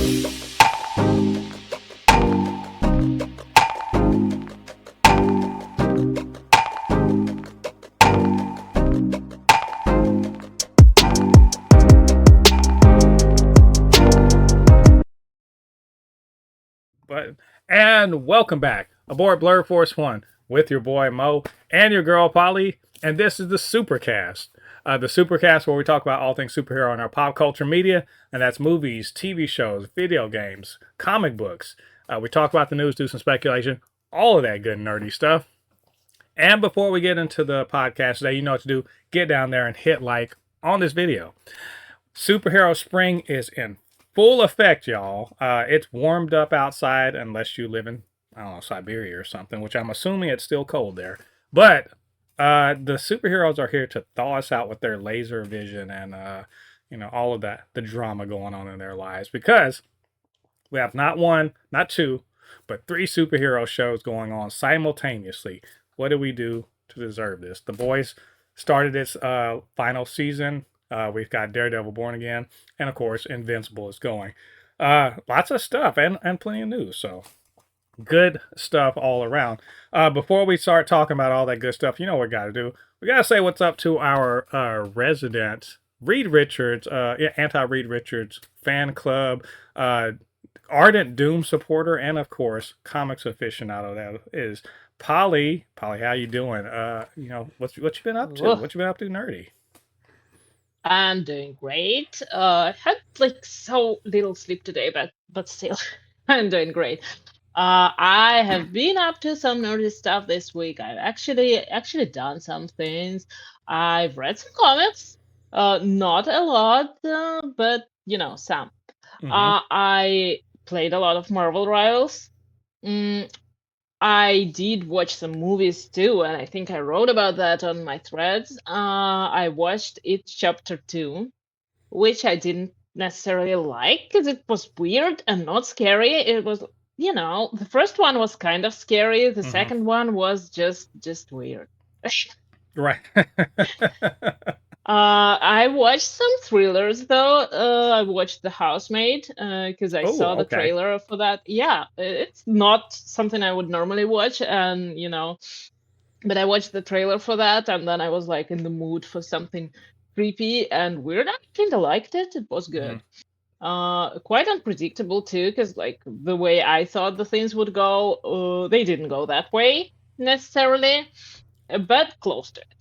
And welcome back aboard Blur Force One with your boy Mo and your girl Polly, and this is the Supercast. The Supercast where we talk about all things superhero in our pop culture media, and that's movies, TV shows, video games, comic books. We talk about the news, do some speculation, all of that good nerdy stuff. And before we get into the podcast today, you know what to do. Get down there and hit like on this video. Superhero spring is in full effect, y'all. It's warmed up outside, unless you live in, I don't know, Siberia or something, which I'm assuming it's still cold there. But the superheroes are here to thaw us out with their laser vision and, all of that, the drama going on in their lives. Because we have not one, not two, but three superhero shows going on simultaneously. What do we do to deserve this? The Boys started its final season. We've got Daredevil Born Again, and of course, Invincible is going. Lots of stuff and plenty of news. So good stuff all around. Before we start talking about all that good stuff, you know what we got to do? We got to say what's up to our resident Reed Richards, anti-Reed Richards fan club, ardent Doom supporter, and of course, comics aficionado. That is Polly. Polly, how you doing? What you been up to? What you been up to, nerdy? I'm doing great. Had like so little sleep today, but still, I'm doing great. I have been up to some nerdy stuff this week. I've actually done some things. I've read some comics. Not a lot, but some. I played a lot of Marvel Rivals. Mm, I did watch some movies too, and I think I wrote about that on my threads. I watched It Chapter 2, which I didn't necessarily like because it was weird and not scary. It was, the first one was kind of scary. The second one was just weird. Right. I watched some thrillers though. I watched The Housemaid because I saw the trailer for that. Yeah, it's not something I would normally watch, and but I watched the trailer for that, and then I was like in the mood for something creepy and weird. I kind of liked it. It was good. Quite unpredictable too, because like the way I thought the things would go, they didn't go that way necessarily, but close to it.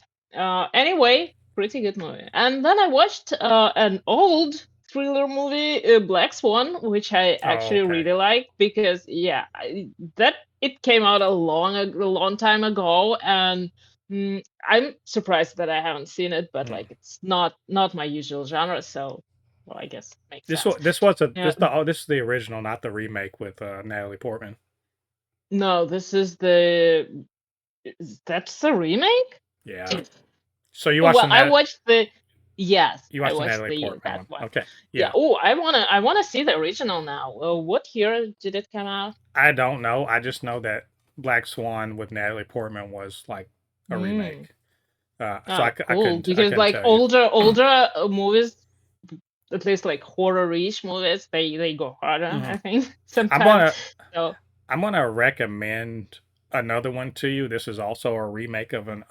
Anyway, pretty good movie. And then I watched an old thriller movie, Black Swan, which I actually really like because that it came out a long time ago, and I'm surprised that I haven't seen it, but like it's not my usual genre, so well, I guess it makes sense. This is the original, not the remake with Natalie Portman. No, that's the remake. Yeah. So you watched I watched the yes. You watched I watched Natalie Portman that one. Okay. Yeah. Oh, I wanna see the original now. What year did it come out? I don't know. I just know that Black Swan with Natalie Portman was like a remake. I couldn't. Because like older movies, at least like horror-ish movies, they go harder. I think sometimes. I'm gonna recommend another one to you. This is also a remake of an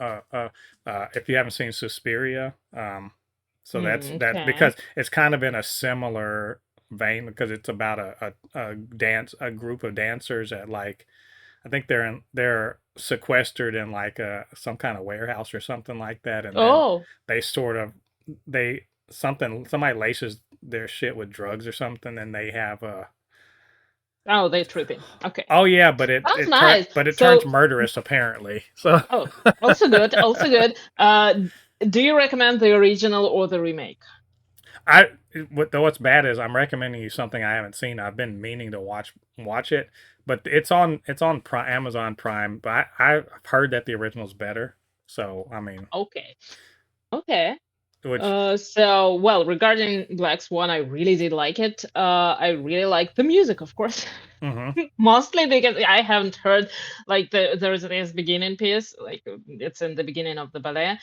if you haven't seen Suspiria. So that's that because it's kind of in a similar vein because it's about a group of dancers at like I think they're sequestered in like some kind of warehouse or something like that, and then they somebody laces their shit with drugs or something, and they have a Oh, they're tripping. Okay. Oh yeah, but it nice. turns murderous apparently. So also good. Also good. Do you recommend the original or the remake? What's bad is I'm recommending you something I haven't seen. I've been meaning to watch it, but it's on Amazon Prime. But I've heard that the original's better. So I mean, okay. Which Well, regarding Black Swan, I really did like it. I really like the music, of course. mm-hmm. Mostly because I haven't heard like there's this beginning piece, like it's in the beginning of the ballet,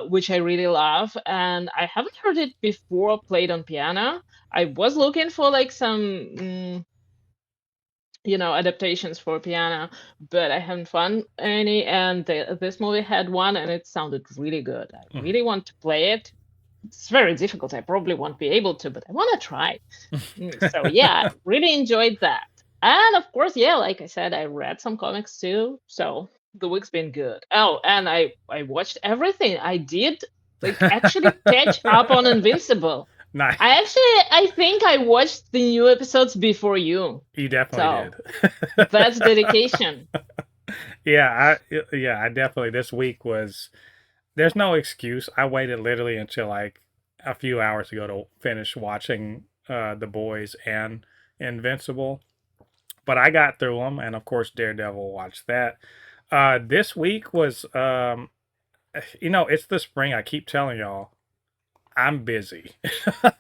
which I really love, and I haven't heard it before played on piano. I was looking for like some adaptations for piano, but I haven't found any, and this movie had one, and it sounded really good. I Mm-hmm. really want to play it. It's very difficult. I probably won't be able to, but I want to try. So yeah, really enjoyed that. And of course, yeah, like I said, I read some comics too. So the week's been good. Oh, and I watched everything. I did like actually catch up on Invincible. Nice. I think I watched the new episodes before you. You definitely So did. that's dedication. I definitely, this week was, there's no excuse. I waited literally until like a few hours ago to finish watching The Boys and Invincible. But I got through them, and of course, Daredevil watched that. This week was, it's the spring. I keep telling y'all, I'm busy.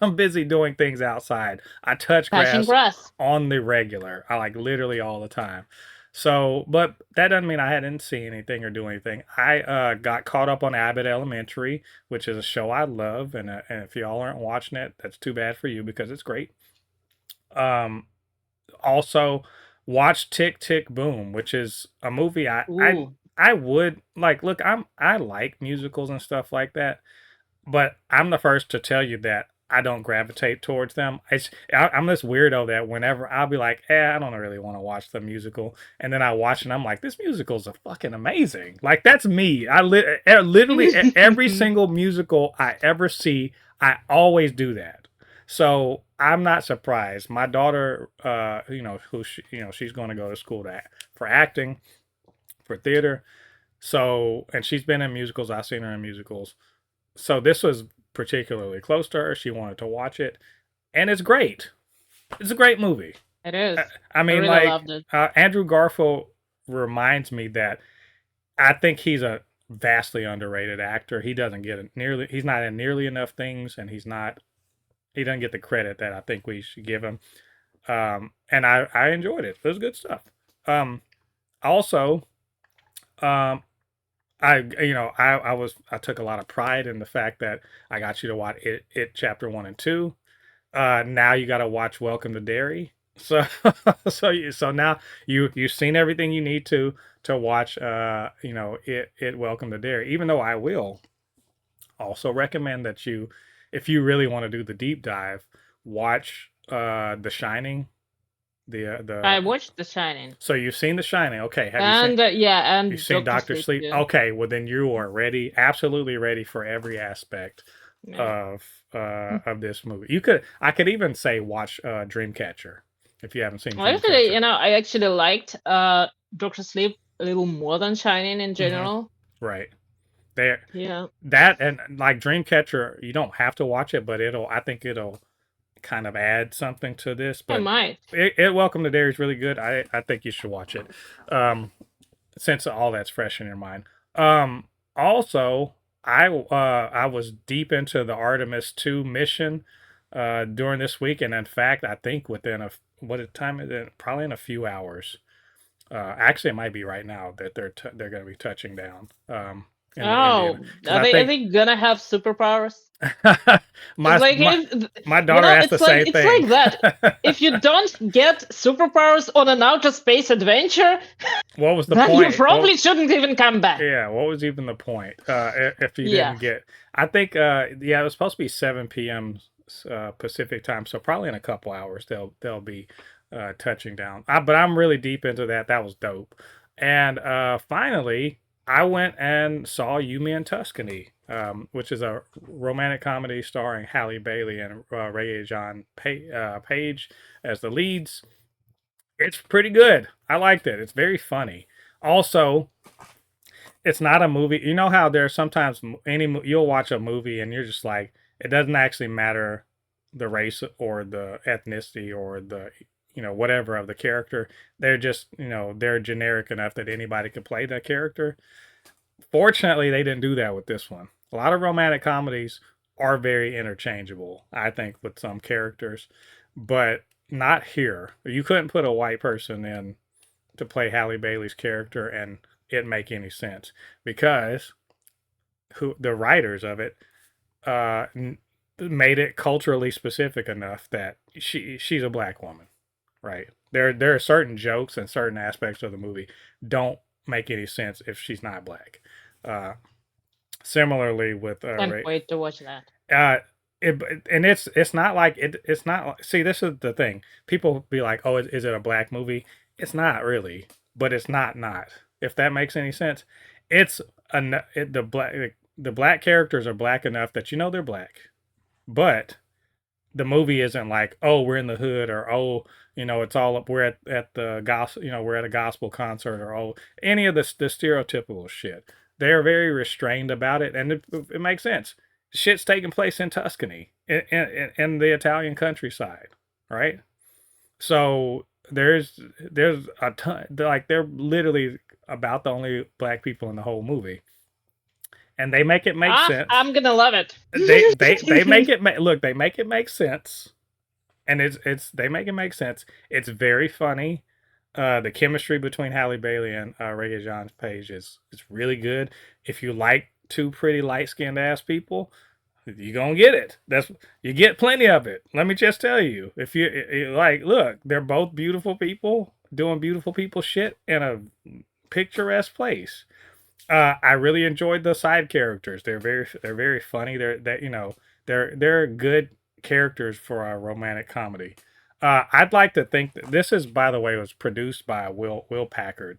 I'm busy doing things outside. I touch Touching grass grass. on the regular. I like literally all the time. So, but that doesn't mean I hadn't seen anything or do anything. I got caught up on Abbott Elementary, which is a show I love, and if y'all aren't watching it, that's too bad for you because it's great. Um, Also, watch Tick Tick Boom, which is a movie Ooh. I would like. Look, I like musicals and stuff like that, but I'm the first to tell you that I don't gravitate towards them. I'm this weirdo that whenever I'll be like, I don't really want to watch the musical, and then I watch it and I'm like, this musical's a fucking amazing. Like that's me. Literally every single musical I ever see, I always do that. So I'm not surprised. My daughter, she's going to go to school for acting, for theater. So, and she's been in musicals. I've seen her in musicals. So this was particularly close to her. She wanted to watch it, and it's great. It's a great movie. It is. I mean, really like loved it. Andrew Garfield reminds me that I think he's a vastly underrated actor. He doesn't get nearly. He's not in nearly enough things, and he doesn't get the credit that I think we should give him. And I enjoyed it. It was good stuff. Also, um, I took a lot of pride in the fact that I got you to watch it chapter 1 and 2. Now you got to watch Welcome to Derry. So so now you've seen everything you need to watch it Welcome to Derry. Even though I will also recommend that if you really want to do the deep dive, watch The Shining. I watched The Shining. So you've seen The Shining, okay? And you've seen Doctor Sleep? Yeah. Okay, well then you are ready, absolutely ready for every aspect of this movie. I could even say watch Dreamcatcher if you haven't seen. Well, actually, I actually liked Doctor Sleep a little more than Shining in general. Mm-hmm. Right. There. Yeah. That and like Dreamcatcher, you don't have to watch it, but I think it'll kind of add something to this. But I might. It Welcome to Derry is really good. I think you should watch it. Since all that's fresh in your mind. Also, I was deep into the Artemis 2 mission during this week, and in fact, I think within what time is it? Probably in a few hours. Actually, it might be right now that they're going to be touching down. Are they gonna have superpowers? my daughter asked the same thing. It's like that. If you don't get superpowers on an outer space adventure, what was the point? You probably shouldn't even come back. Yeah, what was even the point if you didn't get? I think it was supposed to be 7 p.m. Pacific time, so probably in a couple hours they'll be touching down. But I'm really deep into that. That was dope. And finally, I went and saw Yumi and Tuscany, which is a romantic comedy starring Halle Bailey and Regé-Jean Page as the leads. It's pretty good. I liked it. It's very funny. Also, it's not a movie. You know how there's sometimes you'll watch a movie and you're just like, it doesn't actually matter the race or the ethnicity or the whatever of the character. They're just, they're generic enough that anybody could play that character. Fortunately, they didn't do that with this one. A lot of romantic comedies are very interchangeable, I think, with some characters, but not here. You couldn't put a white person in to play Halle Bailey's character and it make any sense because who the writers of it uh, made it culturally specific enough that she's a black woman, right? There are certain jokes and certain aspects of the movie don't make any sense if she's not black. Uh, Similarly with Can't wait to watch that. and it's not like it's not. See, this is the thing. People be like, "Oh, is it a black movie?" It's not really, but it's not. If that makes any sense, it's the black characters are black enough that you know they're black, but the movie isn't like, oh, we're in the hood, or oh, it's all up. We're at the gospel, we're at a gospel concert, or oh, any of the stereotypical shit. They're very restrained about it, and it makes sense. Shit's taking place in Tuscany, in the Italian countryside, right? So there's a ton, like they're literally about the only black people in the whole movie, and they make it make sense. I'm gonna love it. They make it look. They make it make sense, and they make it make sense. It's very funny. The chemistry between Halle Bailey and Regé-Jean Page is really good. If you like two pretty light skinned ass people, you're gonna get it. You get plenty of it. Let me just tell you. If you like, look, they're both beautiful people doing beautiful people shit in a picturesque place. I really enjoyed the side characters. They're very funny. They're good characters for a romantic comedy. I'd like to think that this is, by the way, was produced by Will Packard,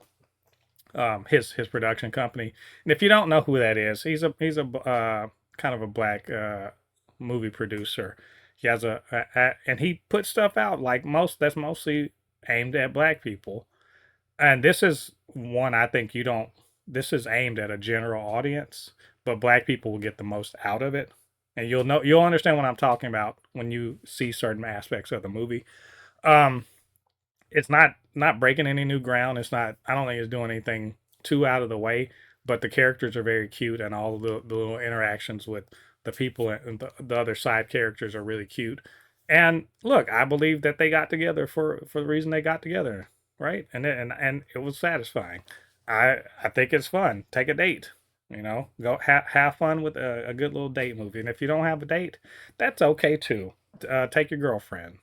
his production company. And if you don't know who that is, he's a kind of a black movie producer. He has and he puts stuff out like that's mostly aimed at black people. And this is one I think you don't. This is aimed at a general audience, but black people will get the most out of it, and you'll understand what I'm talking about when you see certain aspects of the movie. It's not breaking any new ground. It's not. I don't think it's doing anything too out of the way, but the characters are very cute, and all of the little interactions with the people and the other side characters are really cute. And look, I believe that they got together for the reason they got together, right? And it was satisfying. I think it's fun. Take a date. Go have fun with a good little date movie. And if you don't have a date, that's okay too. Take your girlfriend.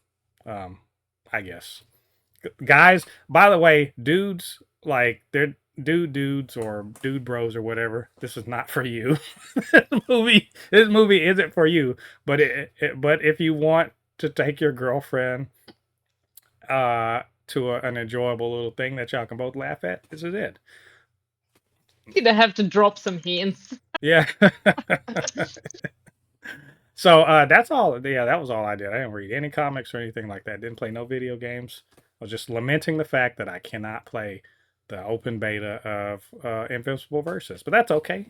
I guess. Guys, by the way, dudes, like they're dudes or dude bros or whatever. This is not for you. This movie isn't for you. But but if you want to take your girlfriend to an enjoyable little thing that y'all can both laugh at, this is it. You'd have to drop some hints. Yeah. So that's all. Yeah, that was all I did. I didn't read any comics or anything like that. Didn't play no video games. I was just lamenting the fact that I cannot play the open beta of Invincible Versus, but that's okay.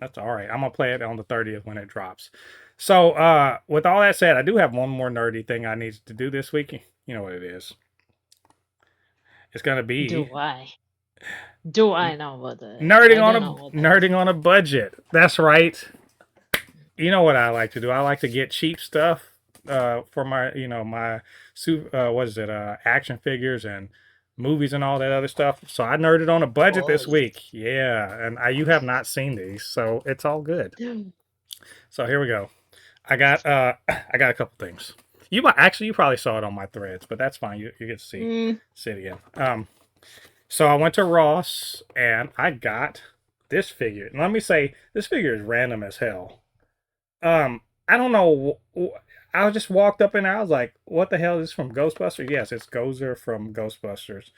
That's all right. I'm gonna play it on the 30th when it drops. So with all that said, I do have one more nerdy thing I need to do this week. You know what it is? It's gonna be. Do I know what it is? Nerding on a budget. That's right. You know what I like to do? I like to get cheap stuff for my my action figures and movies and all that other stuff. So I nerded on a budget this week. Yeah, and you have not seen these, so it's all good. So here we go. I got a couple things. You probably saw it on my threads, but that's fine. You get to see it again. So I went to Ross and I got this figure. And let me say, this figure is random as hell. I don't know. I just walked up in there. I was like, what the hell is this from Ghostbusters? Yes, it's Gozer from Ghostbusters.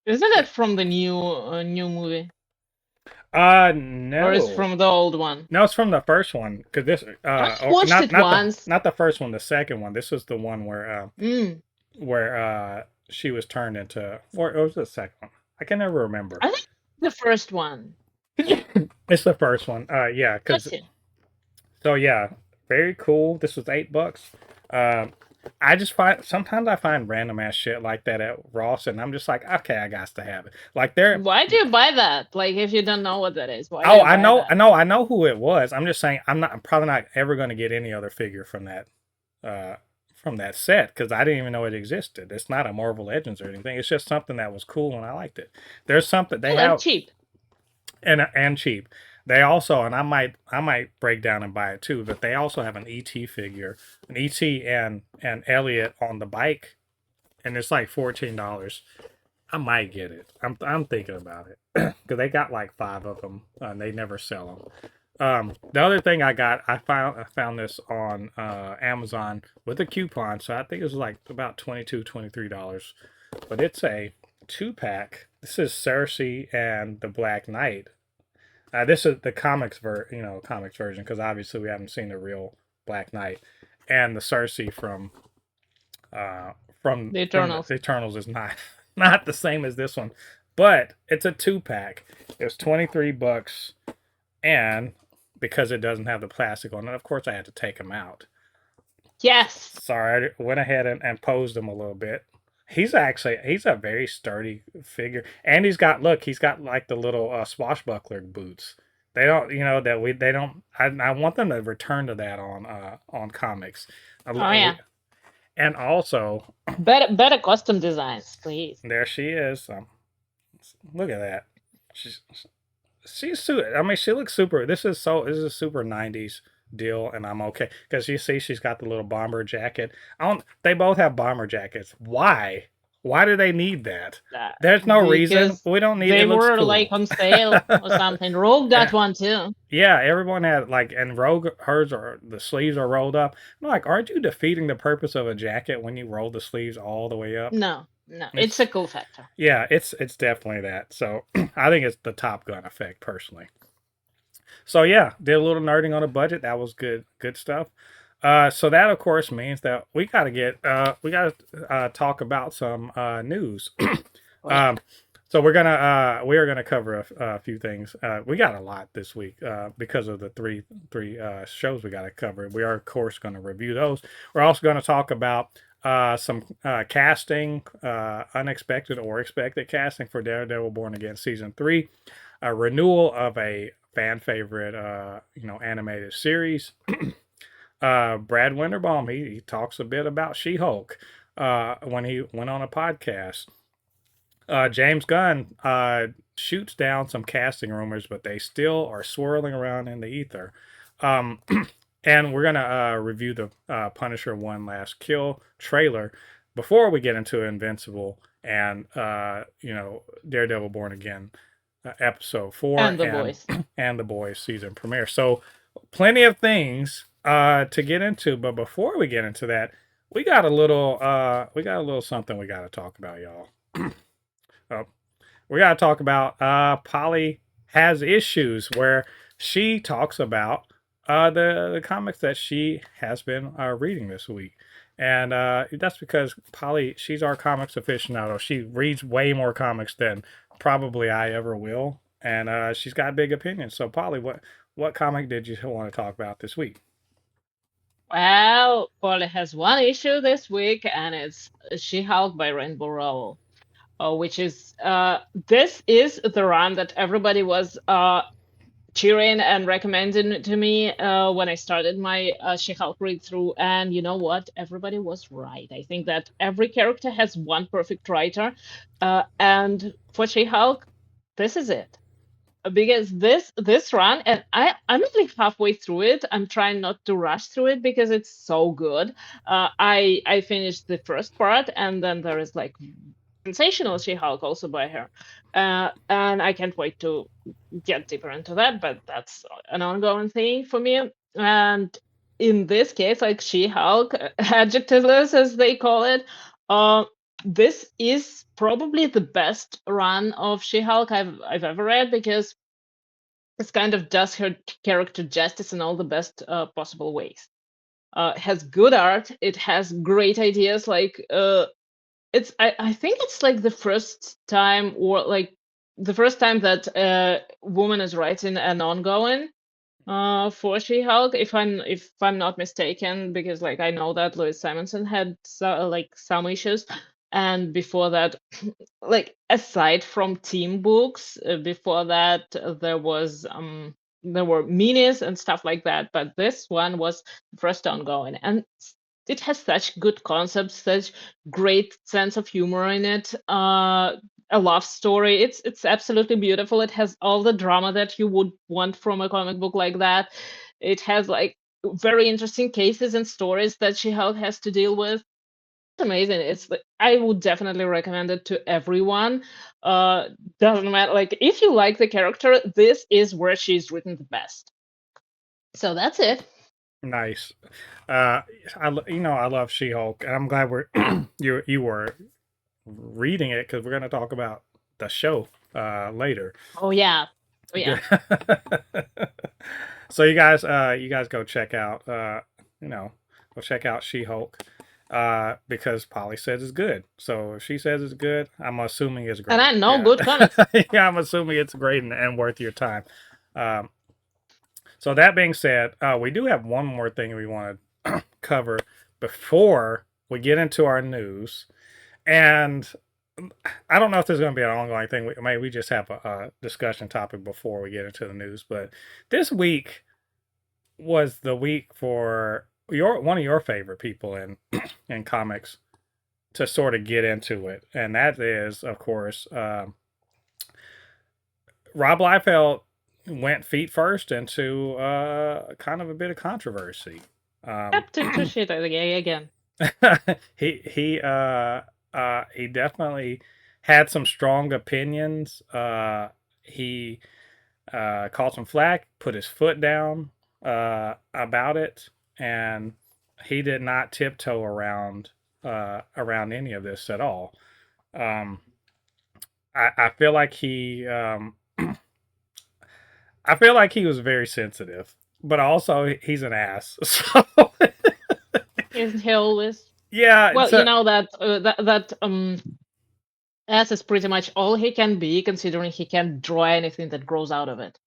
Isn't it from the new movie? No. Or is from the old one? No, it's from the first one. Because this I watched it once. Not the first one, the second one. This was the one where she was turned into, or it was the second one. I can never remember. I think the first one. It's the first one. Yeah, because. So yeah, very cool. This was $8. I just find sometimes I find random ass shit like that at Ross, and I'm just like, okay, I got to have it. Like they're Why do you buy that? Like, if you don't know what that is, why do oh, you buy that? I know who it was. I'm just saying I'm probably not ever going to get any other figure uh from that set because I didn't even know it existed. It's not a Marvel Legends or anything. It's just something that was cool and I liked it. There's something they Well, and have cheap. and cheap. They also, and I might break down and buy it too, but they also have an ET figure, an ET and Elliot on the bike, and it's like $14. I might get it. I'm thinking about it because they got like five of them and they never sell them. The other thing I found this on Amazon with a coupon, so I think it was like about $23. But it's a 2-pack. This is Cersei and the Black Knight. This is the comics version because obviously we haven't seen the real Black Knight, and the Cersei uh, from the The Eternals. Eternals is not not the same as this one, but it's a 2-pack. It's $23, and because it doesn't have the plastic on it, of course I had to take them out. Yes. Sorry, I went ahead and posed him a little bit. He's a very sturdy figure, and he's got like the little swashbuckler boots. They don't, you know, that we they don't. I want them to return to that on comics. Oh yeah. And also, Better custom designs, please. there she is. Look at that. She's I mean, she looks super. This is a super '90s deal, and I'm okay because you see she's got the little bomber jacket. I don't. They both have bomber jackets. Why? Why do they need that? There's no reason. Because We don't need. they It looks were like cool. on sale or something. Rogue got one too. Yeah, everyone had like, and Rogue hers are the sleeves are rolled up. I'm like, aren't you defeating the purpose of a jacket when you roll the sleeves all the way up? No, it's It's a cool factor. yeah, it's definitely that. So I think it's the Top Gun effect personally. So yeah, did a little nerding on a budget. That was good stuff. So that of course means that we gotta talk about some news. Oh yeah. um, so we are gonna cover a few things. We got a lot this week because of the three shows we got to cover. We are of course going to review those. We're also going to talk about some casting, unexpected or expected casting for Daredevil Born Again season 3, a renewal of a fan favorite, animated series. Brad Winterbaum, he talks a bit about She-Hulk when he went on a podcast. James Gunn shoots down some casting rumors, but they still are swirling around in the ether. Um, and we're gonna review the Punisher One Last Kill trailer before we get into Invincible and Daredevil Born Again episode 4 And the boys. and the boys season premiere. So plenty of things to get into, but before we get into that, we got a little something we got to talk about, y'all. We got to talk about Polly has issues where she talks about the comics that she has been reading this week. And that's because Polly, she's our comics aficionado. She reads way more comics than probably I ever will. And she's got big opinions. So, Polly, what comic did you want to talk about this week? Well, Polly has one issue this week, and it's She-Hulk by Rainbow Rowell. Which is this is the run that everybody was cheering and recommending to me when I started my She-Hulk read through. And you know what? Everybody was right. I think that every character has one perfect writer, and for She-Hulk, this is it. Because this run, and I'm only halfway through it. I'm trying not to rush through it because it's so good. I finished the first part, and then there is like sensational She-Hulk also by her, and I can't wait to get deeper into that. But that's an ongoing thing for me. And in this case, like She-Hulk, adjectiveless as they call it, this is probably the best run of She-Hulk I've ever read because this kind of does her character justice in all the best possible ways. Has good art. It has great ideas. Like I think it's like the first time, or like the first time that a woman is writing an ongoing. For She-Hulk, if I'm not mistaken, because like I know that Louis Simonson had like some issues, and before that, like aside from team books, before that there were minis and stuff like that, but this one was the first ongoing, and it has such good concepts, such great sense of humor in it. A love story. It's absolutely beautiful. It has all the drama that you would want from a comic book like that. It has like very interesting cases and stories that She-Hulk has to deal with. It's amazing. I would definitely recommend it to everyone. Doesn't matter, like if you like the character, this is where she's written the best. So that's it. Nice. I love She-Hulk, and I'm glad we're you were reading it because we're going to talk about the show later. Oh yeah. Oh yeah. So you guys go check out go check out She-Hulk because Polly says it's good. So if she says it's good, I'm assuming it's great. And I know good comics. Yeah, I'm assuming it's great and worth your time. Um, so that being said, we do have one more thing we want to cover before we get into our news. And I don't know if there's going to be an ongoing thing. Maybe we just have a discussion topic before we get into the news. But this week was the week for one of your favorite people in comics to sort of get into it, and that is, of course, Rob Liefeld went feet first into kind of a bit of controversy. To shit again. He definitely had some strong opinions. He caught some flack, put his foot down about it, and he did not tiptoe around any of this at all. I feel like I feel like he was very sensitive, but also he's an ass. So Isn't he always? yeah. Well, you know that ass is pretty much all he can be, considering he can't draw anything that grows out of it.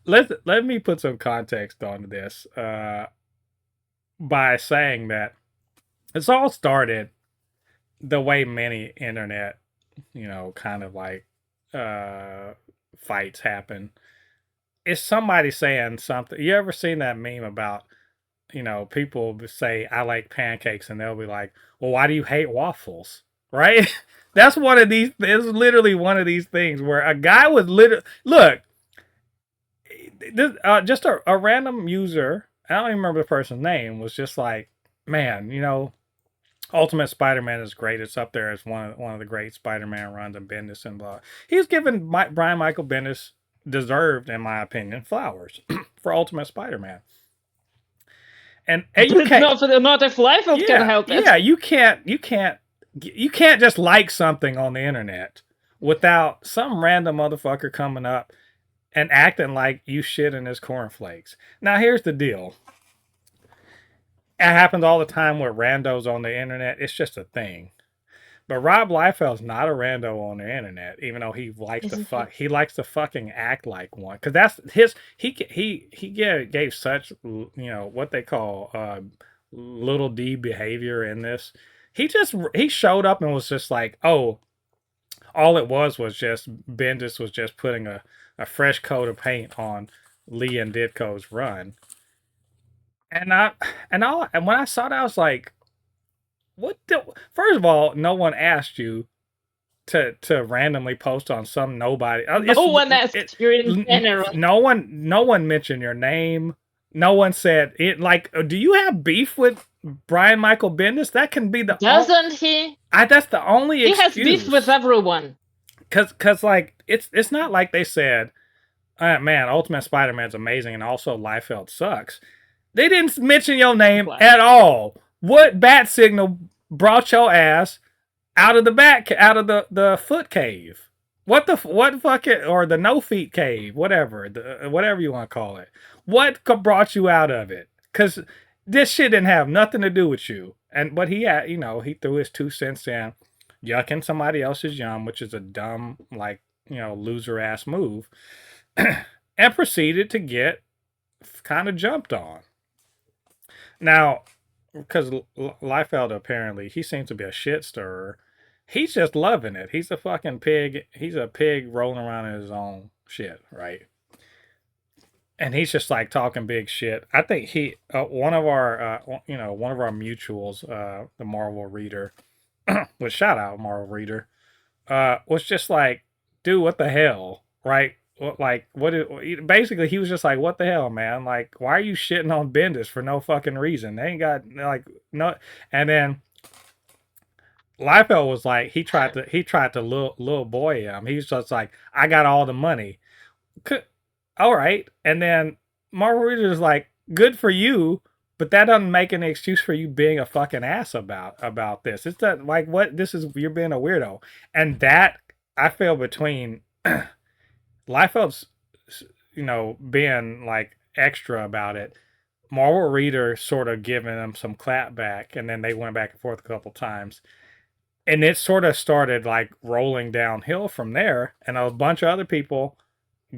Let me put some context on this by saying that it's all started the way many internet, kind of like fights happen. It's somebody saying something. You ever seen that meme about, people say, I like pancakes, and they'll be like, well, why do you hate waffles? Right? That's one of these, it's literally one of these things where a guy was literally, look, just a random user, I don't even remember the person's name, was just like, man, Ultimate Spider-Man is great. It's up there as one of the great Spider-Man runs and Bendis and blah. He's given Brian Michael Bendis deserved, in my opinion, flowers for Ultimate Spider-Man. And you can't, not if Liefeld can help it. Yeah, you can't just like something on the internet without some random motherfucker coming up and acting like you shit in his cornflakes. Now here's the deal. It happens all the time with randos on the internet. It's just a thing. But Rob Liefeld's not a rando on the internet, even though he likes he likes to fucking act like one. Because that's his. He gave such what they call little D behavior in this. He showed up and was just like, oh, all it was just Bendis was just putting a fresh coat of paint on Lee and Ditko's run. And when I saw that, I was like, what? First of all, no one asked you to randomly post on some nobody. No one asked you in general. No one mentioned your name. No one said it. Like, do you have beef with Brian Michael Bendis? That can be the doesn't he? That's the only he excuse. Has beef with everyone. Cause like it's not like they said, man, Ultimate Spider-Man's amazing, and also Liefeld sucks. They didn't mention your name at all. What bat signal brought your ass out of the foot cave? What fucking, or the no feet cave, whatever you want to call it. What brought you out of it? Because this shit didn't have nothing to do with you. But he had, he threw his 2 cents in, yucking somebody else's yum, which is a dumb, like, loser ass move, and proceeded to get kind of jumped on. Now, because Liefeld apparently he seems to be a shit stirrer. He's just loving it. He's a fucking pig. He's a pig rolling around in his own shit, right? And he's just like talking big shit. I think one of our mutuals, the Marvel reader, which shout out Marvel reader, was just like, dude, what the hell, right? Like, basically he was just like, what the hell, man? Like, why are you shitting on Bendis for no fucking reason? They ain't got like no. And then Liefeld was like, he tried to little boy him. He's just like, I got all the money. All right. And then Marvel Reader is like, good for you, but that doesn't make an excuse for you being a fucking ass about this. It's that like what this is, you're being a weirdo. And that I feel between Liefeld's being like extra about it, Marvel Reader sort of giving them some clap back, and then they went back and forth a couple times. And it sort of started like rolling downhill from there, and a bunch of other people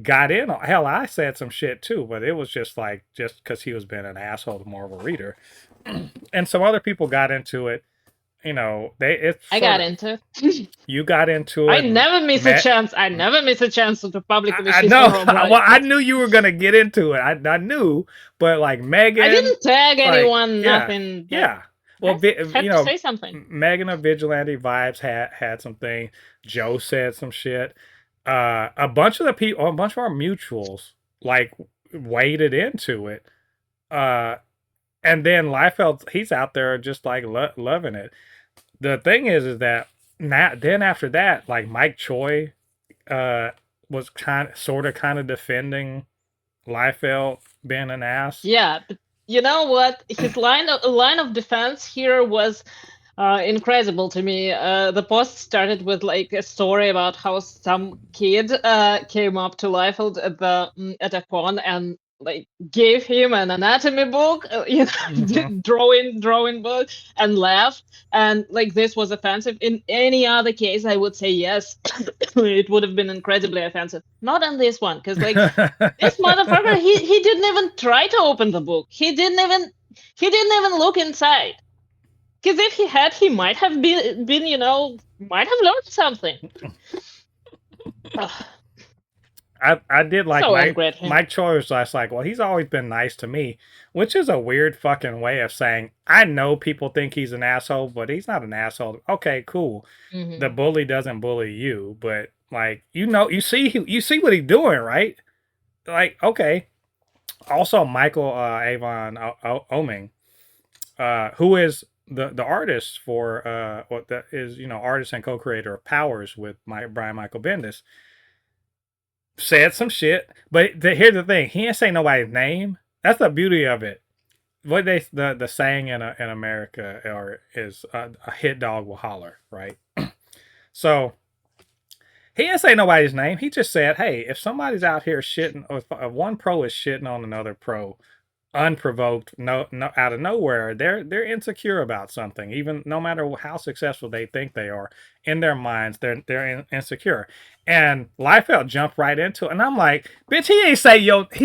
got in. Hell, I said some shit too, but it was just because he was being an asshole to Marvel Reader, and some other people got into it. I got into it. You got into it. I never miss a chance. I never miss a chance to publicly. I know. Well, I knew you were gonna get into it. I knew, but like Megan, I didn't tag anyone. Nothing. Yeah. Well, to say something. Megan of Vigilante Vibes had some things. Joe said some shit. A bunch of our mutuals like waded into it. And then Liefeld, he's out there just like loving it. The thing is that then after that, like Mike Choi was kind of defending Liefeld being an ass. Yeah, but you know what? His line of defense here was incredible to me. The post started with like a story about how some kid came up to Liefeld at a con and like gave him an anatomy book, drawing book, and laughed. And like this was offensive. In any other case, I would say yes, it would have been incredibly offensive. Not on this one, because like this motherfucker, he didn't even try to open the book. He didn't even look inside. Because if he had, he might have been might have learned something. I did like Mike Choi was just like, well, he's always been nice to me, which is a weird fucking way of saying, I know people think he's an asshole, but he's not an asshole. Okay, cool. Mm-hmm. The bully doesn't bully you, but like, you see what he's doing, right? Like, okay. Also, Michael Avon Oming, who is the artist for artist and co-creator of Powers with Brian Michael Bendis, said some shit. But here's the thing: he didn't say nobody's name. That's the beauty of it. What the saying in America is a hit dog will holler, right? So he didn't say nobody's name. He just said, hey, if somebody's out here shitting, or if one pro is shitting on another pro, unprovoked, no out of nowhere, they're insecure about something. Even no matter how successful they think they are, in their minds, they're insecure. And Liefeld jumped right into it, and I'm like, bitch, he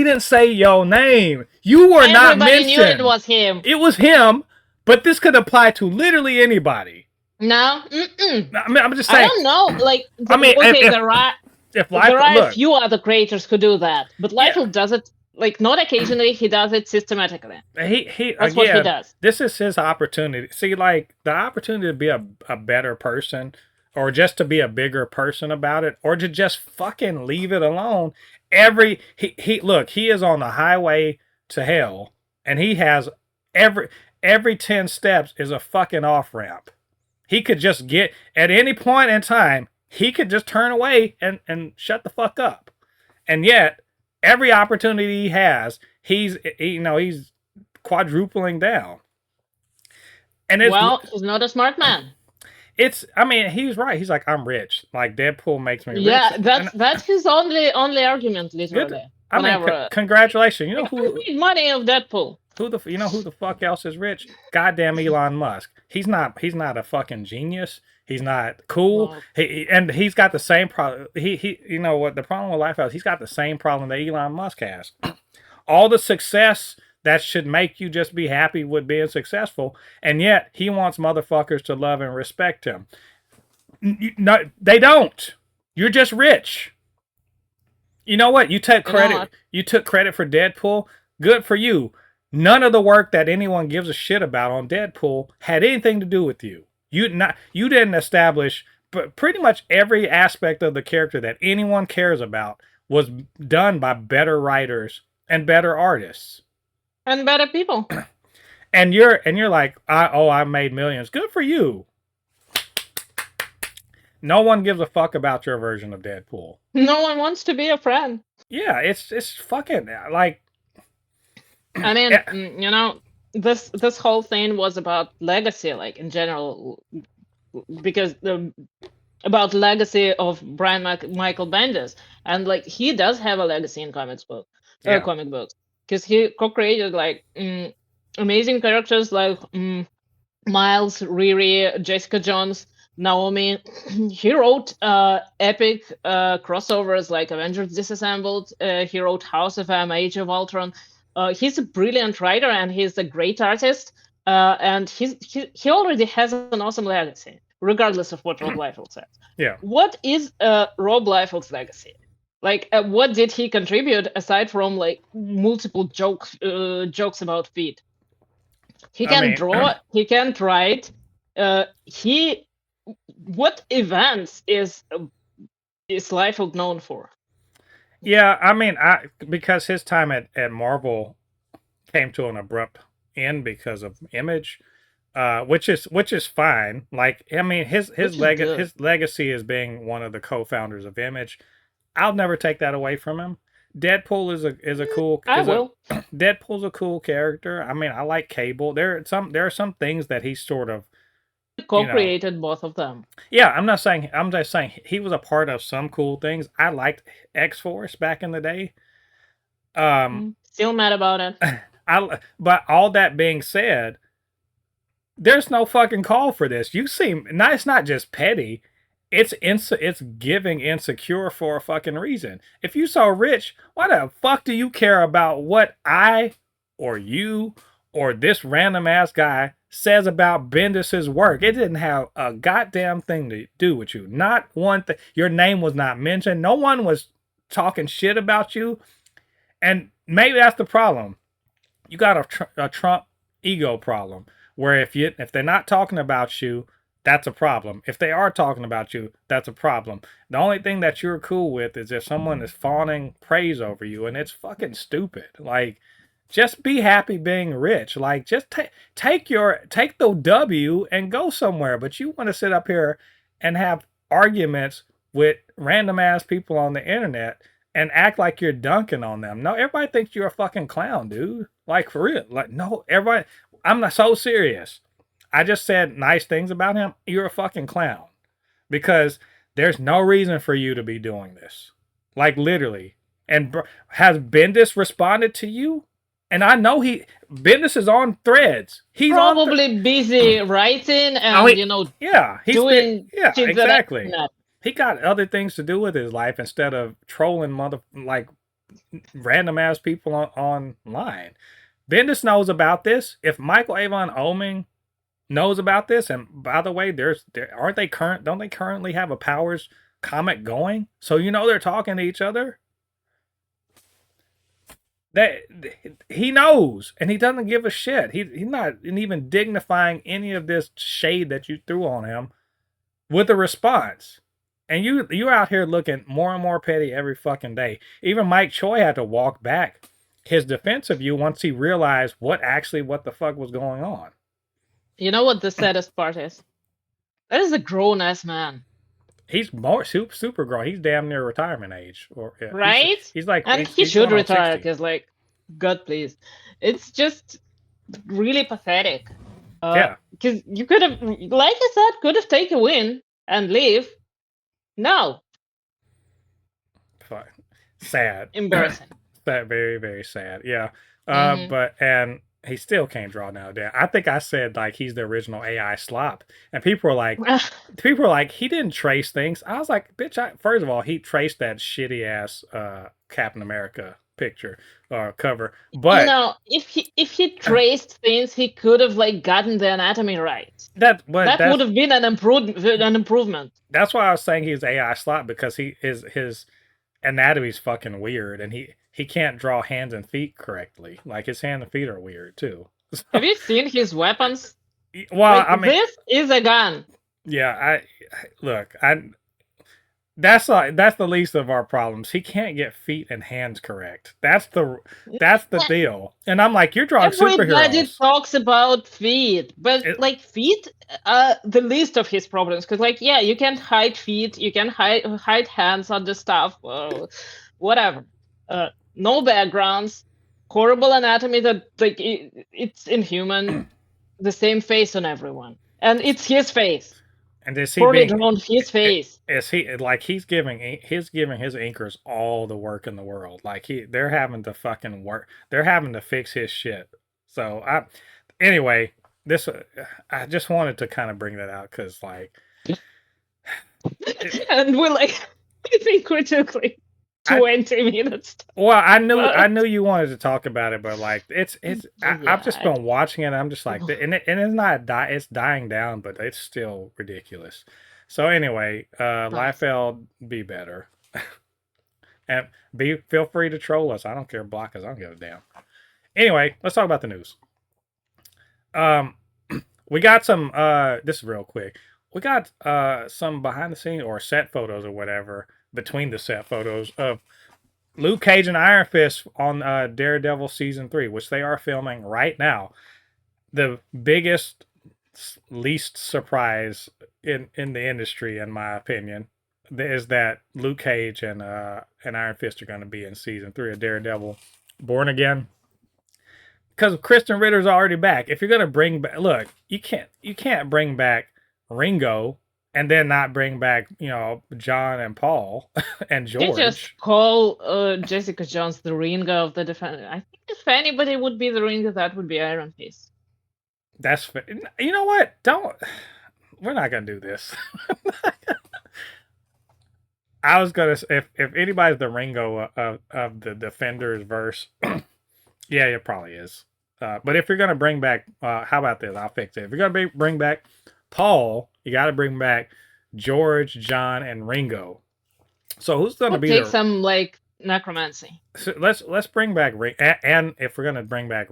didn't say your name. You were not mentioned. Everybody knew it was him. It was him, but this could apply to literally anybody. No, I mean, I'm just saying. I don't know. Like, I mean, there are a few other creators who do that, but Liefeld does it. Like, not occasionally, he does it systematically. That's what he does. This is his opportunity. See, like, the opportunity to be a better person, or just to be a bigger person about it, or to just fucking leave it alone. He is on the highway to hell, and he has every 10 steps is a fucking off-ramp. He could just get, at any point in time, he could just turn away and shut the fuck up. And yet, every opportunity he has, he's quadrupling down. And he's not a smart man. He's right. He's like, I'm rich. Like, Deadpool makes me rich. Yeah, that's his only argument, literally. Congratulations. You know who the money of Deadpool. You know who the fuck else is rich? Goddamn Elon Musk. He's not a fucking genius. He's not cool. Well, And he's got the same problem. You know what the problem with Liefeld is? He's got the same problem that Elon Musk has. All the success that should make you just be happy with being successful, and yet he wants motherfuckers to love and respect him. No, they don't. You're just rich. You know what? You took credit. You took credit for Deadpool. Good for you. None of the work that anyone gives a shit about on Deadpool had anything to do with you. You didn't establish, but pretty much every aspect of the character that anyone cares about was done by better writers and better artists and better people. And you're like, I made millions. Good for you. No one gives a fuck about your version of Deadpool. No one wants to be a friend. Yeah, it's fucking like. I mean, you know, this whole thing was about legacy, like in general, because about legacy of Brian Michael Bendis, and like he does have a legacy in comic books, because he co-created like amazing characters like Miles, Riri, Jessica Jones, Naomi. He wrote epic crossovers like Avengers Disassembled. He wrote House of M, Age of Ultron. He's a brilliant writer and he's a great artist. And he already has an awesome legacy, regardless of what Rob Liefeld says. Yeah. What is Rob Liefeld's legacy? Like, what did he contribute aside from like multiple jokes about feet? He can draw. He can write. What events is Liefeld known for? Yeah, I mean, because his time at Marvel came to an abrupt end because of Image, which is fine. Like, I mean, his legacy as being one of the co-founders of Image, I'll never take that away from him. Deadpool is a cool. Deadpool's a cool character. I mean, I like Cable. There are some things that he sort of co-created both of them. Yeah, I'm just saying he was a part of some cool things. I liked X-Force back in the day. Still mad about it. But all that being said, there's no fucking call for this. It's not just petty. It's giving insecure for a fucking reason. If you so rich, why the fuck do you care about what I or you or this random ass guy says about Bendis's work? It didn't have a goddamn thing to do with you. Not one thing. Your name was not mentioned. No one was talking shit about you. And maybe that's the problem. You got a Trump ego problem where if they're not talking about you, that's a problem. If they are talking about you, that's a problem. The only thing that you're cool with is if someone is fawning praise over you, and it's fucking stupid. Like, just be happy being rich. Like, just take the W and go somewhere. But you want to sit up here and have arguments with random ass people on the internet and act like you're dunking on them. No, everybody thinks you're a fucking clown, dude. Like, for real. Like, no, everybody. I'm not so serious. I just said nice things about him. You're a fucking clown. Because there's no reason for you to be doing this. Like, literally. And has Bendis responded to you? And I know Bendis is on Threads. He's probably busy writing and, he's doing exactly. He got other things to do with his life instead of trolling random ass people online. Bendis knows about this. If Michael Avon Oeming knows about this, and by the way, don't they currently have a Powers comic going? So they're talking to each other. That he knows, and he doesn't give a shit. He's not even dignifying any of this shade that you threw on him with a response. And you're out here looking more and more petty every fucking day. Even Mike Choi had to walk back his defense of you once he realized what the fuck was going on. You know what the saddest part is? That is a grown-ass man. He's more super grown. He's damn near retirement age. Right? He's like... And he should retire, because, like, God, please. It's just really pathetic. Yeah. Because you could have, like I said, take a win and leave. No. Fine. Sad. Embarrassing. That very, very sad. Yeah. But he still can't draw nowadays. I think I said like he's the original AI slop, and people were like, he didn't trace things. I was like, bitch. First of all, he traced that shitty ass Captain America picture or cover, You but know, if he traced things, he could have like gotten the anatomy right. but That would have been an improvement. that's why I was saying he's AI slop because his anatomy's fucking weird, and he can't draw hands and feet correctly. Like his hands and feet are weird too. Have you seen his weapons? Well, Like, I mean, this is a gun. yeah, look, that's the least of our problems. He can't get feet and hands correct. That's the deal. And I'm like, you're drawing Everybody superheroes. talks about feet, but It, like feet are the least of his problems. Because like, yeah, you can hide feet, you can hide hands on the stuff, whatever. No backgrounds, horrible anatomy that like it's inhuman. The same face on everyone, and it's his face. and is he Poorly being? drawn his face. Is he like he's giving his inkers all the work in the world? Like they're having to fucking work. They're having to fix his shit. So anyway, this I just wanted to kind of bring that out because like, And we're like, I think we took like 20 minutes. Well, I knew you wanted to talk about it, but like I've just been watching it. And I'm just like, and it's not it's dying down, but it's still ridiculous. So anyway, Liefeld, be better, and feel free to troll us. I don't care, block us. I don't give a damn. Anyway, let's talk about the news. We got some. This is real quick. We got some behind the scenes or set photos or whatever between the set photos of Luke Cage and Iron Fist on Daredevil season 3, which they are filming right now. The biggest, least surprise in the industry, in my opinion, is that Luke Cage and Iron Fist are going to be in season 3 of Daredevil, Born Again. Because Kristen Ritter's already back. If you're going to bring back, look, you can't bring back Ringo and then not bring back, John and Paul and George. They just call Jessica Jones the Ringo of the Defender. I think if anybody would be the Ringo, that would be Iron Fist. That's you know what? We're not gonna do this. I was gonna if anybody's the Ringo of the Defenders verse, yeah, it probably is. But if you're gonna bring back, how about this? I'll fix it. If you're gonna bring back Paul, you got to bring back George, John, and Ringo. So who's going to be take some like necromancy? So let's bring back Ring, and if we're going to bring back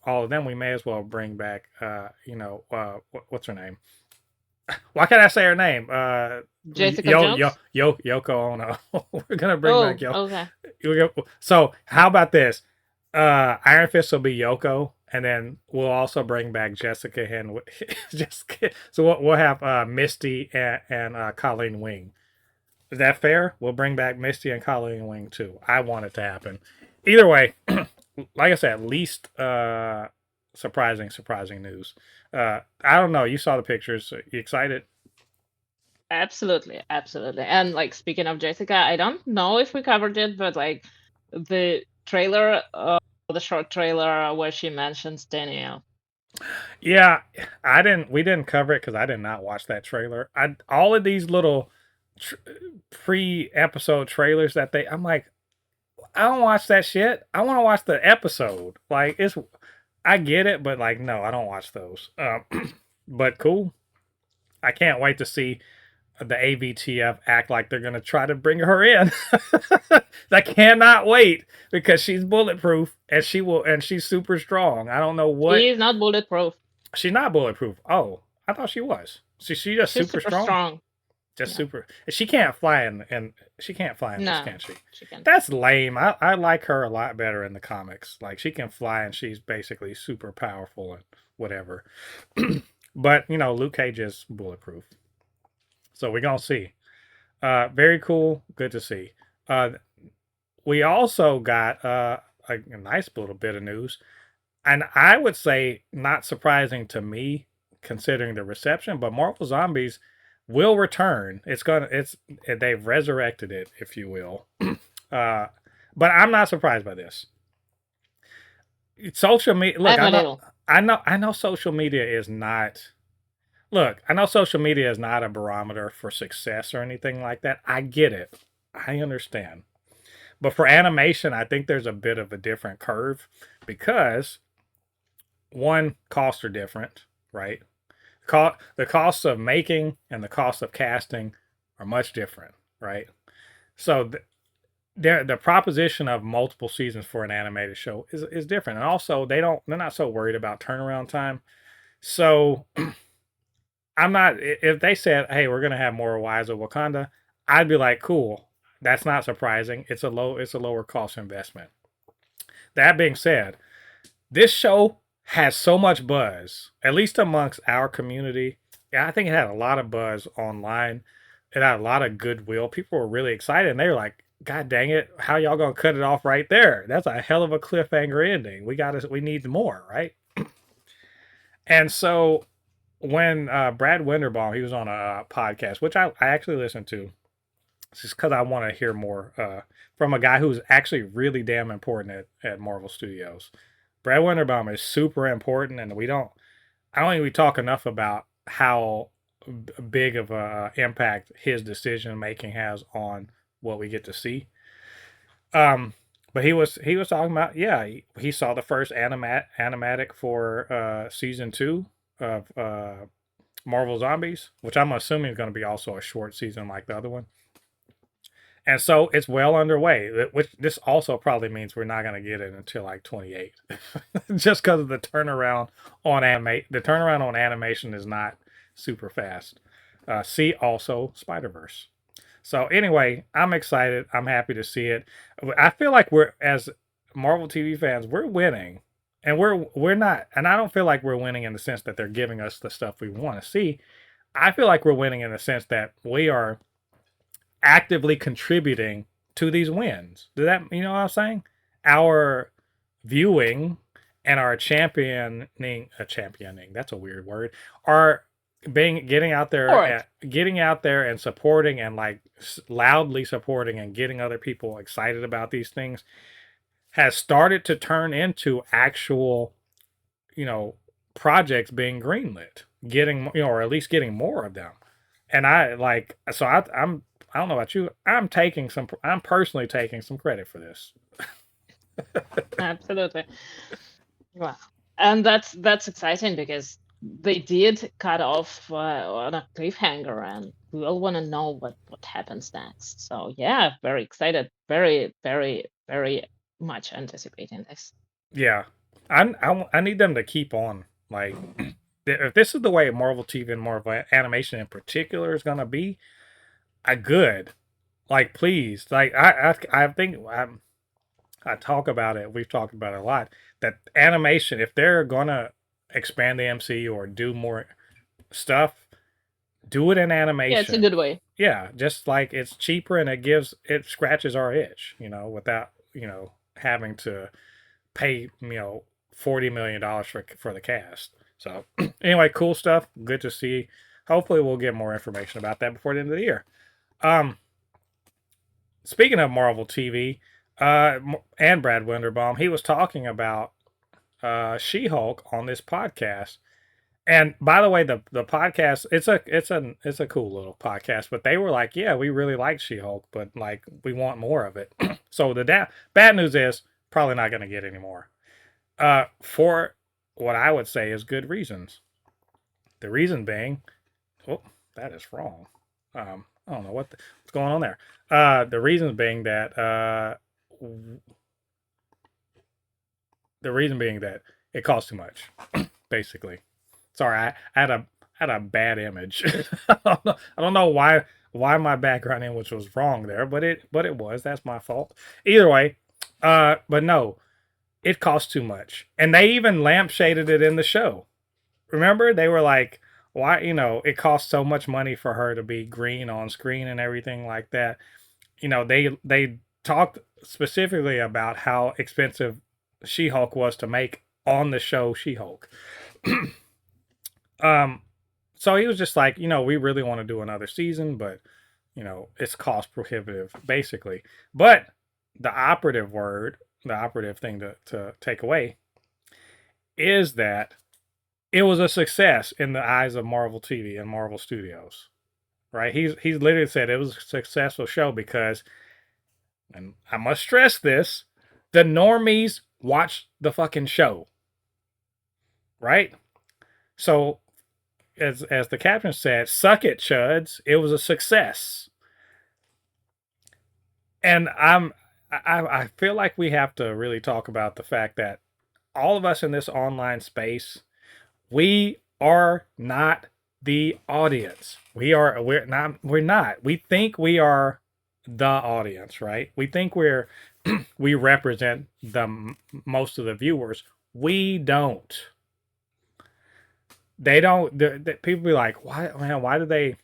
all of them, we may as well bring back, what's her name? Why can't I say her name? Jessica Jones? Yoko Ono. We're gonna bring back Yoko. Okay. So how about this? Iron Fist will be Yoko, and then we'll also bring back Jessica and Jessica. So we'll have Misty and Colleen Wing. Is that fair? We'll bring back Misty and Colleen Wing too. I want it to happen. Either way, like I said, least surprising news. I don't know. You saw the pictures. You excited? Absolutely. And like speaking of Jessica, I don't know if we covered it, but like the trailer, the short trailer where she mentions Danielle. Yeah, we didn't cover it because I did not watch that trailer. All of these little pre-episode trailers that I'm like, I don't watch that shit. I want to watch the episode. Like I get it, but like no, I don't watch those. But cool. I can't wait to see the AVTF act like they're gonna try to bring her in. I cannot wait because she's bulletproof and she's super strong. I don't know what. She's not bulletproof. She's not bulletproof. Oh, I thought she was. She's just super strong. Just super. She can't fly and she can't fly in this, can she? She can. That's lame. I like her a lot better in the comics. Like she can fly and she's basically super powerful and whatever. But Luke Cage is bulletproof. So we're gonna see. Very cool. Good to see. We also got a nice little bit of news, and I would say not surprising to me considering the reception. But Marvel Zombies will return. They've resurrected it, if you will. But I'm not surprised by this. social media. Look, I'm a little. I know social media is not. Look, I know social media is not a barometer for success or anything like that. I get it. I understand. But for animation, I think there's a bit of a different curve because one, costs are different, right? The costs of making and the cost of casting are much different, right? So the proposition of multiple seasons for an animated show is different, and also they're not so worried about turnaround time. So I'm not, if they said, hey, we're gonna have more Wives of Wakanda, I'd be like, cool. That's not surprising. It's a lower cost investment. That being said, this show has so much buzz, at least amongst our community. Yeah, I think it had a lot of buzz online. It had a lot of goodwill. People were really excited, and they were like, God dang it, how y'all gonna cut it off right there? That's a hell of a cliffhanger ending. We need more, right? And so when Brad Winderbaum, he was on a podcast, which I actually listened to, just because I want to hear more from a guy who's actually really damn important at Marvel Studios. Brad Winderbaum is super important, and I don't think we talk enough about how big of a impact his decision making has on what we get to see. But he was talking about, yeah, he saw the first animatic for season 2 of Marvel Zombies, which I'm assuming is going to be also a short season like the other one. And so it's well underway, which this also probably means we're not going to get it until like 28, just because of the turnaround on animation is not super fast. See also Spider-Verse. So anyway, I'm excited. I'm happy to see it. I feel like we're, as Marvel TV fans, we're winning, and we're not. And I don't feel like we're winning in the sense that they're giving us the stuff we want to see. I feel like we're winning in the sense that we are actively contributing to these wins. Does that, you know what I'm saying? Our viewing and our championing, that's a weird word, our getting out there and supporting and like loudly supporting and getting other people excited about these things has started to turn into actual, you know, projects being greenlit, getting, you know, or at least getting more of them. And I like, so I don't know about you. I'm personally taking some credit for this. Absolutely. Wow. And that's exciting because they did cut off on a cliffhanger, and we all want to know what happens next. So yeah, very excited, very very very much anticipating this. Yeah, I need them to keep on. Like, if this is the way Marvel TV and Marvel animation in particular is gonna be, I good. Like, please, like I think I talk about it. We've talked about it a lot. That animation, if they're gonna expand the MCU or do more stuff, do it in animation. Yeah, it's a good way. Yeah, just like it's cheaper and it scratches our itch, you know, without, you know, having to pay, you know, $40 million for the cast. So anyway, cool stuff. Good to see. Hopefully we'll get more information about that before the end of the year. Speaking of Marvel TV, and Brad Winderbaum, he was talking about She-Hulk on this podcast. And by the way, the podcast, it's a cool little podcast, but they were like, yeah, we really like She-Hulk, but like we want more of it. So the bad news is probably not going to get any more. For what I would say is good reasons. The reason being, oh, that is wrong. I don't know what's going on there. The reason being that it costs too much, basically. Sorry, I had a bad image. I don't know why my background image was wrong there, but it was. That's my fault. Either way, but no, it costs too much, and they even lampshaded it in the show. Remember, they were like, why, you know, it costs so much money for her to be green on screen and everything like that. You know, they talked specifically about how expensive She-Hulk was to make on the show She-Hulk. So he was just like, you know, we really want to do another season, but you know, it's cost prohibitive, basically. But the operative thing to take away is that it was a success in the eyes of Marvel TV and Marvel Studios, right? He's literally said it was a successful show because, and I must stress this, the normies watch the fucking show, right? So as the captain said, suck it, Chuds. It was a success. And I feel like we have to really talk about the fact that all of us in this online space, we are not the audience. We're not. We think we are the audience, right? We think we represent the most of the viewers. We don't. They don't. People be like, why, man? Why are they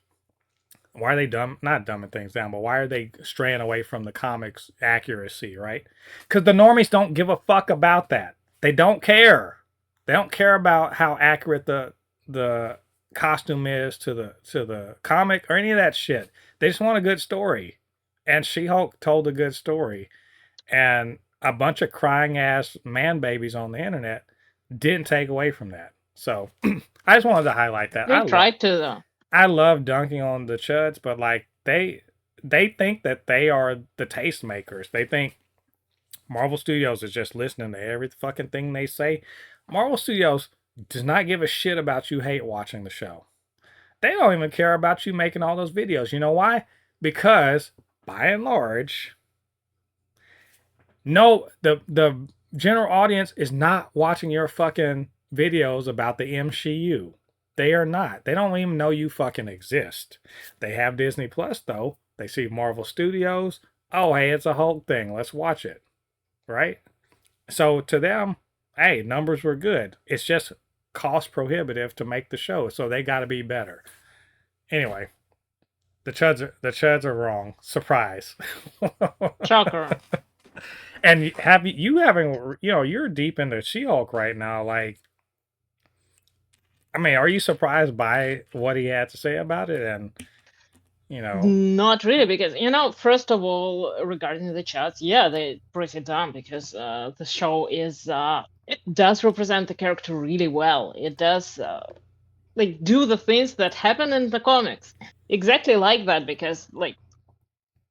not dumbing things down, but why are they straying away from the comics accuracy, right? Because the normies don't give a fuck about that. They don't care. They don't care about how accurate the costume is to the comic or any of that shit. They just want a good story. And She-Hulk told a good story. And a bunch of crying ass man babies on the internet didn't take away from that. So I just wanted to highlight that. They tried to though. I love dunking on the Chuds, but like they think that they are the tastemakers. They think Marvel Studios is just listening to every fucking thing they say. Marvel Studios does not give a shit about you hate watching the show. They don't even care about you making all those videos. You know why? Because by and large, no, the general audience is not watching your fucking videos about the MCU. They are not. They don't even know you fucking exist. They have Disney Plus though. They see Marvel Studios. Oh, hey, it's a Hulk thing. Let's watch it. Right? So to them, hey, numbers were good. It's just cost prohibitive to make the show, so they got to be better. Anyway, the Chuds are wrong. Surprise. Shocker. And you're deep into She-Hulk right now. Like, I mean, are you surprised by what he had to say about it? And, not really, because, first of all, regarding the Chuds, yeah, they break it down because the show is, it does represent the character really well. It does, do the things that happen in the comics. Exactly like that, because,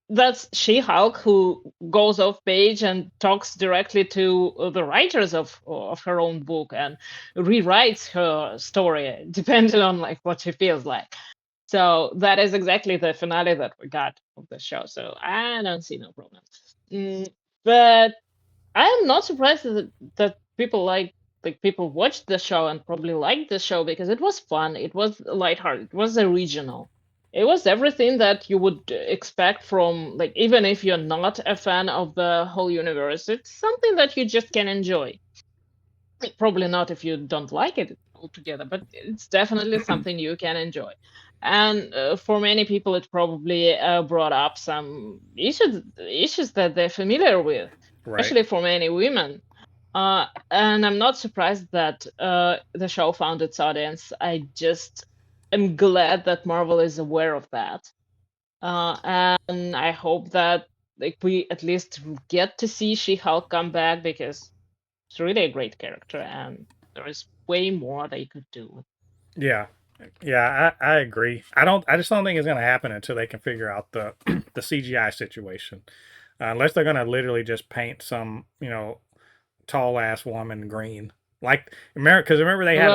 that's She-Hulk who goes off page and talks directly to the writers of her own book and rewrites her story depending on what she feels like. So that is exactly the finale that we got of the show. So I don't see no problem. But I am not surprised that people people watched the show and probably liked the show because it was fun. It was lighthearted. It was original. It was everything that you would expect from, even if you're not a fan of the whole universe, it's something that you just can enjoy. Probably not if you don't like it altogether, but it's definitely something you can enjoy. And for many people, it probably brought up some issues that they're familiar with, especially for many women. And I'm not surprised that the show found its audience. I just am glad that Marvel is aware of that. And I hope that we at least get to see She-Hulk come back because it's really a great character and there is way more they could do. Yeah. Yeah, I agree. I just don't think it's gonna happen until they can figure out the the CGI situation. Unless they're gonna literally just paint some, tall ass woman green. Like remember they had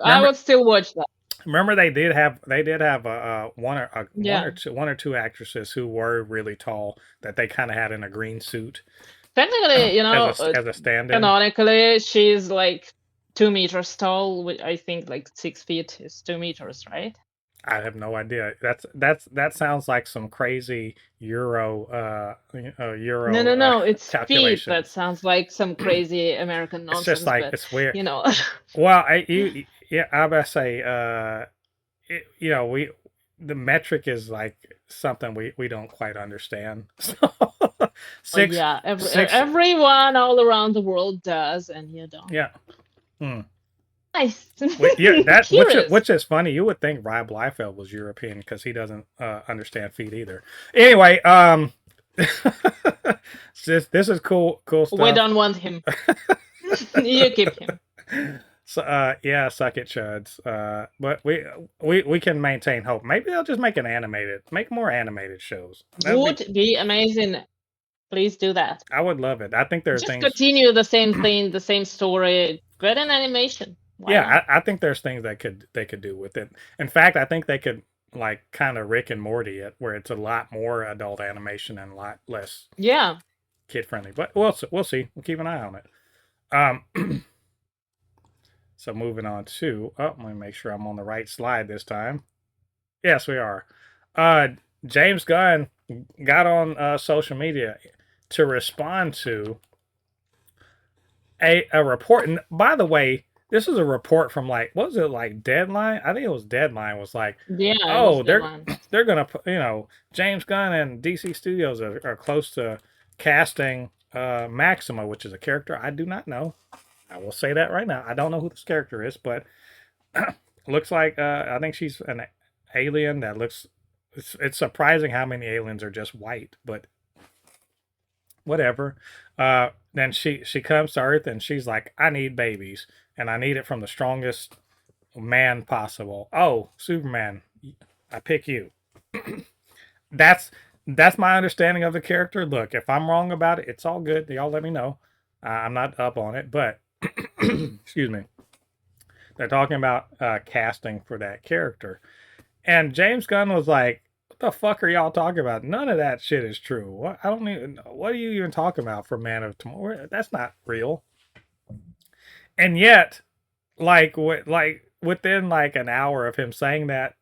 I would still watch that. Remember they did have one or two actresses who were really tall that they kind of had in a green suit. Technically, as a stand-in. Canonically, she's 2 meters tall. I think 6 feet is 2 meters, right? I have no idea. That sounds like some crazy Euro. No. It's feet. That sounds like some crazy American nonsense. It's just it's weird. Well, I gotta say, the metric is something we don't quite understand. Everyone all around the world does, and you don't. Yeah. Nice. Which is funny. You would think Rob Liefeld was European because he doesn't understand feet either. Anyway, this is cool stuff. We don't want him. You keep him. So, yeah, suck it, Chuds. But we can maintain hope. Maybe they'll just make more animated shows. That would be. Would be amazing. Please do that. I would love it. I think there are Just things. continue the same thing, the same story, but in animation. Why not? Yeah, I think there's things that they could do with it. In fact, I think they could like kind of Rick and Morty it, where it's a lot more adult animation and a lot less Yeah. kid friendly. But we'll see. We'll keep an eye on it. So moving on to let me make sure I'm on the right slide this time. Yes, we are. James Gunn got on social media to respond to a report. And by the way, this is a report from like, what was it, like Deadline? I think it was Deadline. Was like, Yeah, oh, they're gonna, James Gunn and DC Studios are close to casting Maxima, which is a character I do not know. I will say that right now. I don't know who this character is, but looks like I think she's an alien that looks. It's surprising how many aliens are just white, but whatever. Then she comes to Earth and she's like, I need babies, and I need it from the strongest man possible. Oh, Superman, I pick you. that's that's my understanding of the character. Look, if I'm wrong about it, it's all good. Y'all let me know. I'm not up on it, but excuse me. They're talking about casting for that character, and James Gunn was like, "What the fuck are y'all talking about? None of that shit is true. What I don't even. What are you even talking about for Man of Tomorrow? That's not real." And yet, like within like an hour of him saying that,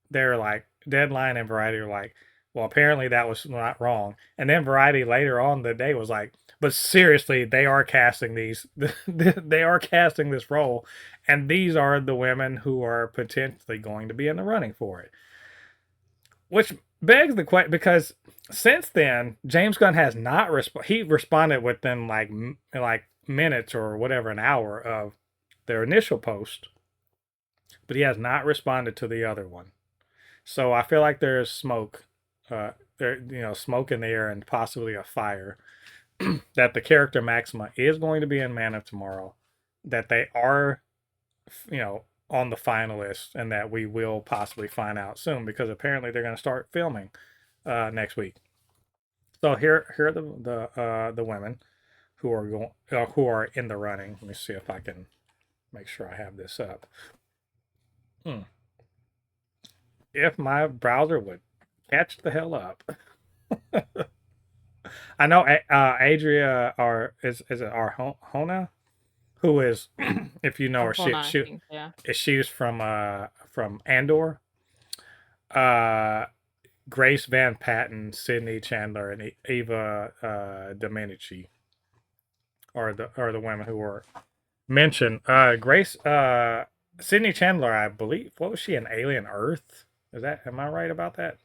they're like Deadline and Variety are like, well, apparently that was not wrong. And then Variety later on the day was like, but seriously, they are casting these. They are casting this role, and these are the women who are potentially going to be in the running for it. Which begs the question, because since then James Gunn has not he responded within like minutes or whatever, an hour of their initial post, but he has not responded to the other one. So I feel like there's smoke, smoke in the air and possibly a fire that the character Maxima is going to be in Man of Tomorrow, that they are, on the finalists, and that we will possibly find out soon because apparently they're going to start filming next week. So here are the women who are who are in the running. Let me see if I can make sure I have this up. If my browser would catch the hell up. I know Adria is it Arjona, who is, if you know her, she's from Andor. Grace Van Patten, Sydney Chandler, and Eva Domenici are the women who were mentioned. Grace Sydney Chandler, I believe, what was she, in Alien Earth? Am I right about that?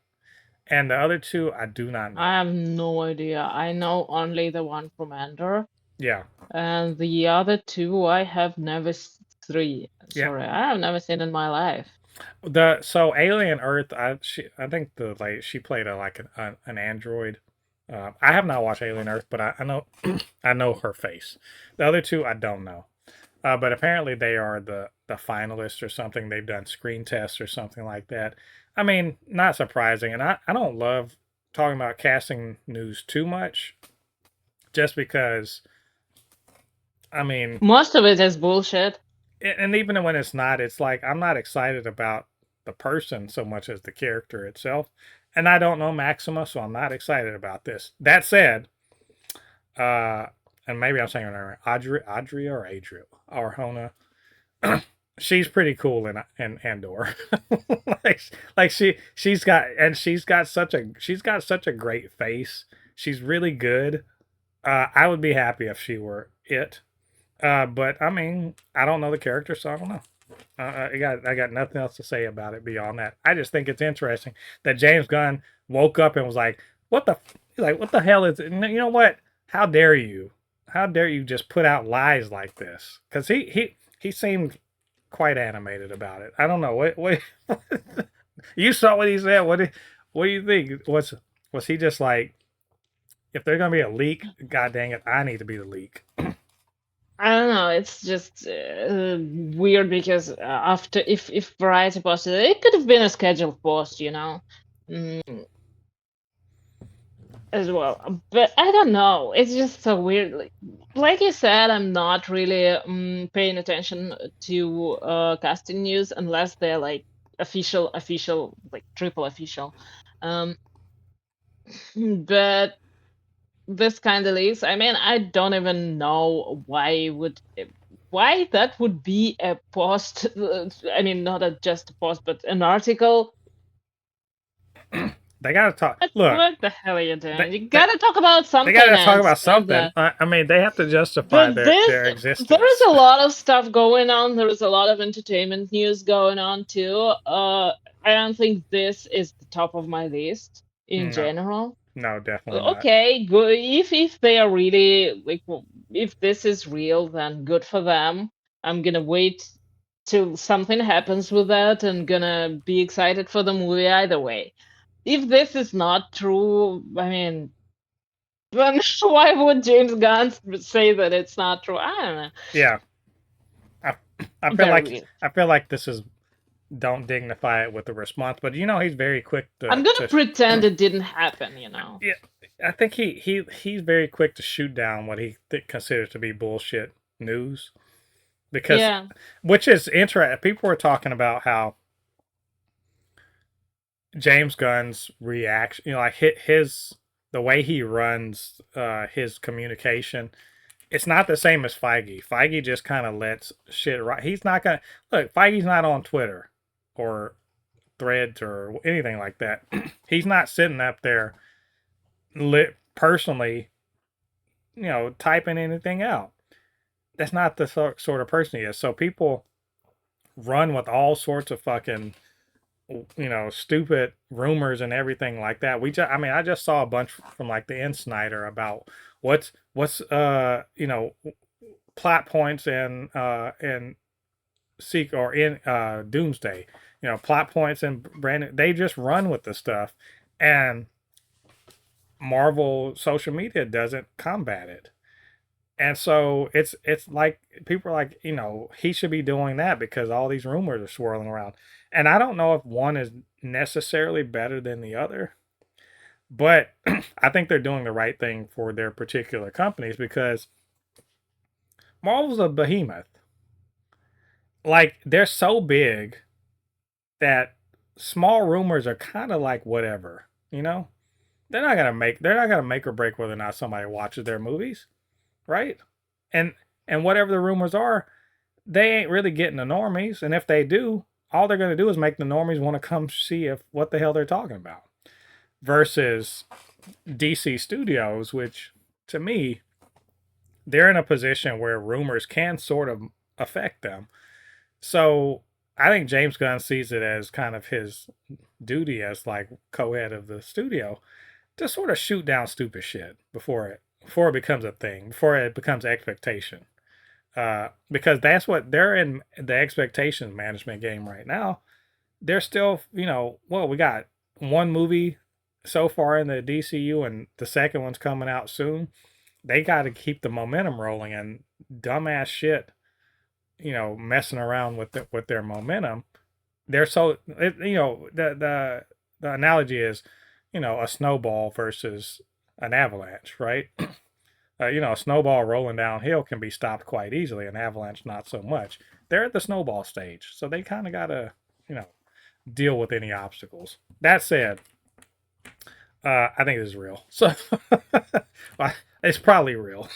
And the other two, I do not know. I have no idea. I know only the one from Andor. Yeah. And the other two, I have never Sorry, I have never seen in my life. So Alien Earth, I think she played an android. I have not watched Alien Earth, but I know I know her face. The other two, I don't know. But apparently they are the finalists or something. They've done screen tests or something like that. I mean, not surprising. And I don't love talking about casting news too much, just because, I mean, most of it is bullshit. And even when it's not, it's like I'm not excited about the person so much as the character itself. And I don't know Maxima, so I'm not excited about this. That said, and maybe I'm saying her name, Adria or Arjona. She's pretty cool in Andor. she's got such a great face. She's really good. I would be happy if she were it. But I mean, I don't know the character, so I don't know. I got nothing else to say about it beyond that. I just think it's interesting that James Gunn woke up and was like, what the hell is it? You know what? How dare you? How dare you just put out lies like this? Because he seemed quite animated about it. I don't know. What you saw what he said. What do you think? Was he just like, if there's gonna be a leak, god dang it, I need to be the leak? I don't know. It's just weird because after if Variety posted it, it could have been a scheduled post, mm, as well. But I don't know. It's just so weird. Like you said, I'm not really paying attention to casting news unless they're like official, like triple official. Um, but this kind of leaks. I mean, I don't even know why that would be a post. I mean, not just a post, but an article. They gotta talk. Look, What the hell are you doing? they, You they, gotta talk about they something, gotta talk and about something. I mean, they have to justify but their there is existence. a lot of stuff going on. There is a lot of entertainment news going on too. I don't think this is the top of my list in No, general. no, definitely not. Okay, good. If they are really like, if this is real, then good for them. I'm gonna wait till something happens with that and gonna be excited for the movie either way. If this is not true, I mean, then why would James Gunn say that it's not true? I don't know. Yeah, I, Very weird. I feel like this is don't dignify it with a response, but he's very quick I'm gonna to pretend it didn't happen. yeah. I think he's very quick to shoot down what he considers to be bullshit news because, Yeah. which is interesting. People were talking about how James Gunn's reaction, like his the way he runs his communication, it's not the same as Feige. Feige just kind of lets shit right. He's not gonna look. Feige's not on Twitter or Threads or anything like that. He's not sitting up there personally, typing anything out. That's not the sort of person he is. So people run with all sorts of fucking stupid rumors and everything like that. I mean, I just saw a bunch from like the Insider about what's plot points and seek or in Doomsday, plot points and Brandon. They just run with the stuff, and Marvel social media doesn't combat it. And so it's like people are like, he should be doing that because all these rumors are swirling around. And I don't know if one is necessarily better than the other, but I think they're doing the right thing for their particular companies because Marvel's a behemoth. Like they're so big that small rumors are kind of like whatever, they're not gonna make or break whether or not somebody watches their movies, right? And whatever the rumors are, they ain't really getting the normies. And if they do, all they're going to do is make the normies want to come see if what the hell they're talking about. Versus DC Studios, which to me, they're in a position where rumors can sort of affect them. So I think James Gunn sees it as kind of his duty as like co-head of the studio to sort of shoot down stupid shit before it becomes a thing, before it becomes expectation. Because that's what they're in the expectations management game right now. They're still, well, we got one movie so far in the DCU, and the second one's coming out soon. They got to keep the momentum rolling, and dumbass shit, messing around with their momentum. They're so, the analogy is, a snowball versus an avalanche, right? A snowball rolling downhill can be stopped quite easily. An avalanche, not so much. They're at the snowball stage, so they kind of got to, you know, deal with any obstacles. That said, I think this is real. So it's probably real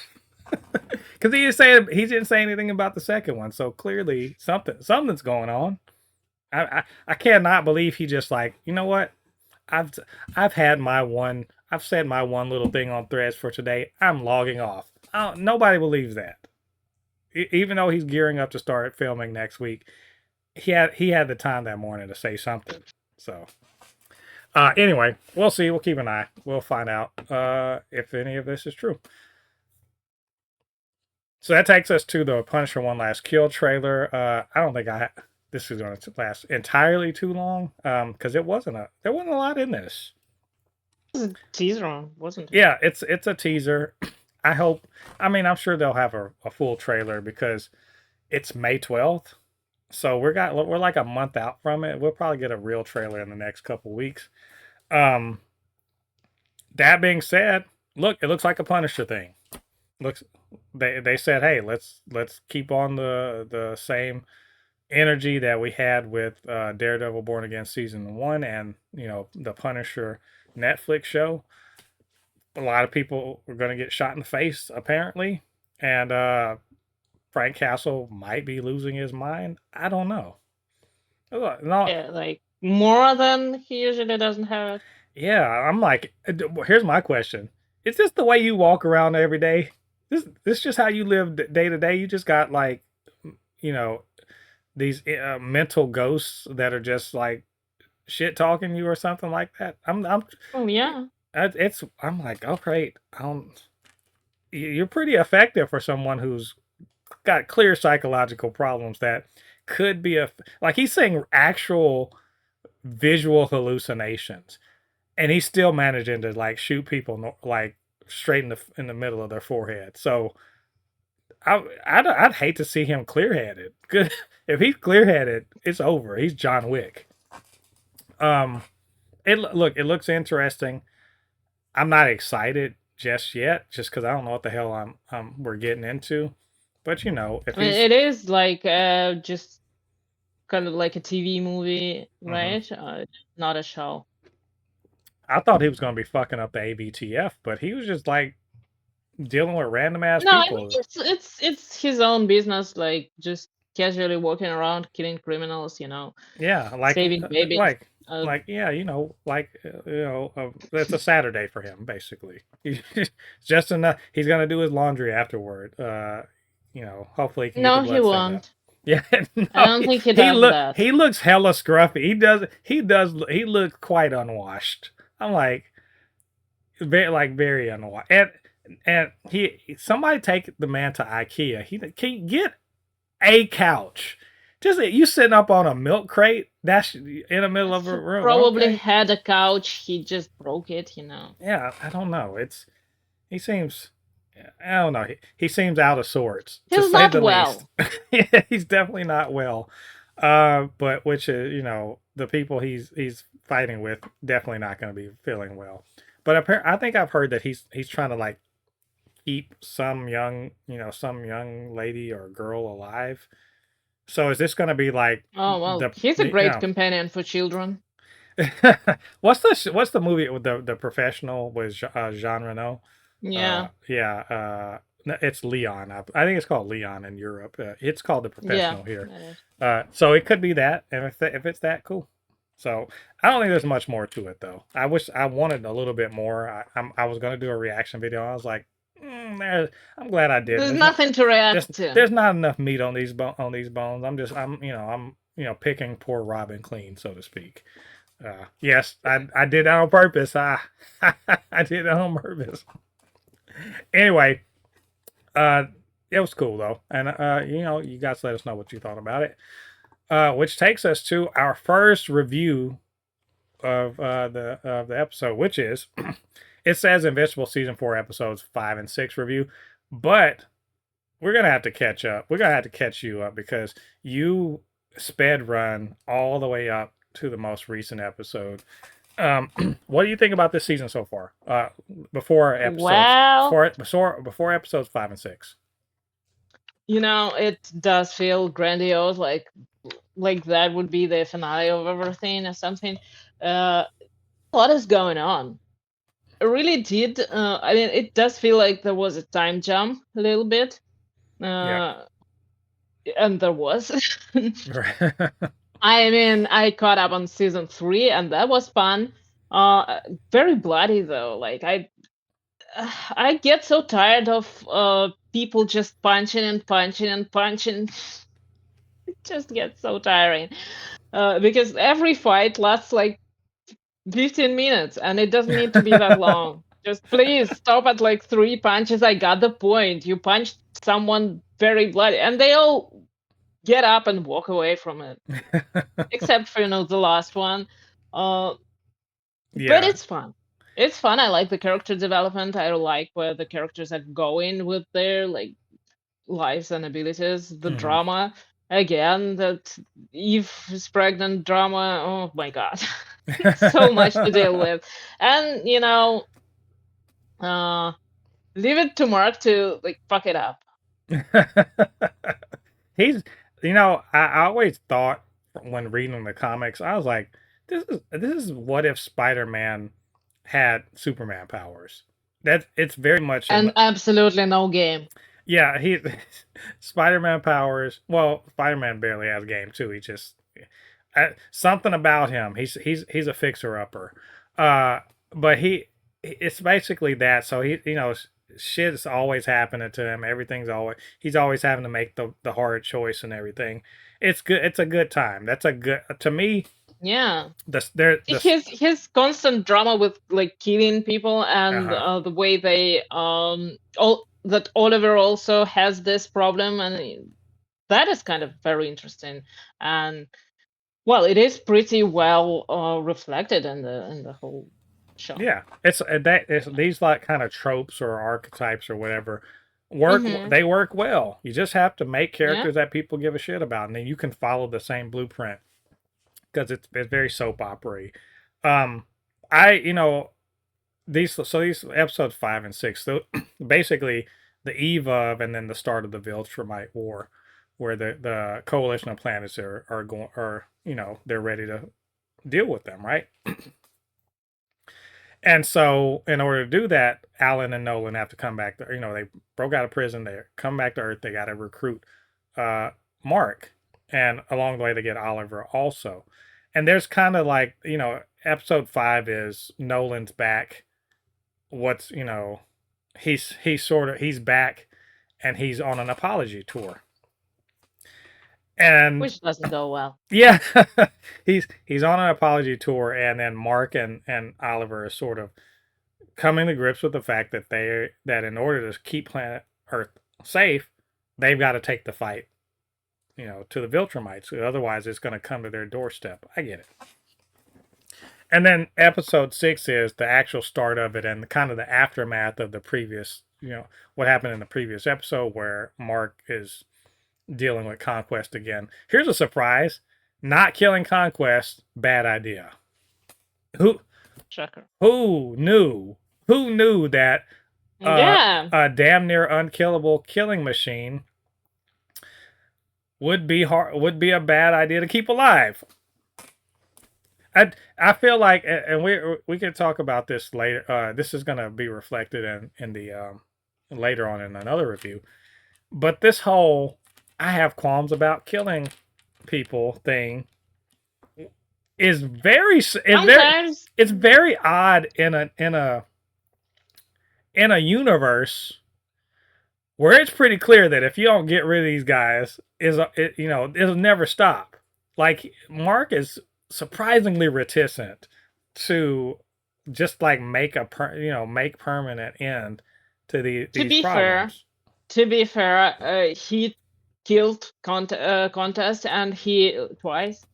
because he didn't say anything about the second one. So clearly something's going on. I cannot believe he just like, you know what? I've I've had my one. I've said my one little thing on Threads for today. I'm logging off. Nobody believes that. Even though he's gearing up to start filming next week, he had the time that morning to say something. So anyway, we'll see. We'll keep an eye. We'll find out if any of this is true. So that takes us to the Punisher One Last Kill trailer. I don't think this is going to last entirely too long because there wasn't a lot in this. It was a teaser, wasn't it? Yeah, it's a teaser. I hope. I mean, I'm sure they'll have a full trailer because it's May 12th. So we're like a month out from it. We'll probably get a real trailer in the next couple weeks. Um, that being said, look, it looks like a Punisher thing. Looks they said, hey, let's keep on the same energy that we had with Daredevil Born Again season 1 and the Punisher Netflix show. A lot of people are going to get shot in the face apparently, and Frank Castle might be losing his mind. I don't know. No, Yeah, like more than he usually doesn't have. yeah, I'm like, here's my question: is this the way you walk around every day? This just how you live day to day? You just got like, you know, these mental ghosts that are just like shit talking you or something like that. Oh yeah. I'm like, oh great, you're pretty effective for someone who's got clear psychological problems that could be like he's saying actual visual hallucinations, and he's still managing to like shoot people like straight in the middle of their forehead. So I'd hate to see him clear headed. Good, if he's clear headed, it's over. He's John Wick. Um, it looks interesting. I'm not excited just yet, just because I don't know what the hell we're getting into. But if I mean, he's it is like just kind of like a TV movie, right? Not a show. I thought he was going to be fucking up the ABTF, but he was just like dealing with random ass No, I mean people. it's his own business, like just casually walking around killing criminals, Yeah, saving babies. yeah, it's a Saturday for him basically. He's just enough. He's gonna do his laundry afterward. Hopefully he can get the No, he blood stains out. won't. Yeah, I no, don't think he does that. he looks hella scruffy. He looks quite unwashed. I'm like very unwashed. And somebody take the man to IKEA. He can get a couch. Just you sitting up on a milk crate that's in the middle of a room. Probably Okay. had a couch. He just broke it, Yeah, I don't know. He seems. I don't know. He seems out of sorts, to He's say not the well. least. Yeah, he's definitely not well. But which is the people he's fighting with definitely not going to be feeling well. But I think I've heard that he's trying to like keep some young lady or girl alive. So is this going to be like Oh well, he's a great companion for children. what's the movie with the professional with Jean Reno? Yeah. It's Leon. I think it's called Leon in Europe. It's called The Professional here. Yeah. So it could be that, and if it's that, cool. So I don't think there's much more to it though. I wish I wanted a little bit more. I was gonna do a reaction video. I was like, I'm glad I did. There's nothing to react to. There's not enough meat on these bones. I'm picking poor Robin clean, so to speak. Yes, I did that on purpose. I did that on purpose. Anyway, it was cool though, and you guys let us know what you thought about it. Which takes us to our first review of the episode, which is it says Invincible season 4 episodes 5 and 6 review, but we're gonna have to catch up. We're gonna have to catch you up because you sped run all the way up to the most recent episode. What do you think about this season so far? Before episodes 5 and 6. It does feel grandiose, like that would be the finale of everything or something. What is going on? It really did. I mean, it does feel like there was a time jump a little bit. Yeah. And there was. I mean, I caught up on season 3, and that was fun. Very bloody though. Like I get so tired of people just punching and punching and punching. It just gets so tiring. Because every fight lasts like 15 minutes, and it doesn't need to be that long. Just please stop at like 3 punches. I got the point. You punched someone very bloody, and they all get up and walk away from it. Except for the last one. But it's fun. It's fun. I like the character development. I like where the characters are going with their like lives and abilities. The Hmm. drama again, that Eve is pregnant drama. Oh my god, so much to deal with, and uh, leave it to Mark to like fuck it up. He's, I always thought when reading the comics, I was like, this is what if Spider-Man had Superman powers. That it's very much in And the, absolutely no game. yeah, he Spider-Man powers. Well, Spider-Man barely has game too. He just something about him. He's a fixer upper. Uh, but it's basically that. So shit's always happening to him. He's always having to make the hard choice and everything. It's good. It's a good time. That's a good to me. Yeah. The His constant drama with like killing people, and uh-huh. the way they all that Oliver also has this problem, and that is kind of very interesting. And well, it is pretty well reflected in the whole show. Yeah, it's these like kind of tropes or archetypes or whatever Mm-hmm. they work well. You just have to make Yeah. characters that people give a shit about, and then you can follow the same blueprint because it's very soap opery. Um, I these episodes 5 and 6, so basically the eve of and then the start of the Viltrumite War, where the coalition of planets are going are they're ready to deal with them, right? And so, in order to do that, Alan and Nolan have to come back. They broke out of prison. They come back to Earth. They got to recruit uh, Mark, and along the way, they get Oliver also. And there's kind of like episode 5 is Nolan's back. What's he's back, and he's on an apology tour. And Which doesn't go well. yeah, he's on an apology tour, and then Mark and Oliver is sort of coming to grips with the fact that in order to keep planet Earth safe, they've got to take the fight, to the Viltrumites. Otherwise, it's going to come to their doorstep. I get it. And then episode 6 is the actual start of it and kind of the aftermath of the previous, what happened in the previous episode where Mark is dealing with Conquest again. Here's a surprise: not killing Conquest, bad idea. Who Shocker. who knew? Who knew that Yeah. a damn near unkillable killing machine would be a bad idea to keep alive? I feel like, and we can talk about this later. This is going to be reflected in the later on in another review. But this whole I have qualms about killing people thing is Sometimes. it's very odd in a universe where it's pretty clear that if you don't get rid of these guys, it'll never stop. Like Mark is surprisingly reticent to just like make make permanent end to these problems. To be fair, he killed contest, and he twice.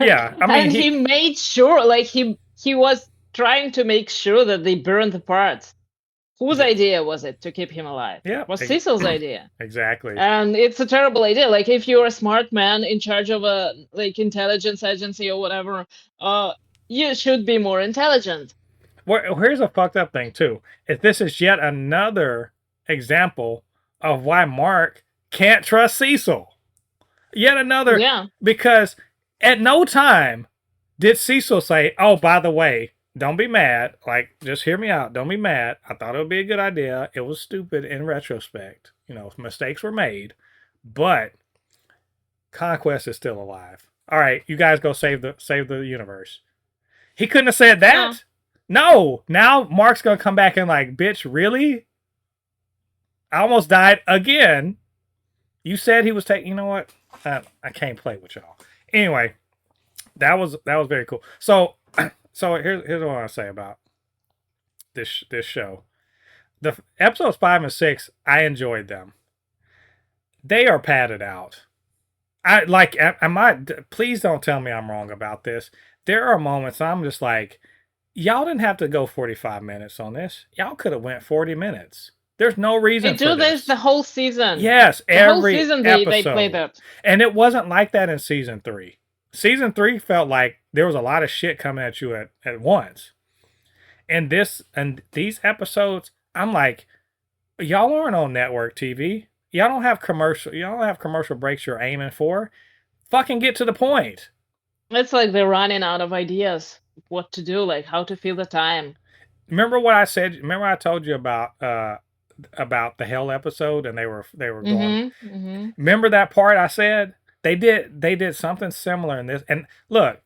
Yeah, I mean And he made sure, like he was trying to make sure that they burned the parts. Whose idea was it to keep him alive? Yeah, It was Cecil's idea. exactly. And it's a terrible idea. Like if you're a smart man in charge of a like intelligence agency or whatever, you should be more intelligent. Here's a fucked up thing too. If this is yet another example of why Mark can't trust Cecil. Yet another, Yeah. because at no time did Cecil say, "Oh, by the way, don't be mad. Like, just hear me out. Don't be mad. I thought it would be a good idea. It was stupid in retrospect. Mistakes were made, but Conquest is still alive. All right, you guys go save the universe." He couldn't have said that. No. Now Mark's gonna come back and like, bitch, really? I almost died again. You said he was taking. You know what? I can't play with y'all. Anyway, that was very cool. So here's what I want to say about this show. The episodes 5 and 6, I enjoyed them. They are padded out. Please don't tell me I'm wrong about this. There are moments I'm just like, y'all didn't have to go 45 minutes on this. Y'all could have went 40 minutes. There's no reason They do for this the this. whole season. Yes, The whole every season they play episode. that. And it wasn't like that in season 3. Season 3 felt like there was a lot of shit coming at you at once. And these episodes, I'm like, y'all aren't on network TV. Y'all don't have commercial breaks you're aiming for. Fucking get to the point. It's like they're running out of ideas what to do, like how to fill the time. Remember what I said? Remember I told you about the hell episode, and they were going. Mm-hmm. Mm-hmm. Remember that part I said? They did something similar in this. And look,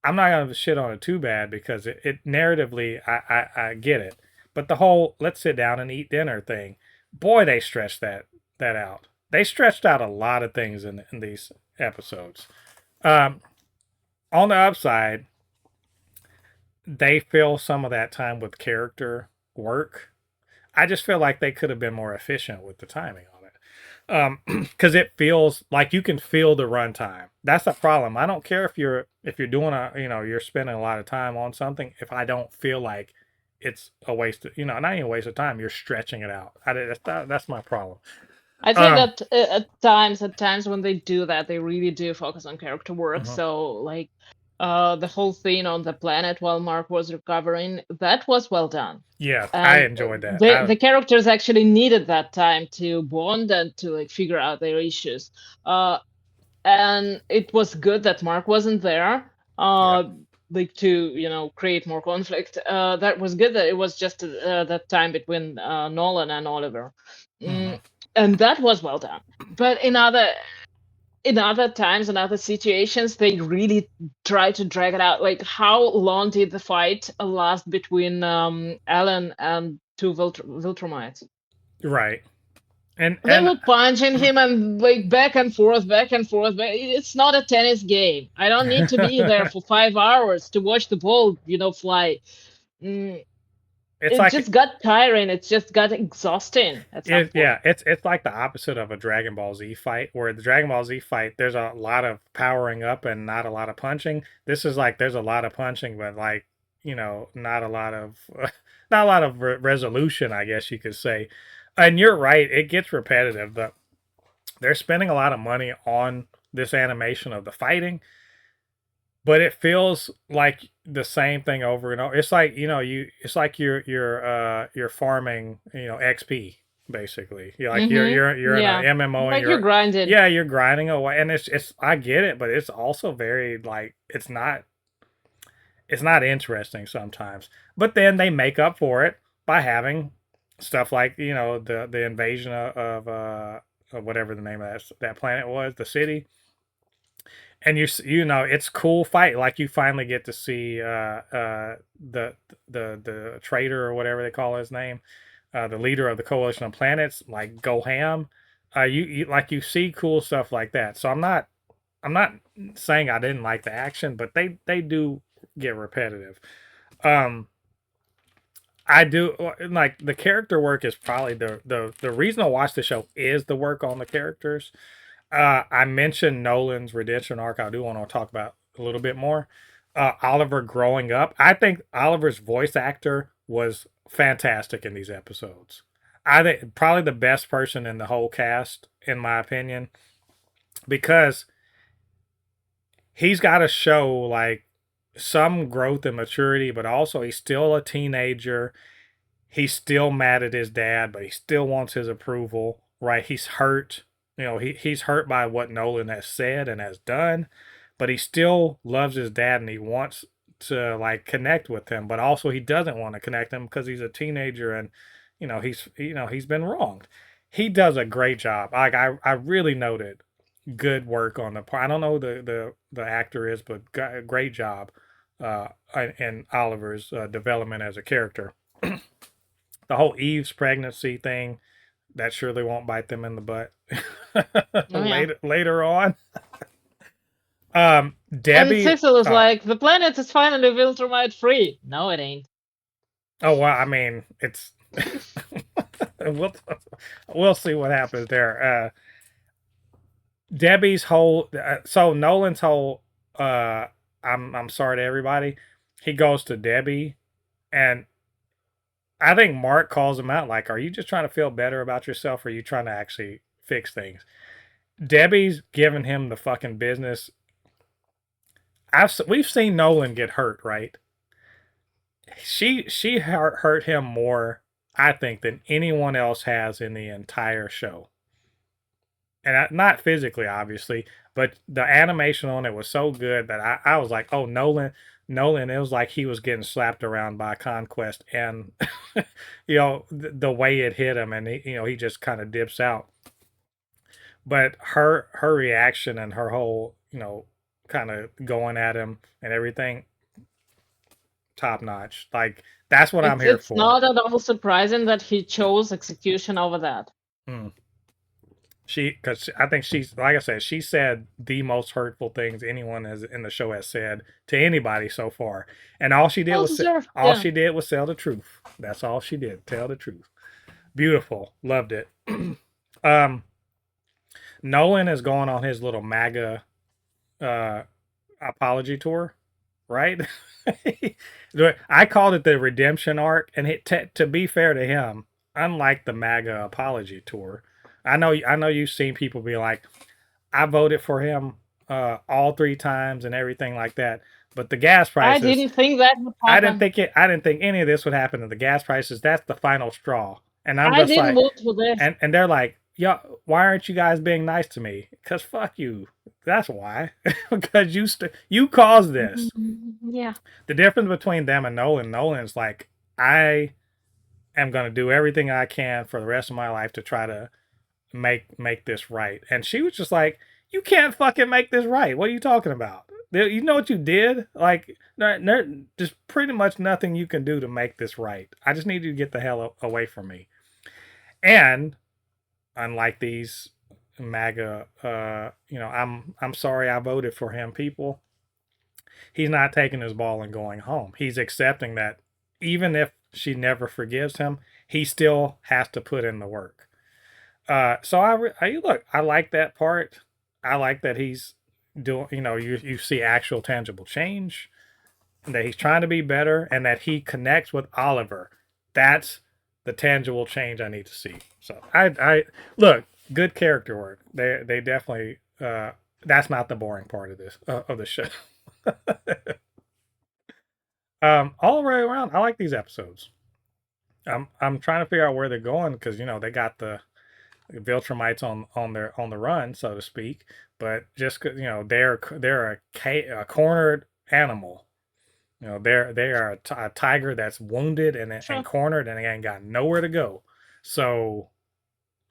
I'm not gonna shit on it too bad because it narratively I get it. But the whole let's sit down and eat dinner thing, boy, they stretched that out. They stretched out a lot of things in these episodes. Um, on the upside, they fill some of that time with character work. I just feel like they could have been more efficient with the timing on it. Because it feels like you can feel the runtime. That's the problem. I don't care if you're doing you're spending a lot of time on something. If I don't feel like it's a waste of, not even a waste of time, you're stretching it out. That's my problem. I think that at times when they do that, they really do focus on character work. So like the whole thing on the planet while Mark was recovering, that was well done. Yeah, and I enjoyed that. The characters actually needed that time to bond and to like figure out their issues. And it was good that Mark wasn't there. Like to create more conflict. That was good that it was just that time between Nolan and Oliver. And that was well done. But in other times, in other situations, they really try to drag it out. Like, how long did the fight last between Alan and two Viltrumites? Right. And they were punching him and like back and forth, back and forth. But it's not a tennis game. I don't need to be there for 5 hours to watch the ball, fly. It just got tiring. It just got exhausting at some point. Yeah, it's like the opposite of a Dragon Ball Z fight, where the Dragon Ball Z fight, there's a lot of powering up and not a lot of punching. This is like there's a lot of punching, but like not a lot of resolution, I guess you could say. And you're right, it gets repetitive, but they're spending a lot of money on this animation of the fighting, but it feels like the same thing over and over. It's like it's like you're farming XP basically. You're in an MMO, like you're grinding. Yeah, you're grinding away, and it's I get it, but it's also very like it's not interesting sometimes. But then they make up for it by having stuff like the invasion of whatever the name of that planet was, the city. And it's cool fight. Like you finally get to see the traitor or whatever they call his name, the leader of the coalition of planets, like go ham. You see cool stuff like that. So I'm not saying I didn't like the action, but they do get repetitive. I do like the character work is probably the reason I watch the show is the work on the characters. I mentioned Nolan's redemption arc. I do want to talk about a little bit more. Oliver growing up. I think Oliver's voice actor was fantastic in these episodes. I think probably the best person in the whole cast, in my opinion, because he's got to show like some growth and maturity, but also he's still a teenager. He's still mad at his dad, but he still wants his approval, right? He's hurt. He's hurt by what Nolan has said and has done, but he still loves his dad and he wants to like connect with him, but also he doesn't want to connect him because he's a teenager and he's been wronged. He does a great job. Like I really noted good work on the part. I don't know who the actor is, but great job in Oliver's development as a character. The whole Eve's pregnancy thing, that surely won't bite them in the butt later on. Debbie and Cecil is like, the planet is finally Viltrumite free. No, it ain't. Oh well, I mean, it's we'll see what happens there. Debbie's whole so Nolan's whole I'm sorry to everybody. he goes to Debbie, and I think Mark calls him out like, "Are you just trying to feel better about yourself, or are you trying to actually fix things?" Debbie's giving him the fucking business. We've seen Nolan get hurt, right? She hurt him more, I think, than anyone else has in the entire show. And not physically, obviously, but the animation on it was so good that I was like, oh, Nolan. It was like he was getting slapped around by Conquest, and the way it hit him, and he just kind of dips out. But her reaction and her whole kind of going at him and everything, top notch. Like that's what I'm here It's for. not at all surprising that he chose execution over that. Mm. Because I think she's, like I said, she said the most hurtful things anyone has in the show has said to anybody so far, and all she did was sell the truth. That's all she did, tell the truth. Beautiful, loved it. Nolan is going on his little MAGA apology tour, right? I called it the redemption arc, and to be fair to him, unlike the MAGA apology tour, I know you've seen people be like, I voted for him all 3 times and everything like that. But the gas prices, I didn't think that would happen. I didn't think any of this would happen to the gas prices. That's the final straw. And I'm I just didn't like, vote for this. And they're like, yeah, why aren't you guys being nice to me? Because fuck you. That's why. Because you caused this. Yeah. The difference between them and Nolan's like, I am going to do everything I can for the rest of my life to try to make this right. And she was just like, you can't fucking make this right. What are you talking about? You know what you did? Like, there's pretty much nothing you can do to make this right. I just need you to get the hell away from me. And unlike these MAGA, I'm sorry I voted for him people, he's not taking his ball and going home. He's accepting that even if she never forgives him, he still has to put in the work. So I like that part. I like that he's doing, you see actual tangible change, and that he's trying to be better, and that he connects with Oliver. That's the tangible change I need to see. So I look, good character work. They definitely, that's not the boring part of this of the show. All the way around, I like these episodes. I'm trying to figure out where they're going, because they got the Viltrumites on the run, so to speak. But just they're a cornered animal. They are a tiger that's wounded and cornered, and they ain't got nowhere to go. So,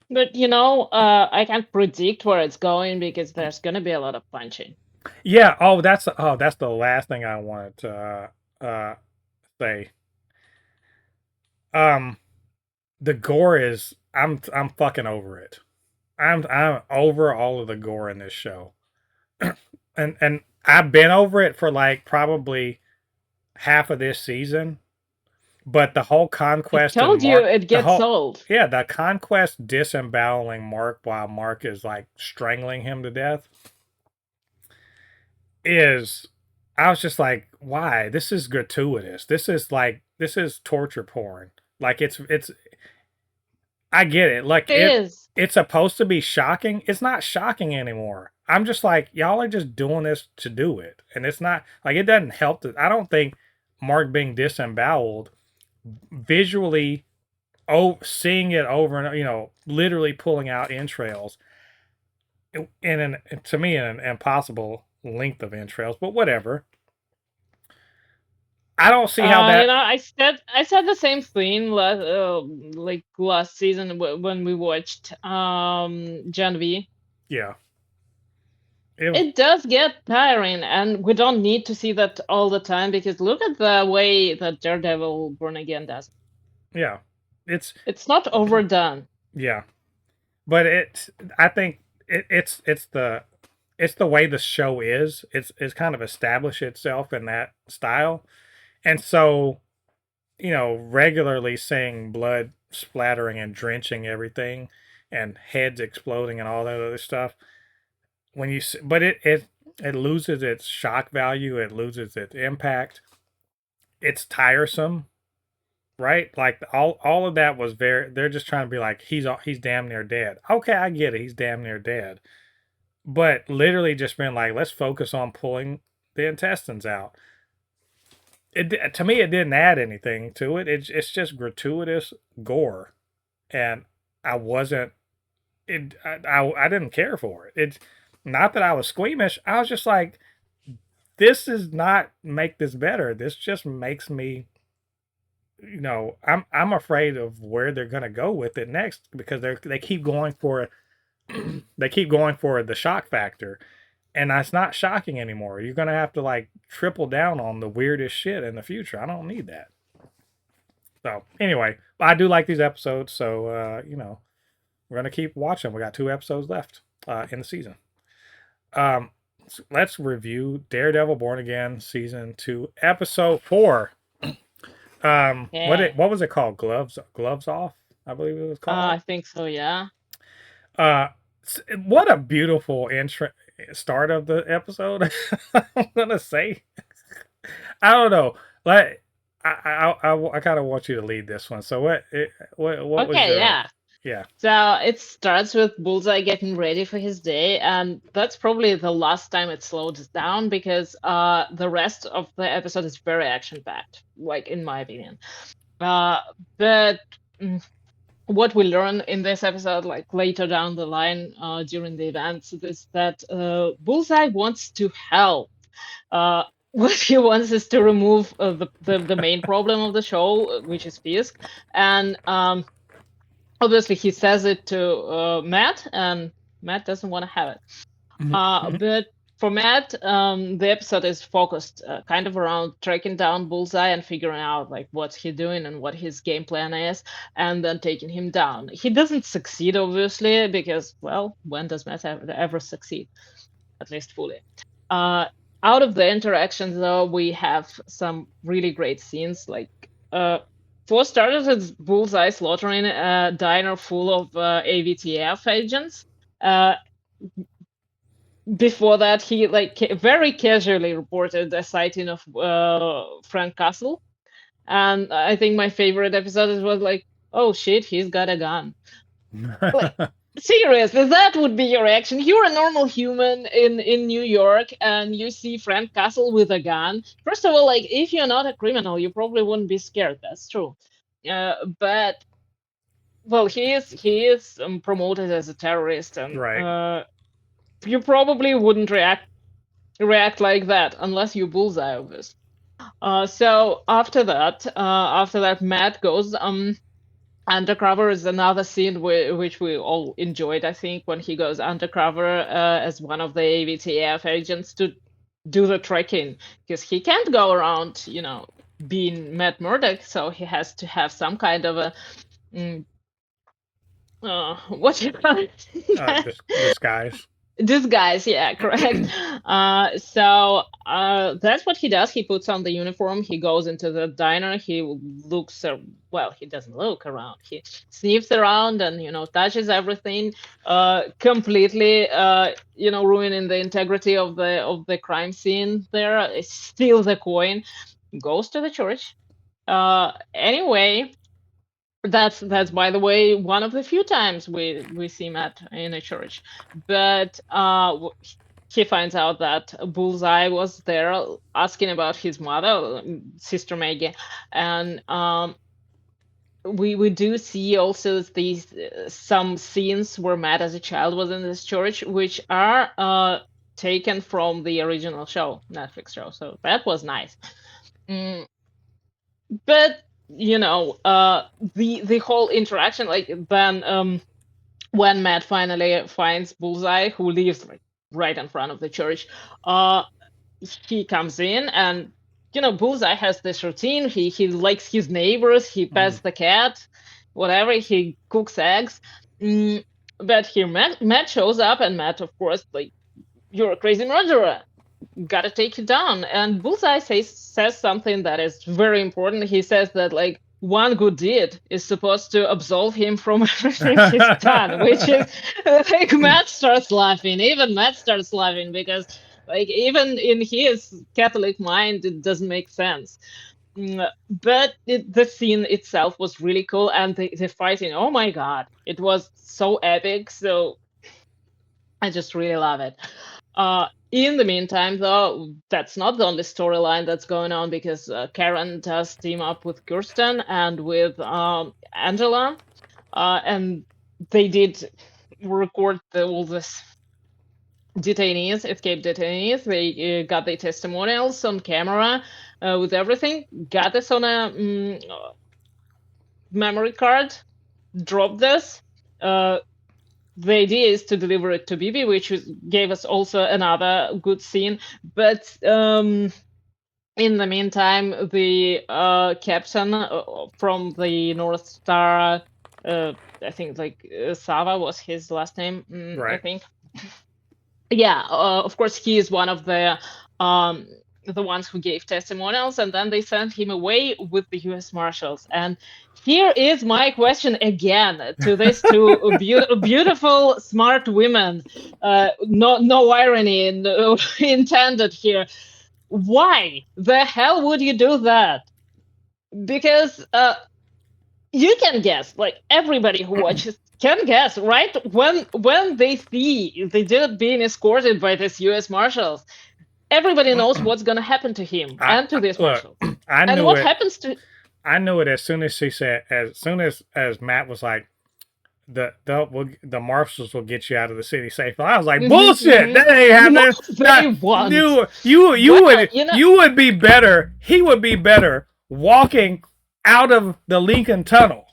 but I can't predict where it's going, because there's gonna be a lot of punching. Yeah. That's the last thing I wanted to say. The gore is, I'm fucking over it. I'm over all of the gore in this show. and I've been over it for like probably half of this season. But the whole Conquest, I told you it gets old. Yeah, the Conquest disemboweling Mark while Mark is like strangling him to death I was just like, why? This is gratuitous. This is torture porn. Like it's I get it. Like it's supposed to be shocking. It's not shocking anymore. I'm just like, y'all are just doing this to do it. And it's not like, it doesn't help that I don't think Mark being disemboweled visually, seeing it over and literally pulling out entrails to me an impossible length of entrails, but whatever. I don't see how that. I said the same thing last season when we watched Gen V. Yeah. It does get tiring, and we don't need to see that all the time, because look at the way that Daredevil Born Again does. Yeah. It's not overdone. Yeah. But I think it's the way the show is. It's kind of established itself in that style. And so, regularly seeing blood splattering and drenching everything and heads exploding and all that other stuff, but it loses its shock value, it loses its impact. it's tiresome, right? Like all of that was very. They're just trying to be like he's damn near dead. Okay, I get it. He's damn near dead, but literally just been like, let's focus on pulling the intestines out. It to me, it didn't add anything to it. It's just gratuitous gore, and I wasn't. I didn't care for it. It's not that I was squeamish. I was just like, this does not make this better. This just makes me, I'm afraid of where they're gonna go with it next because they keep going for they keep going for the shock factor, and that's not shocking anymore. You're gonna have to like triple down on the weirdest shit in the future. I don't need that. So anyway, I do like these episodes, so we're gonna keep watching. We got 2 episodes left in the season. So let's review Daredevil Born Again season 2, episode 4. Yeah. What was it called? Gloves Off, I believe it was called. I think so. Yeah. What a beautiful start of the episode. I'm gonna say, I don't know. Like, I kind of want you to lead this one. So what was Okay. your Yeah. yeah? So it starts with Bullseye getting ready for his day, and that's probably the last time it slows down because the rest of the episode is very action-packed, like in my opinion. But what we learn in this episode, like later down the line during the events, is that Bullseye wants to help. What he wants is to remove the main problem of the show, which is Fisk, and obviously he says it to Matt, and Matt doesn't want to have it. But for Matt, the episode is focused kind of around tracking down Bullseye and figuring out like what's he doing and what his game plan is, and then taking him down. He doesn't succeed, obviously, because, well, when does Matt ever succeed? At least fully. Out of the interactions, though, we have some really great scenes. Like, for starters, it's Bullseye slaughtering a diner full of AVTF agents. Before that, he very casually reported a sighting of Frank Castle, and I think my favorite episode was like, "Oh shit, he's got a gun." Like, seriously, that would be your reaction. You're a normal human in New York, and you see Frank Castle with a gun. First of all, like, if you're not a criminal, you probably wouldn't be scared. That's true. But well, he is promoted as a terrorist, and Right. You probably wouldn't react like that unless you Bullseye, obviously. So after that, Matt goes undercover. Is another scene which we all enjoyed, I think, when he goes undercover as one of the AVTF agents to do the tracking, because he can't go around, being Matt Murdock, so he has to have some kind of a what you call it? Disguise. Disguise, yeah, correct. So that's what he does. He puts on the uniform. He goes into the diner. He looks, well, he doesn't look around. He sniffs around and touches everything, completely, ruining the integrity of the crime scene. There, steals the coin, goes to the church. Anyway. That's by the way one of the few times we see Matt in a church, but he finds out that Bullseye was there asking about his mother, Sister Maggie, and we do see also these some scenes where Matt as a child was in this church, which are taken from the original show, Netflix show. So that was nice. But the whole interaction, like then when Matt finally finds Bullseye, who lives like right in front of the church, he comes in, and Bullseye has this routine. He likes his neighbors. He pets the cat, whatever. He cooks eggs. But here Matt shows up, and Matt, of course, like, you're a crazy murderer, gotta take you down. And Bullseye says something that is very important. He says that like one good deed is supposed to absolve him from everything he's done, which is like Matt starts laughing. Even Matt starts laughing because like even in his Catholic mind it doesn't make sense. But the scene itself was really cool, and the fighting, oh my god, it was so epic. So I just really love it. In the meantime, though, that's not the only storyline that's going on, because Karen does team up with Kirsten and with Angela, and they did record all this escaped detainees. They got their testimonials on camera with everything, got this on a memory card, dropped this. The idea is to deliver it to Bibi, which gave us also another good scene. But in the meantime, the captain from the North Star, I think Sava was his last name, right. I think. Yeah, of course, he is one of the ones who gave testimonials, and then they sent him away with the U.S. Marshals. And here is my question again to these two beautiful, smart women. No irony intended here. Why the hell would you do that? Because you can guess, like everybody who watches can guess, right? When they see they did being escorted by this U.S. Marshals, everybody knows what's gonna happen to him and to these Marshals. And what happens to? I knew it as soon as she said, as soon as Matt was like, the Marshals will get you out of the city safely. I was like, bullshit. That ain't happening. You would be better. He would be better walking out of the Lincoln Tunnel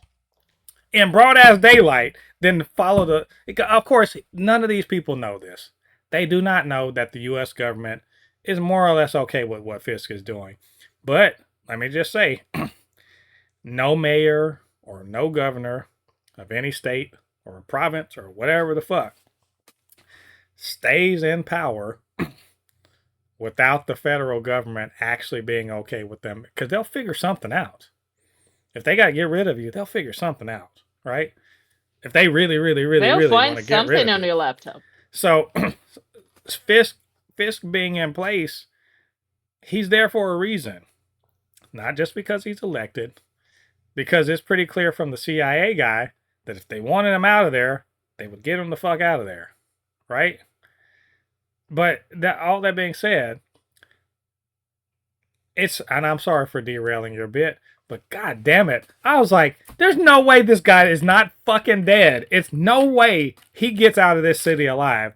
in broad ass daylight than follow the. Of course, none of these people know this. They do not know that the U.S. government is more or less okay with what Fisk is doing. But let me just say, no mayor or no governor of any state or province or whatever the fuck stays in power without the federal government actually being okay with them, because they'll figure something out. If they got to get rid of you, they'll figure something out, right? If they really want to get rid of you. They'll find something on your laptop. So Fisk being in place, he's there for a reason. Not just because he's elected, because it's pretty clear from the CIA guy that if they wanted him out of there, they would get him the fuck out of there, right? But all that being said, and I'm sorry for derailing your bit, but god damn it, I was like, there's no way this guy is not fucking dead. It's no way he gets out of this city alive.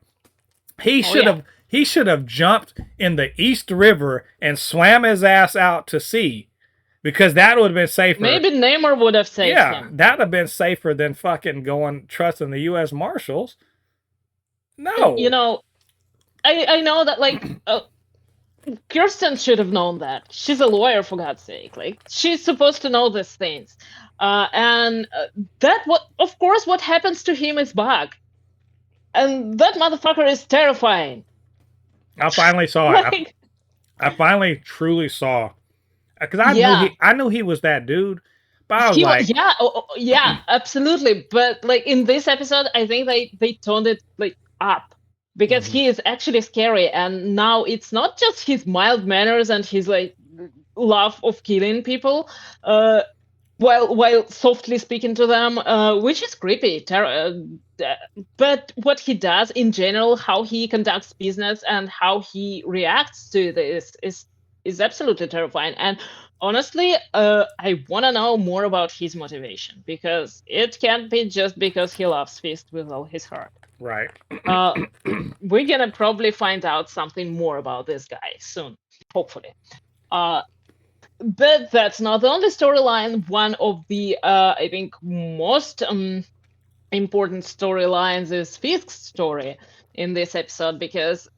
He should have jumped in the East River and swam his ass out to sea, because that would have been safer. Maybe Namor would have saved him. Yeah, that would have been safer than fucking trusting the U.S. Marshals. No. You know, I know that, Kirsten should have known that. She's a lawyer, for God's sake. Like, she's supposed to know these things. Of course, what happens to him is bug. And that motherfucker is terrifying. I finally saw it. I finally truly saw. Because I knew he was that dude. But I was yeah, absolutely. But in this episode, I think they toned it up. Because he is actually scary, and now it's not just his mild manners and his love of killing people, while softly speaking to them, which is creepy. But what he does in general, how he conducts business and how he reacts to this is absolutely terrifying. And honestly, I want to know more about his motivation, because it can't be just because he loves Fisk with all his heart. Right. We're gonna probably find out something more about this guy soon, hopefully. But that's not the only storyline. One of the, I think, most important storylines is Fisk's story in this episode, because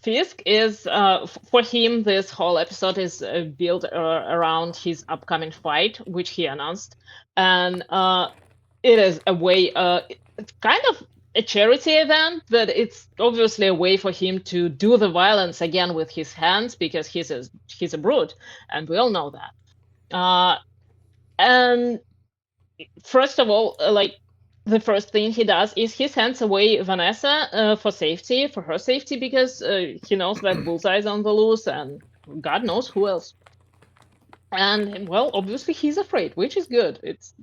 Fisk is, for him, this whole episode is built around his upcoming fight, which he announced. And it is a way, it's kind of a charity event, but it's obviously a way for him to do the violence again with his hands, because he's a brute, and we all know that. And first of all, the first thing he does is he sends away Vanessa for her safety, because he knows that Bullseye's on the loose, and God knows who else. And well, obviously he's afraid, which is good. It's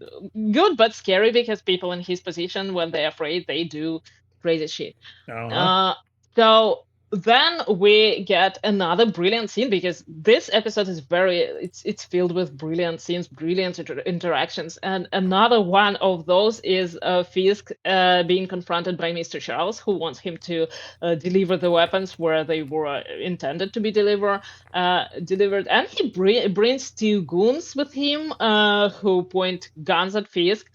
good but scary because people in his position, when they're afraid, they do crazy shit. Uh, so then we get another brilliant scene, because this episode is it's filled with brilliant scenes, brilliant interactions, and another one of those is Fisk being confronted by Mr. Charles, who wants him to deliver the weapons where they were intended to be delivered, and he brings two goons with him who point guns at Fisk.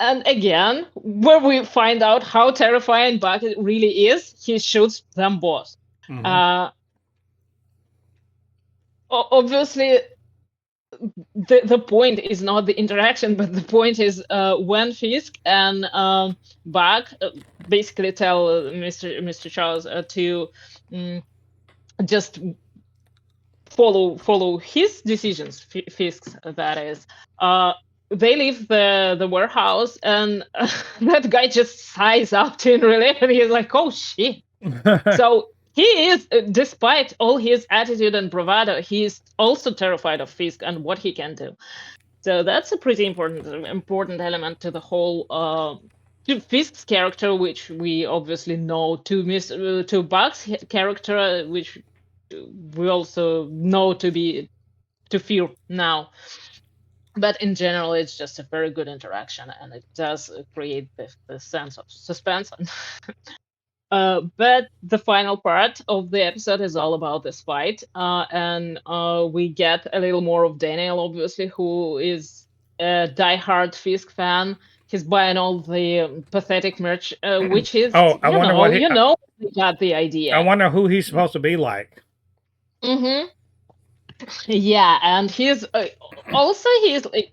And again, where we find out how terrifying Buck really is, he shoots them both. Obviously, the point is not the interaction, but the point is when Fisk and Buck basically tell Mr. Charles to just follow his decisions, Fisk's, that is. They leave the warehouse, and that guy just sighs out in relief, and he's like, "Oh shit!" So he is, despite all his attitude and bravado, he's also terrified of Fisk and what he can do. So that's a pretty important element to the whole to Fisk's character, which we obviously know, to Buck's character, which we also know to fear now. But in general, it's just a very good interaction, and it does create the sense of suspense. But the final part of the episode is all about this fight, and we get a little more of Daniel, obviously, who is a diehard Fisk fan. He's buying all the pathetic merch, which is, I wonder we got the idea. I wonder who he's supposed to be like. Yeah, and he's like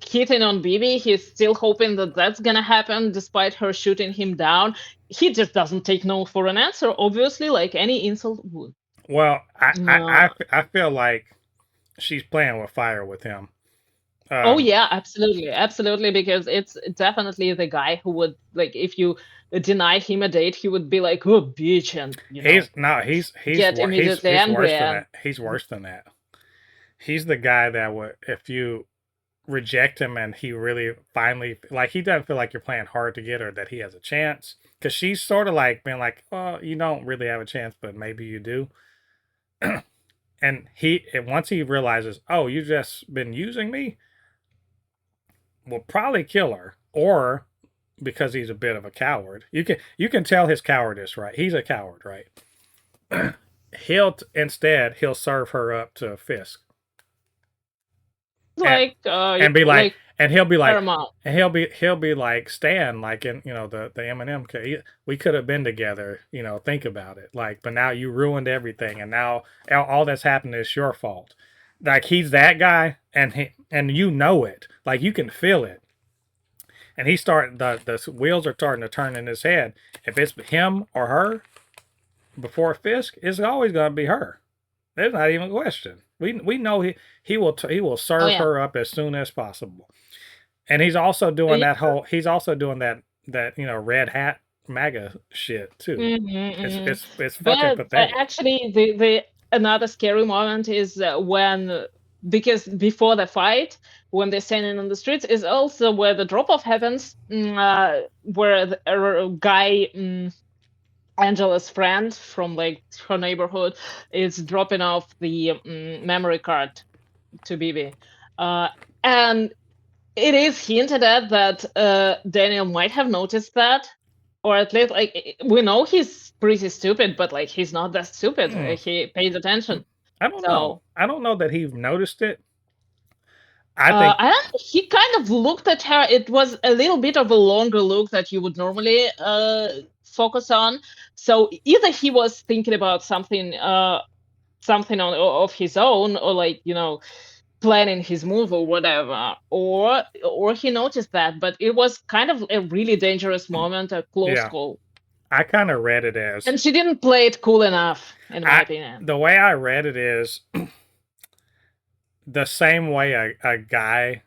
hitting on Bibi. He's still hoping that that's gonna happen, despite her shooting him down. He just doesn't take no for an answer, obviously, like any insult would. Well, I feel like she's playing with fire with him. Oh yeah, absolutely, because it's definitely the guy who would, like, if you deny him a date, he would be like, "Oh, bitch," and he's immediately angry. Worse than that. He's worse than that. He's the guy that would, if you reject him and he really finally, like, he doesn't feel like you're playing hard to get her, that he has a chance, because she's sort of like being like, "Oh, you don't really have a chance, but maybe you do." And once he realizes, "Oh, you've just been using me," will probably kill her, or because he's a bit of a coward. You can tell his cowardice, right? He's a coward, right? He'll serve her up to Fisk. And be like, and he'll be like, Paramount. And he'll be like Stan, like in the Eminem. We could have been together. Think about it. Like, but now you ruined everything, and now all that's happened is your fault. Like, he's that guy, and it. Like, you can feel it. And the wheels are starting to turn in his head. If it's him or her before Fisk, it's always going to be her. There's not even a question. We know he will serve her up as soon as possible. And he's also doing that red hat MAGA shit too. It's fucking pathetic. Actually, the another scary moment is when, because before the fight, when they're standing on the streets, is also where the drop off happens, where a guy. Angela's friend from like her neighborhood is dropping off the memory card to Bibi, and it is hinted at that Daniel might have noticed that, or at least, like, we know he's pretty stupid, but like, he's not that stupid. He pays attention. I don't know. I don't know that he noticed it. I think he kind of looked at her. It was a little bit of a longer look that you would normally focus on. So either he was thinking about something of his own, or like, planning his move or whatever, or he noticed that. But it was kind of a really dangerous moment, a close call. I kind of read it as, and she didn't play it cool enough, in my opinion. The way I read it is the same way a guy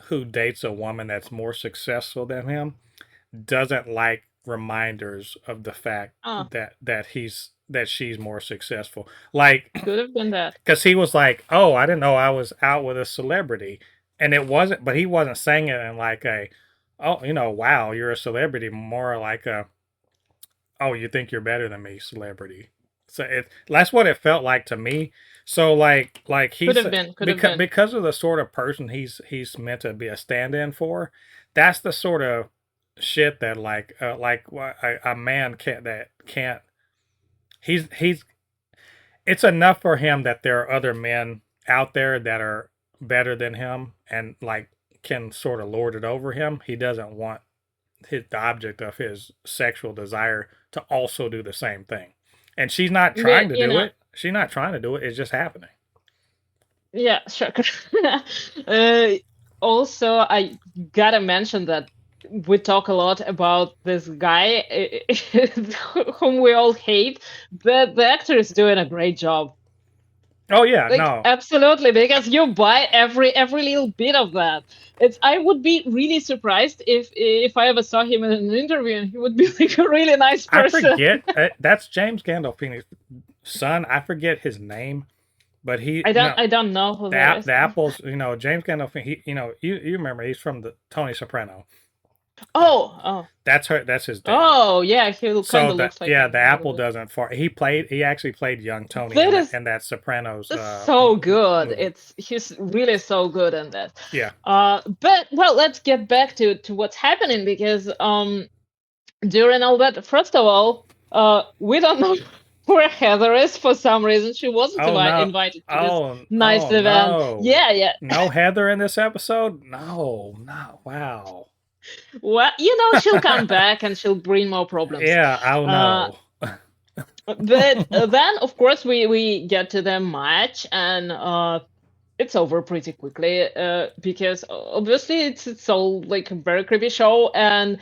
who dates a woman that's more successful than him doesn't like reminders of the fact that that she's more successful. Like, Could have been that. because he was like, "Oh, I didn't know I was out with a celebrity," and it wasn't. But he wasn't saying it in like a, "Oh, wow, you're a celebrity." More like a, "Oh, you think you're better than me," celebrity. So that's what it felt like to me. So like Could he's have been. Could have been. because of the sort of person he's meant to be a stand-in for. That's the sort of shit that like a man can't. He's it's enough for him that there are other men out there that are better than him and like can sort of lord it over him. He doesn't want the object of his sexual desire to also do the same thing. And she's not trying to do it. She's not trying to do it. It's just happening. Yeah, sure. Also, I gotta mention that we talk a lot about this guy whom we all hate. The actor is doing a great job. Oh yeah, like, no, absolutely, because you buy every little bit of that. I would be really surprised if I ever saw him in an interview and he would be like a really nice person. I forget that's James Gandolfini's son. I forget his name, but I don't know who that is. The Apples, James Gandolfini. You remember he's from the Tony Soprano. Oh. That's his dad. Oh yeah, he kind of looks like. Yeah, the apple doesn't fart. He actually played young Tony in that Sopranos. So good. Movie. He's really so good in that. Yeah. But well, let's get back to what's happening, because during all that, first of all, we don't know where Heather is. For some reason, she wasn't invited to this nice event. No. Yeah. No Heather in this episode. No, wow. Well, she'll come back and she'll bring more problems. Yeah, I don't know. But then, of course, we get to the match, and it's over pretty quickly, because obviously it's all like a very creepy show, and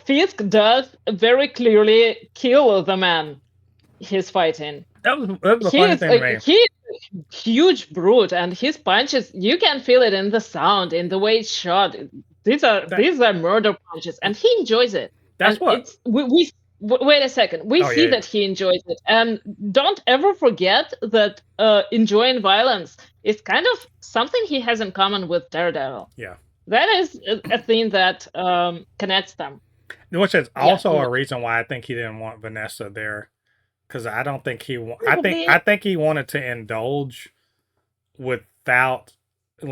Fisk does very clearly kill the man he's fighting. That was the funny thing to me. He's a huge brute, and his punches, you can feel it in the sound, in the way it's shot. These are murder punches, and he enjoys it. That's what we wait a second. We see that he enjoys it, and don't ever forget that enjoying violence is kind of something he has in common with Daredevil. Yeah, that is a thing that connects them. Which is also a reason why I think he didn't want Vanessa there, because I don't think I think he wanted to indulge without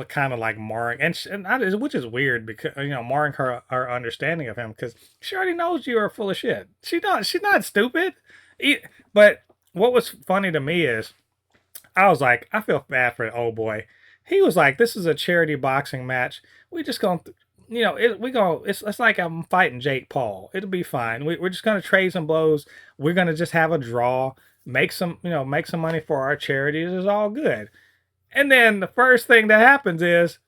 kind of like marring, which is weird, because marring her understanding of him, because she already knows you are full of shit. She's not stupid. But what was funny to me is, I was like, I feel bad for the old boy. He was like, this is a charity boxing match. We just gonna, it's like I'm fighting Jake Paul. It'll be fine. We're just gonna trade some blows. We're gonna just have a draw, make some money for our charities. It's all good. And then the first thing that happens is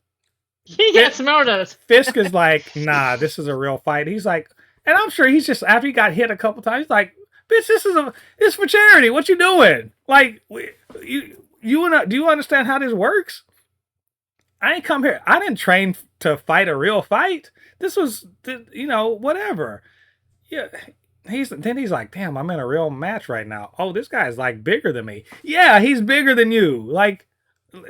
he gets murdered. Fisk is like, nah, this is a real fight. He's like, and I'm sure he's just, after he got hit a couple times, he's like, bitch, this for charity. What you doing? Like, do you understand how this works? I ain't come here. I didn't train to fight a real fight. This was, whatever. Yeah. He's like, damn, I'm in a real match right now. Oh, this guy's like bigger than me. Yeah, he's bigger than you. Like,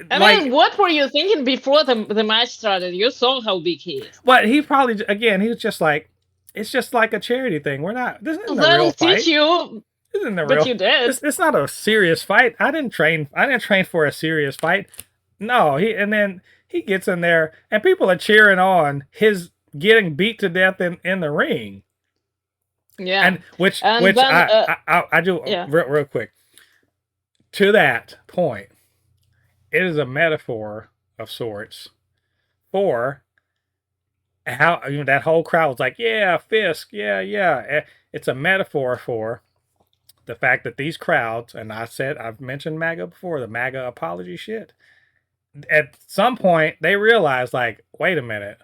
I mean, what were you thinking before the match started? You saw how big he is. But he probably, again, he was just like, it's just like a charity thing. We're not, this isn't a real fight. Teach you. This isn't a real, you did. It's not a serious fight. I didn't train for a serious fight. No, and then he gets in there and people are cheering on his getting beat to death in the ring. Yeah. And which I do real quick. To that point, it is a metaphor of sorts for how that whole crowd was like, yeah, Fisk, yeah. It's a metaphor for the fact that these crowds, and I've mentioned MAGA before, the MAGA apology shit. At some point, they realize, like, wait a minute,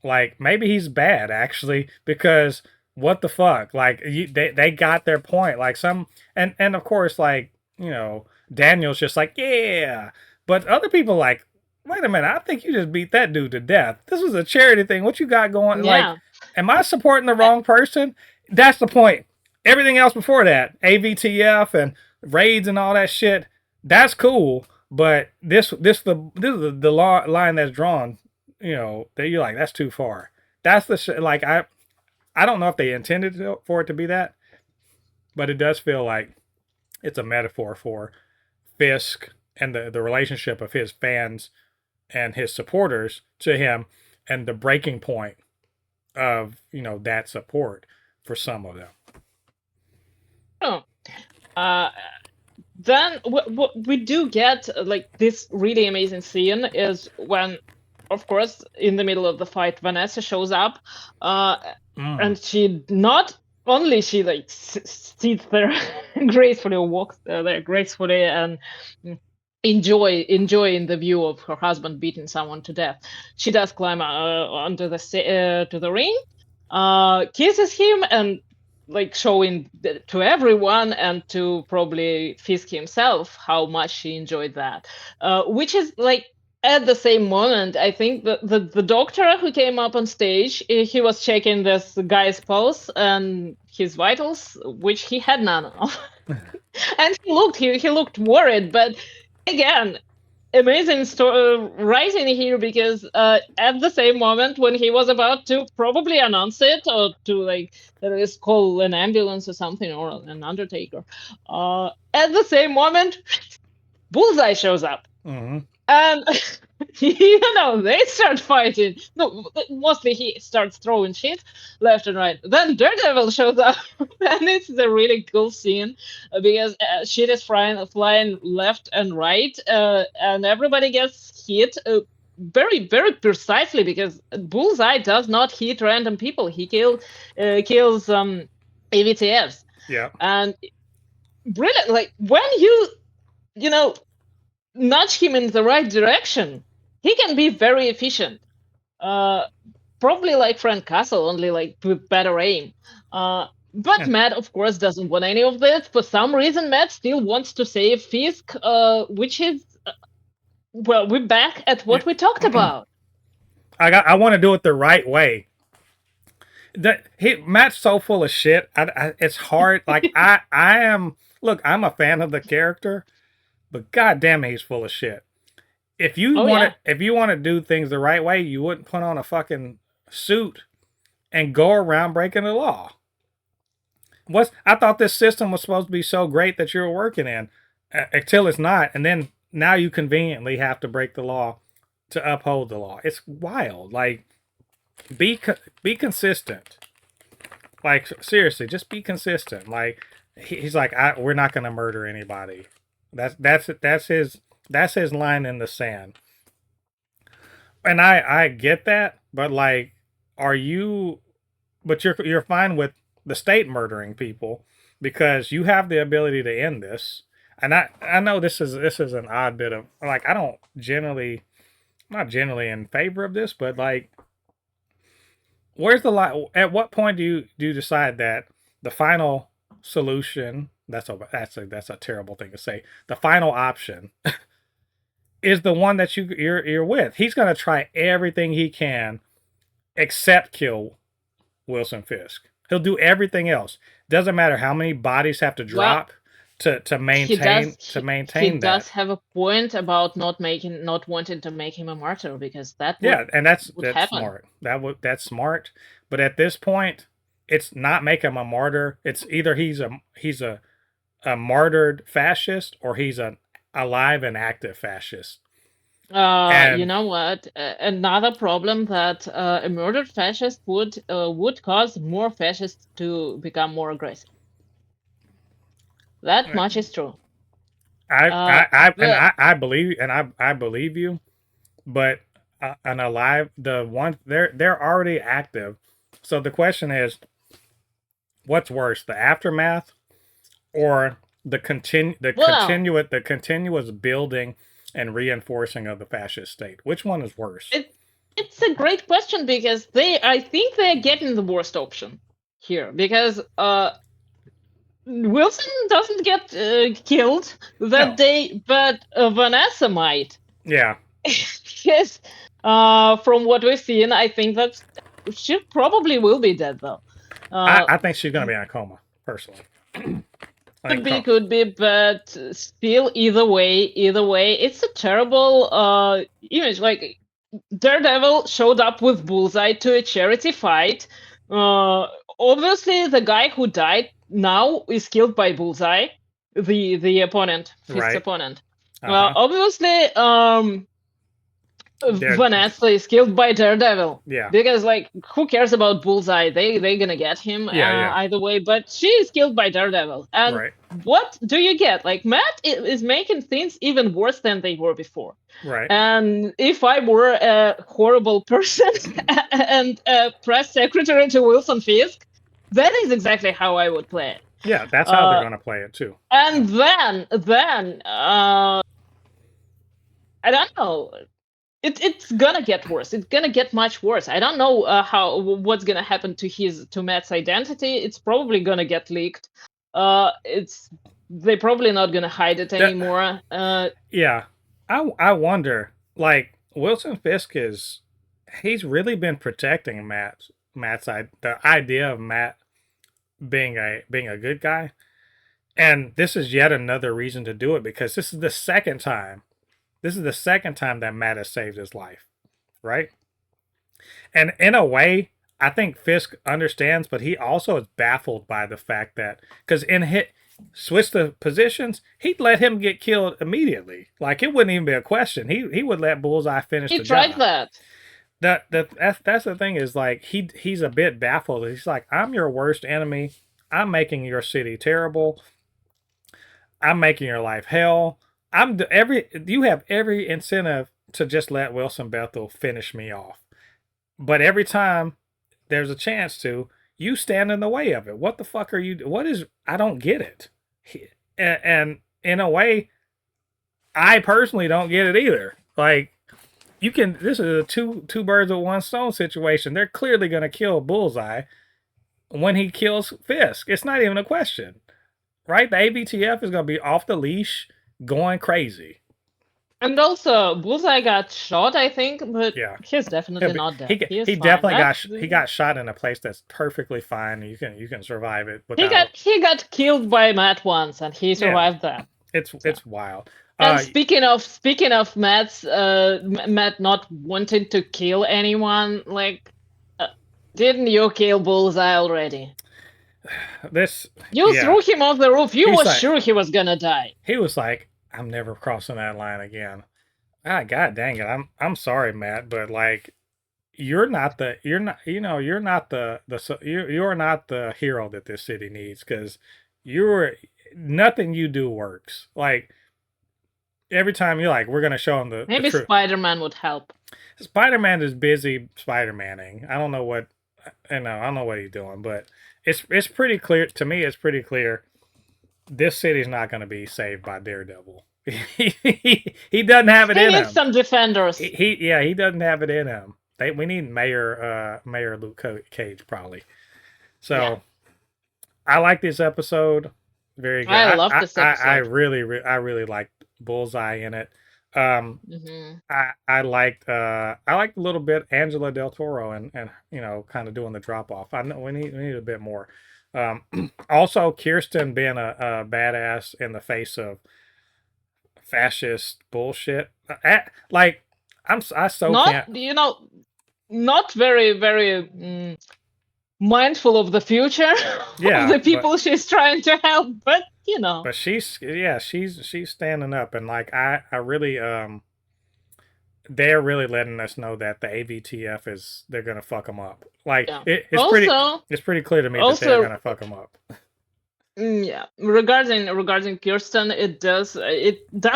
like maybe he's bad actually, because what the fuck, like they got their point, like and of course, like Daniel's just like, yeah. But other people like, wait a minute, I think you just beat that dude to death. This was a charity thing. What you got going? Yeah. Like, am I supporting the wrong person? That's the point. Everything else before that, AVTF and raids and all that shit, that's cool. But this is the line that's drawn. You know, that you're like, that's too far. That's the like I don't know if they intended for it to be that, but it does feel like it's a metaphor for Fisk and the relationship of his fans and his supporters to him, and the breaking point of that support for some of them. Oh, then what we do get like this really amazing scene is when, of course, in the middle of the fight, Vanessa shows up, and she not only she like sits there gracefully, or walks there gracefully, and enjoying the view of her husband beating someone to death. She does climb onto the to the ring, kisses him, and like showing to everyone and to probably Fisk himself how much she enjoyed that, which is like at the same moment, I think the doctor who came up on stage, he was checking this guy's pulse and his vitals, which he had none of. And he looked worried, but again, amazing writing here, because at the same moment when he was about to probably announce it, or to like at least call an ambulance or something, or an undertaker, at the same moment, Bullseye shows up. And they start fighting. No, mostly he starts throwing shit left and right. Then Daredevil shows up, and it's a really cool scene because shit is flying left and right, and everybody gets hit very, very precisely, because Bullseye does not hit random people. He kills AVTFs. Yeah. And brilliant. Like when you know nudge him in the right direction, he can be very efficient. Probably like Frank Castle, only like with better aim. But Matt, of course, doesn't want any of this. For some reason, Matt still wants to save Fisk, which is, well, we're back at what we talked about. I want to do it the right way. Matt's so full of shit. It's hard. Like I am. Look, I'm a fan of the character, but goddamn, he's full of shit. If you want to do things the right way, you wouldn't put on a fucking suit and go around breaking the law. I thought this system was supposed to be so great that you were working in, until it's not, and then now you conveniently have to break the law to uphold the law. It's wild. Like, be consistent. Like, seriously, just be consistent. Like, he's like, we're not going to murder anybody. That's his line in the sand. And I get that, but like, but you're fine with the state murdering people because you have the ability to end this. And I know this is an odd bit of, like, I'm not generally in favor of this, but like, where's the line? At what point do you decide that the final solution, that's a terrible thing to say, the final option is the one that you're with? He's going to try everything he can except kill Wilson Fisk. He'll do everything else. Doesn't matter how many bodies have to drop to maintain he does have a point about not wanting to make him a martyr, because that's smart. That's smart. But at this point, it's not make him a martyr. It's either he's a martyred fascist, or he's an alive and active fascist. You know what? Another problem that a murdered fascist would cause more fascists to become more aggressive. That much is true. I believe you, but they're already active. So the question is, what's worse, the aftermath, or the continuous building and reinforcing of the fascist state? Which one is worse? It's a great question, because I think they're getting the worst option here, because Wilson doesn't get killed that day, but Vanessa might. Yeah. Yes. From what we've seen, I think that she probably will be dead, though. I think she's going to be in a coma. personally. Could be, but still, either way, it's a terrible image. Like, Daredevil showed up with Bullseye to a charity fight. Obviously, the guy who died now is killed by Bullseye, the opponent, Fist's opponent. Obviously, Vanessa is killed by Daredevil. Yeah. Because, like, who cares about Bullseye? They're gonna get him either way. But she is killed by Daredevil. And what do you get? Like, Matt is making things even worse than they were before. Right. And if I were a horrible person and a press secretary to Wilson Fisk, that is exactly how I would play it. Yeah, that's how they're gonna play it too. And then I don't know. It's gonna get worse. It's gonna get much worse. I don't know what's gonna happen to Matt's identity. It's probably gonna get leaked. They're probably not gonna hide it anymore. Yeah, I wonder. Like, Wilson Fisk he's really been protecting Matt's the idea of Matt being a good guy, and this is yet another reason to do it, because this is the second time. This is the second time that Matt has saved his life, right? And in a way, I think Fisk understands, but he also is baffled by the fact that, because switch the positions, he'd let him get killed immediately. Like, it wouldn't even be a question. He would let Bullseye finish the job. He tried that. That's the thing, is like he's a bit baffled. He's like, I'm your worst enemy. I'm making your city terrible. I'm making your life hell. You have every incentive to just let Wilson Bethel finish me off. But every time there's a chance to, you stand in the way of it. What the fuck are you? I don't get it. And in a way, I personally don't get it either. Like, this is a two birds with one stone situation. They're clearly going to kill Bullseye when he kills Fisk. It's not even a question, right? The ABTF is going to be off the leash, going crazy. And also, Bullseye got shot, I think, but he's definitely not dead. He definitely got shot in a place that's perfectly fine. You can survive it. He got killed by Matt once, and he survived that. It's wild. And speaking of Matt not wanting to kill anyone, like, didn't you kill Bullseye already? You threw him off the roof. You were sure he was gonna die. He was like, I'm never crossing that line again. God dang it. I'm sorry, Matt, but like, you're not the hero that this city needs, because nothing you do works. Like, every time you're like, we're gonna show him the maybe truth. Spider-Man would help. Spider-Man is busy Spider-Manning. I don't know what he's doing, but it's pretty clear to me. It's pretty clear this city's not going to be saved by Daredevil. He doesn't have it in him. He needs some defenders. He doesn't have it in him. We need Mayor Luke Cage probably. So I like this episode. Very good. I love this episode. I really liked Bullseye in it. I liked a little bit Angela Del Toro and kind of doing the drop off. I know we need a bit more. Also, Kirsten being a badass in the face of fascist bullshit. Not very, very mindful of the future of the people she's trying to help, but But she's standing up, and like I really they're really letting us know that the AVTF they're gonna fuck them up. Like it's pretty clear to me that they're gonna fuck them up. Yeah, regarding Kirsten, it does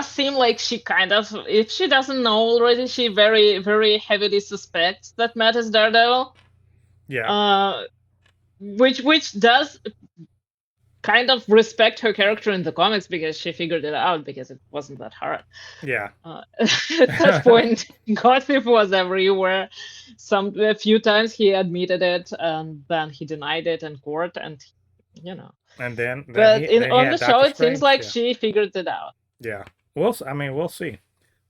seem like she kind of, if she doesn't know already, she very, very heavily suspects that Matt is Daredevil. Yeah. Which does kind of respect her character in the comics, because she figured it out, because it wasn't that hard. Yeah. At that point, gossip was everywhere. A few times he admitted it, and then he denied it in court, and And then on the show, it seems like she figured it out. Yeah. We'll see.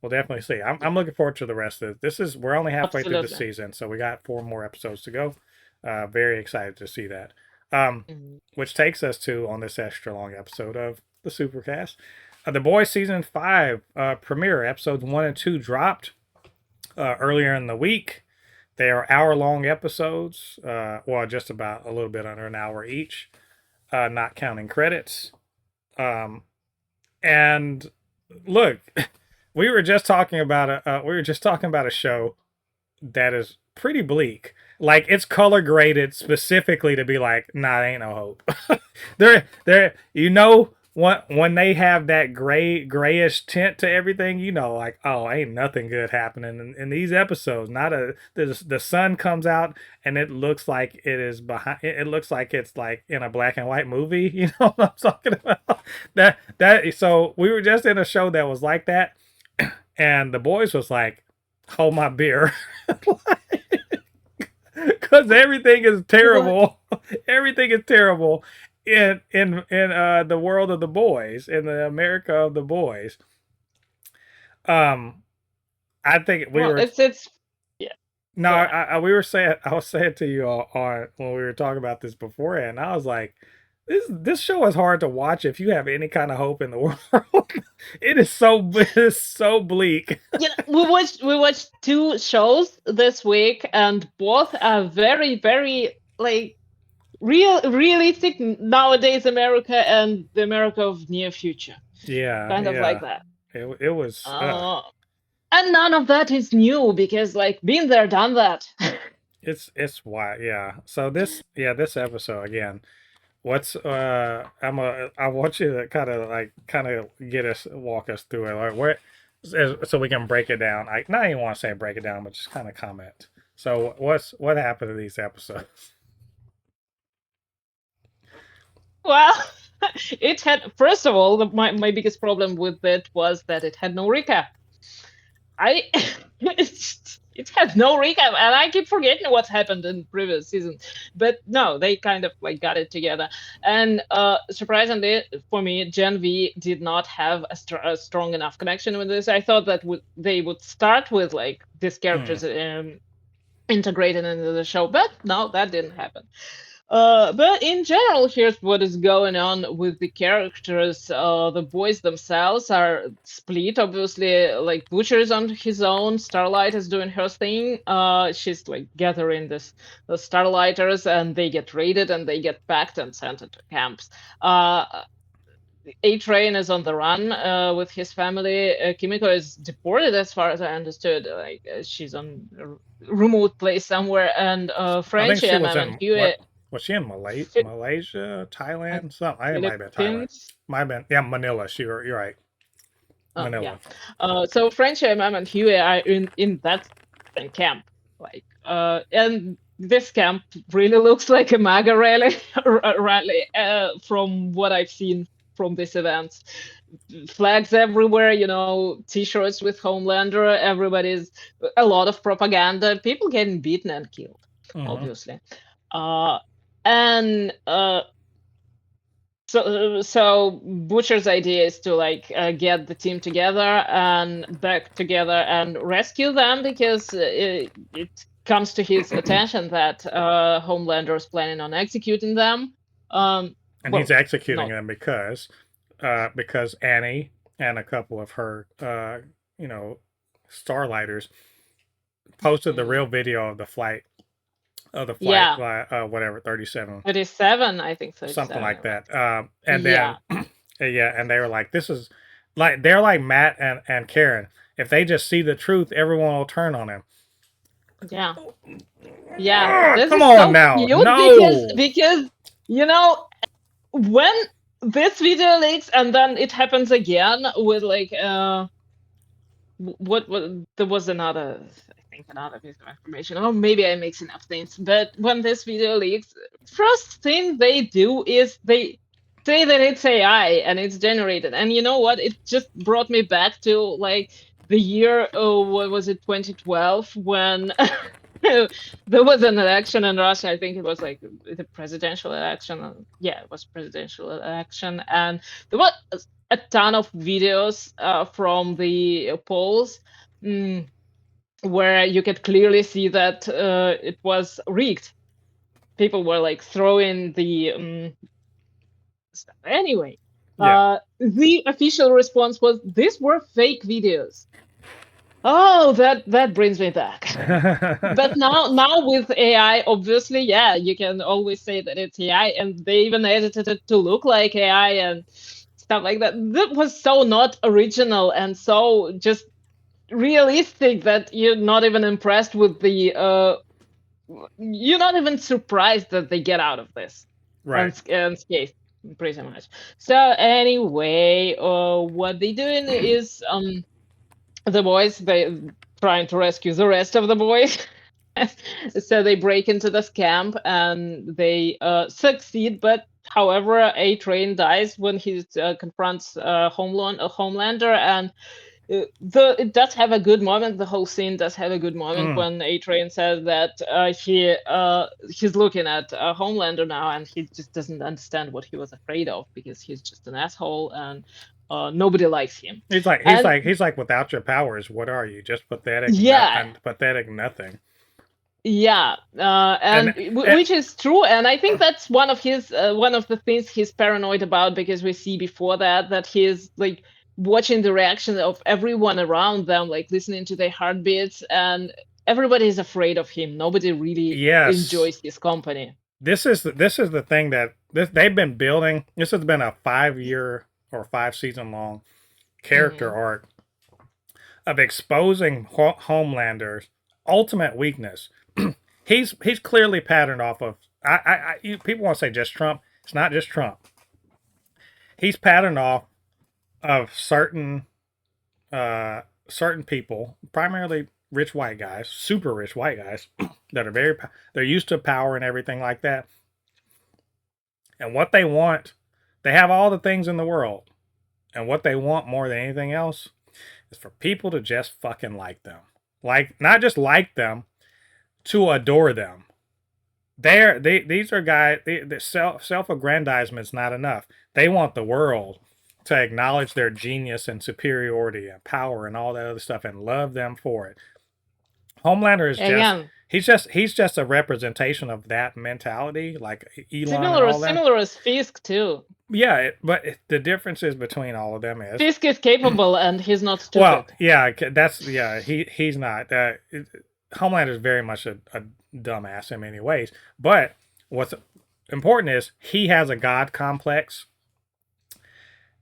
We'll definitely see. I'm looking forward to the rest of it. We're only halfway through the season, so we got 4 more episodes to go. Very excited to see that. Which takes us to on this extra long episode of the Supercast. The Boys season 5 premiere episodes 1 and 2 dropped earlier in the week. They are hour-long episodes, well, just about a little bit under an hour each, not counting credits. And look, we were just talking about a show that is pretty bleak. Like, it's color graded specifically to be like, nah, ain't no hope. There, when they have that grayish tint to everything, like, oh, ain't nothing good happening in these episodes. The sun comes out and it looks like it is behind. It looks like it's like in a black and white movie. You know what I'm talking about? So we were just in a show that was like that, and the boys was like, hold my beer. Because everything is terrible. Everything is terrible in the world of the boys, in the America of the boys. I think it's yeah. No, I was saying to you on when we were talking about this beforehand. I was like, this show is hard to watch if you have any kind of hope in the world. It is so bleak. We watched 2 shows this week, and both are very, very like realistic nowadays America and the America of near future. Yeah, kind of like that. It was. And none of that is new because, like, been there, done that. It's why, yeah. So this episode again. I want you to kind of walk us through it, like where, so we can break it down. I not even want to say break it down, but just kind of comment. So what happened to these episodes? Well, it had, first of all, my biggest problem with it was that it had no recap. It had no recap, and I keep forgetting what happened in previous season. But no, they kind of like got it together. And surprisingly for me, Gen V did not have a strong enough connection with this. I thought that they would start with like these characters integrated into the show, but no, that didn't happen. But in general, here's what is going on with the characters. The boys themselves are split. Obviously, like Butcher is on his own. Starlight is doing her thing. She's like gathering the Starlighters, and they get raided and they get packed and sent into camps. A-Train is on the run with his family. Kimiko is deported, as far as I understood. Like she's on a remote place somewhere, and Frenchie and Huey. Was she in Malaysia, Thailand, something? I think it might have been Thailand. Might have been, yeah, Manila. You're right. Manila. Yeah. So Frenchie, and Huey are in that camp, like, and this camp really looks like a MAGA rally, from what I've seen from these events. Flags everywhere, T-shirts with Homelander. Everybody's a lot of propaganda. People getting beaten and killed, obviously. And so Butcher's idea is to like get the team together and back together and rescue them, because it comes to his attention that Homelander is planning on executing them. And he's executing them because Annie and a couple of her Starlighters posted the real video of the flight. Whatever, 37. 37, I think so. Something like that. And then, and they were like, this is like, they're like Matt and Karen. If they just see the truth, everyone will turn on him. Yeah. Yeah. Come on now. No. Because, when this video leaks and then it happens again with like, what there was another piece of information, or maybe I'm mixing up things, but when this video leaks, first thing they do is they say that it's AI and it's generated. And you know what? It just brought me back to like the year, what was it, 2012, when there was an election in Russia. I think it was like the presidential election. Yeah, it was presidential election. And there was a ton of videos from the polls. Where you could clearly see that it was rigged. people were like throwing the stuff. Anyway, the official response was, "These were fake videos." Oh, that brings me back. But now with AI, obviously, yeah, you can always say that it's AI, and they even edited it to look like AI and stuff like that. That was so not original and so just realistic that you're not even impressed with the you're not even surprised that they get out of this. Right. Unscathed, pretty much. So anyway, what they doing is the boys, they trying to rescue the rest of the boys. So they break into this camp and they succeed, but however, A-Train dies when he confronts Homelander, and it does have a good moment. The whole scene does have a good moment when A-Train says that he's looking at Homelander now, and he just doesn't understand what he was afraid of, because he's just an asshole and nobody likes him. He's like, without your powers, what are you? Just pathetic. Yeah. Pathetic nothing. Yeah, and which is true, and I think that's one of the things he's paranoid about, because we see before that he's like watching the reaction of everyone around them, like listening to their heartbeats, and everybody is afraid of him. Nobody really enjoys his company. This is the thing that they've been building. This has been a 5-year or 5-season long character arc of exposing Homelander's ultimate weakness. he's clearly patterned off of people want to say just Trump. It's not just Trump. He's patterned off of certain people, primarily rich white guys, super rich white guys that are they're used to power and everything like that. And what they want, they have all the things in the world. And what they want more than anything else is for people to just fucking like them. Like, not just like them, to adore them. These are guys, the self-aggrandizement's not enough. They want the world to acknowledge their genius and superiority and power and all that other stuff and love them for it. Homelander is he's just a representation of that mentality, like Elon. Similar as Fisk too. Yeah, but the differences between all of them is Fisk is capable and he's not stupid. Well, yeah, he's not. Homelander is very much a dumbass in many ways. But what's important is he has a god complex.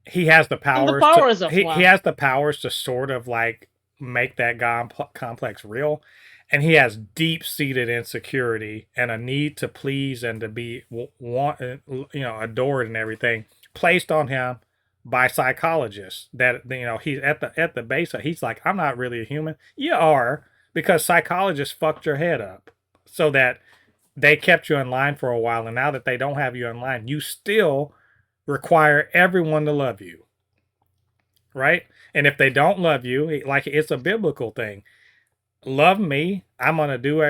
He has the powers. He has the powers to sort of like make that god complex real, and he has deep-seated insecurity and a need to please and to be adored and everything placed on him by psychologists. That he's at the base of, he's like, I'm not really a human. You are, because psychologists fucked your head up so that they kept you in line for a while, and now that they don't have you in line, you still require everyone to love you, right? And if they don't love you, like, it's a biblical thing. Love me, I'm gonna do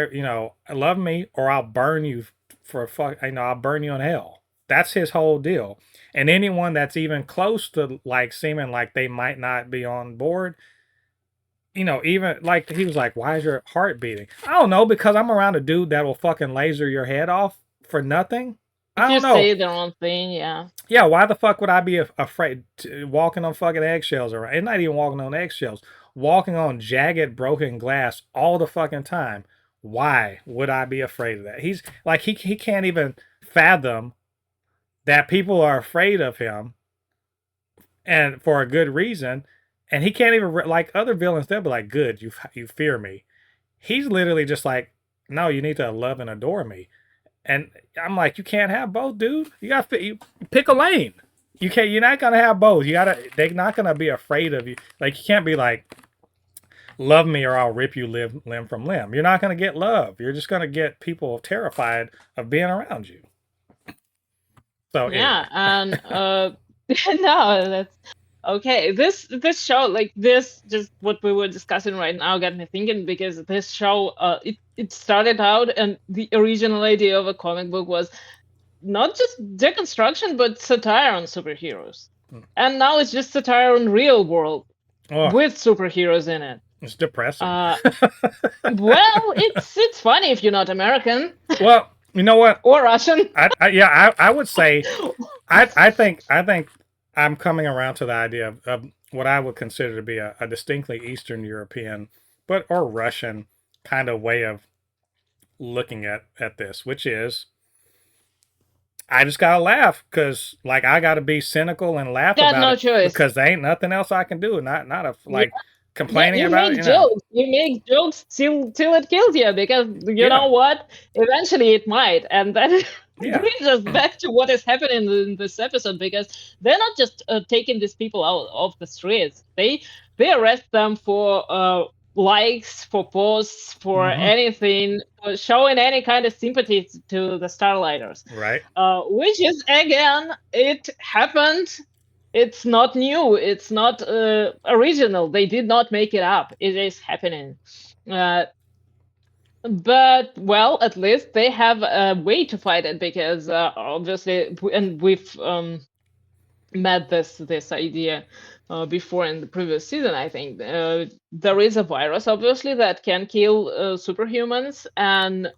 love me, or I'll burn you I'll burn you in hell. That's his whole deal. And anyone that's even close to like seeming like they might not be on board, even like he was like, why is your heart beating? I don't know, because I'm around a dude that will fucking laser your head off for nothing. I don't know. Say their own thing, yeah. Yeah, why the fuck would I be afraid walking on fucking eggshells around? It's not even walking on eggshells. Walking on jagged, broken glass all the fucking time. Why would I be afraid of that? He's like, he can't even fathom that people are afraid of him, and for a good reason. And he can't even, like other villains, they'll be like, good, you fear me. He's literally just like, no, you need to love and adore me. And I'm like, you can't have both, dude. You pick a lane. You're not gonna have both. They're not gonna be afraid of you. Like, you can't be like, love me or I'll rip you limb from limb. You're not gonna get love. You're just gonna get people terrified of being around you. So yeah, and no, that's okay. This show, like this, just what we were discussing right now, got me thinking, because this show, it started out, and the original idea of a comic book was not just deconstruction, but satire on superheroes. And now it's just satire on real world with superheroes in it. It's depressing. Well, it's funny if you're not American. Well, You know what? Or Russian. I would say I think I'm coming around to the idea of what I would consider to be a distinctly Eastern European, but or Russian kind of way of looking at this, which is I just gotta laugh because like I gotta be cynical and laugh Got about no it choice. because there ain't nothing else I can do. Not a Yeah, like yeah, complaining you about it. make jokes. You make jokes till it kills you, because you Yeah, know what? Eventually it might, and that yeah. brings us back to what is happening in this episode, because they're not just taking these people out of the streets. They arrest them for likes, for posts, for Mm-hmm. anything, for showing any kind of sympathy to the Starlighters. Right. Which is, again, it happened. It's not new. It's not original. They did not make it up. It is happening. Uh, but well, at least they have a way to fight it, because obviously, and we've met this idea before in the previous season. I think there is a virus, obviously, that can kill superhumans, and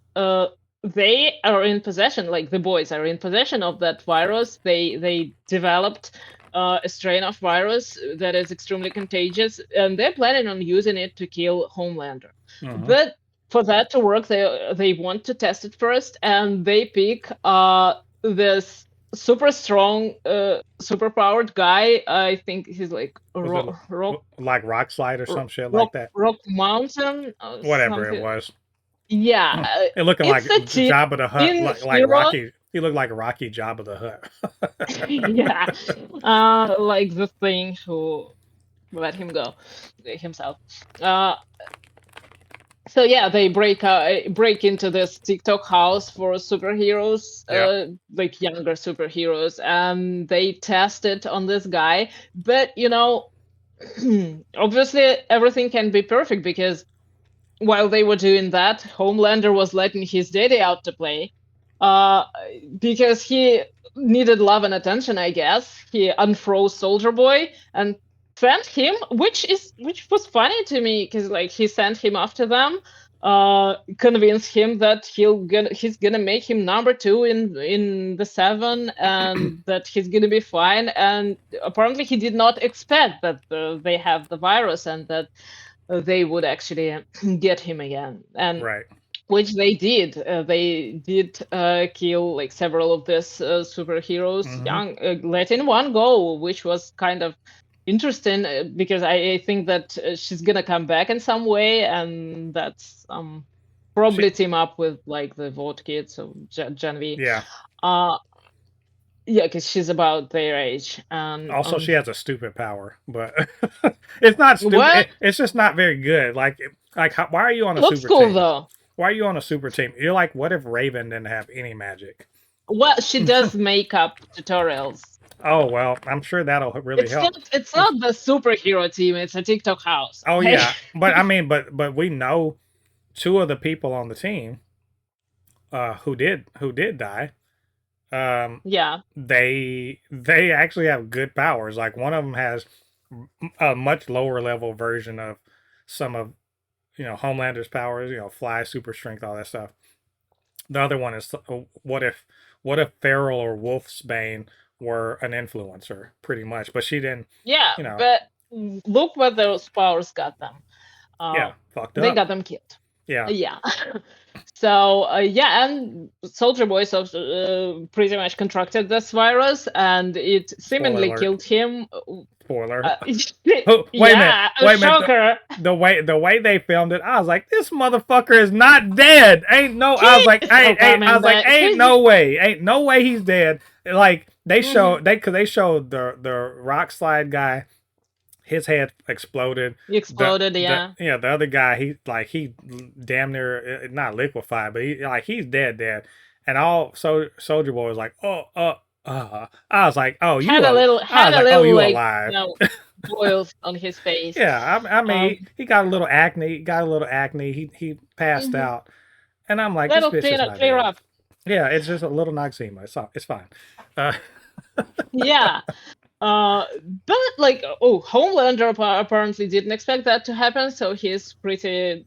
they are in possession. Like the boys are in possession of that virus. They developed a strain of virus that is extremely contagious, and they're planning on using it to kill Homelander. Mm-hmm. But for that to work, they want to test it first, and they pick this super strong, super powered guy. I think he's like Like rock slide or some shit like that? Rock Mountain, Whatever it something. was. Yeah, It looking like it's a Jabba the Hutt, teen like hero. Rocky. He looked like Rocky Jabba the Hutt. Yeah, like the thing who let him go himself. So yeah, they break into this TikTok house for superheroes, Yeah. like younger superheroes, and they test it on this guy. But obviously everything can be perfect, because while they were doing that, Homelander was letting his daddy out to play, uh, because he needed love and attention. I guess he unfroze Soldier Boy and sent him, which was funny to me, because like he sent him after them, convinced him that he's gonna make him number two in the seven, and that he's gonna be fine. And apparently he did not expect that they have the virus, and that they would actually get him again. And Right. which they did. They did kill like several of these superheroes, Mm-hmm. letting one go, which was kind of interesting, because I think that she's gonna come back in some way, and that's She. probably team up with like the Vote kids, so Gen V. Yeah. Uh, yeah, because she's about their age. And Also, she has a stupid power, but it's not stupid. what It's just not very good. Why are you on a looks super cool team? though. Why are you on a super team? You're like, what if Raven didn't have any magic? Well, she does makeup tutorials. Oh well, I'm sure that'll really It's help. not. It's not the superhero team. It's a TikTok house. Oh Okay? yeah, but I mean, but we know two of the people on the team who did die. Yeah. They actually have good powers. Like one of them has a much lower level version of some of Homelander's powers. Fly, super strength, all that stuff. The other one is what if Feral or Wolfsbane were an influencer, pretty much. But she didn't. Yeah, You know, but look what those powers got them. yeah, fucked They up. got them killed. Yeah. Yeah. So yeah, and Soldier Boy pretty much contracted this virus, and it seemingly killed him. Spoiler. Oh, wait a minute. Wait a minute. Shocker. The way they filmed it, I was like, this motherfucker is not dead. Ain't no. I was like, ain't no way. Ain't no way he's dead. Like they showed because they showed the rock slide guy. His head exploded. He exploded, yeah. The other guy, he damn near not liquefied, but he's dead. And Soldier Boy was like, I was like, oh, you had a little like, alive. Boils on his face. Yeah, I mean, he got a little acne. He passed out, and I'm like, little this bitch is not clear dead. up. Yeah, it's just a little Maxima. It's fine. Yeah. But like, Homelander apparently didn't expect that to happen, so he's pretty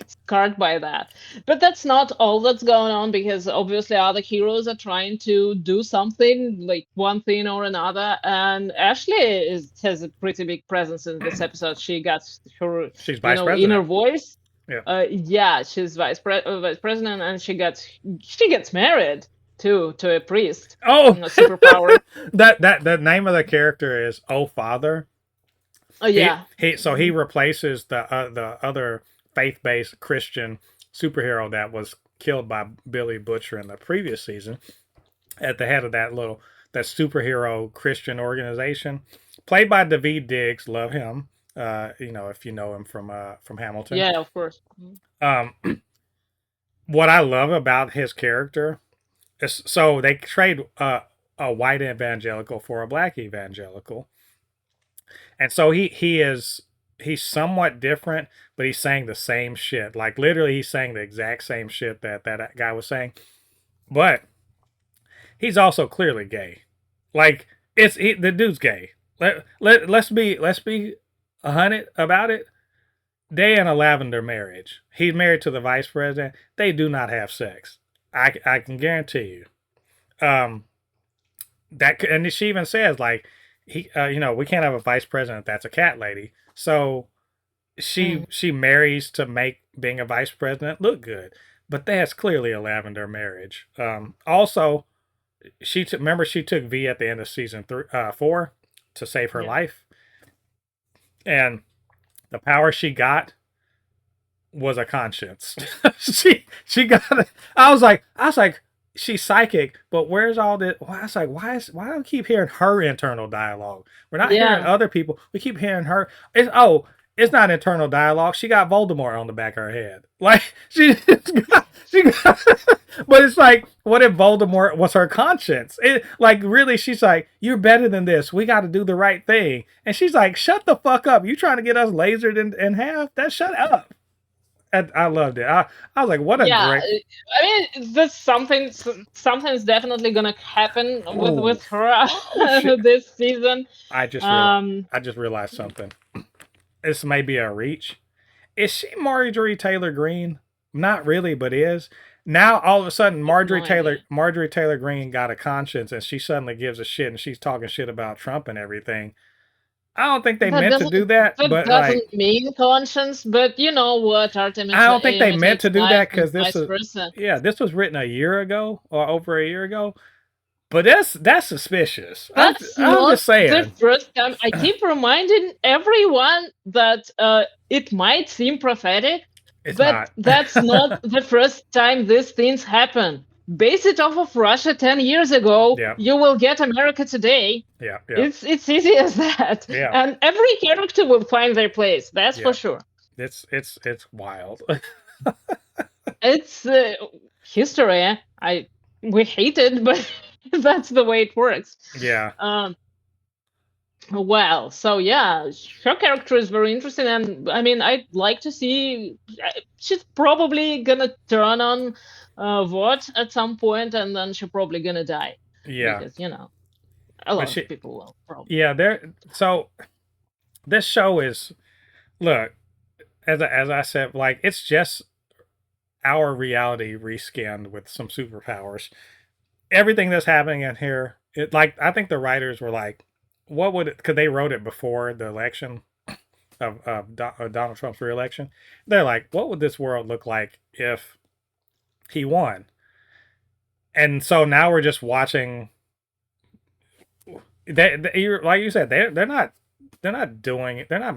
scarred by that. But that's not all that's going on, because obviously other heroes are trying to do something, like one thing or another. And Ashley has a pretty big presence in this episode. She got her, She's vice inner president. voice. Yeah. Yeah, she's vice president, and she gets married to a priest. Oh, Superpower. that name of the character is Oh Father. Oh yeah. He replaces the other faith-based Christian superhero that was killed by Billy Butcher in the previous season at the head of that superhero Christian organization, played by Daveed Diggs. Love him. If you know him from Hamilton. Yeah, of course. What I love about his character is, so they trade a white evangelical for a black evangelical, and so he's somewhat different, but he's saying the same shit. Like literally, he's saying the exact same shit that guy was saying, but he's also clearly gay. Like the dude's gay. Let's be 100 about it. They in a lavender marriage. He's married to the vice president. They do not have sex. I can guarantee you. That, and she even says, like, we can't have a vice president that's a cat lady. So she marries to make being a vice president look good, but that's clearly a lavender marriage. Also, she took V at the end of season 4 to save her life, and the power she got was a conscience. she got it. I was like, she's psychic, but where's all this? I was like, why do we keep hearing her internal dialogue? We're not hearing other people. We keep hearing her. It's not internal dialogue. She got Voldemort on the back of her head. Like she got, but it's like, what if Voldemort was her conscience? Like really, she's like, you're better than this. We got to do the right thing. And she's like, shut the fuck up. You trying to get us lasered in half? Shut up. I loved it. I was like, what a great. I mean, there's something's definitely gonna happen with her this season. I just realized something. This may be a reach. Is she Marjorie Taylor Greene? Not really, but is. Now all of a sudden Marjorie Taylor Greene got a conscience, and she suddenly gives a shit, and she's talking shit about Trump and everything. I don't think they meant to do that. But doesn't mean conscience, but you know what, Artemis. I don't think they meant to do that, because this was written a year ago or over a year ago. But that's suspicious. I'm just saying. The first time. I keep reminding everyone that it might seem prophetic, that's not the first time these things happen. Base it off of Russia 10 years ago. Yeah. You will get America today. Yeah. It's easy as that. Yeah. And every character will find their place. That's for sure. It's wild. It's history. We hate it, but that's the way it works. Yeah. Well, so yeah, her character is very interesting, and I mean, I'd like to see. She's probably gonna turn on Vought at some point, and then she's probably gonna die. Yeah, because a lot of people will probably. Yeah, so this show is, look, as I said, like, it's just our reality reskinned with some superpowers. Everything that's happening in here, I think the writers were like, what would it, because they wrote it before the election of Donald Trump's re-election. They're like, what would this world look like if he won? And so now we're just watching. Like you said, they're not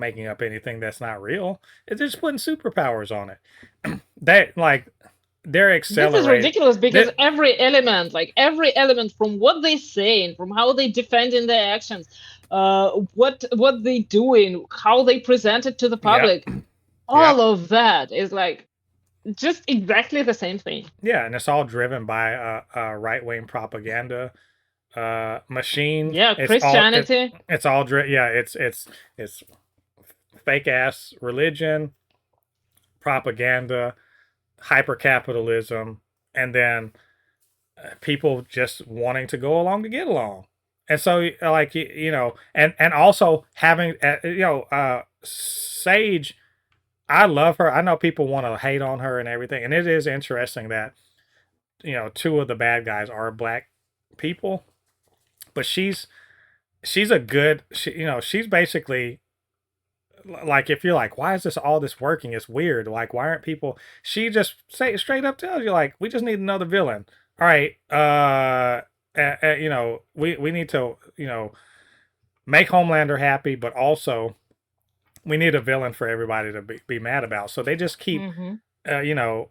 making up anything that's not real. They're just putting superpowers on it. They're accelerating. This is ridiculous, because every element from what they say and from how they defend in their actions, what they doing, how they present it to the public, all of that is like just exactly the same thing. Yeah, and it's all driven by right-wing propaganda machine. Yeah, Christianity. It's all it's fake ass religion, propaganda, hyper-capitalism, and then people just wanting to go along to get along. And so, like, and also having, Sage, I love her. I know people want to hate on her and everything, and it is interesting that two of the bad guys are black people, but she's a good, she's basically like, if you're like, why is all this working? It's weird. Like, why aren't people? She just straight up tells you, like, we just need another villain. All right, we need to make Homelander happy, but also we need a villain for everybody to be mad about. So they just keep, Mm-hmm. uh, you know,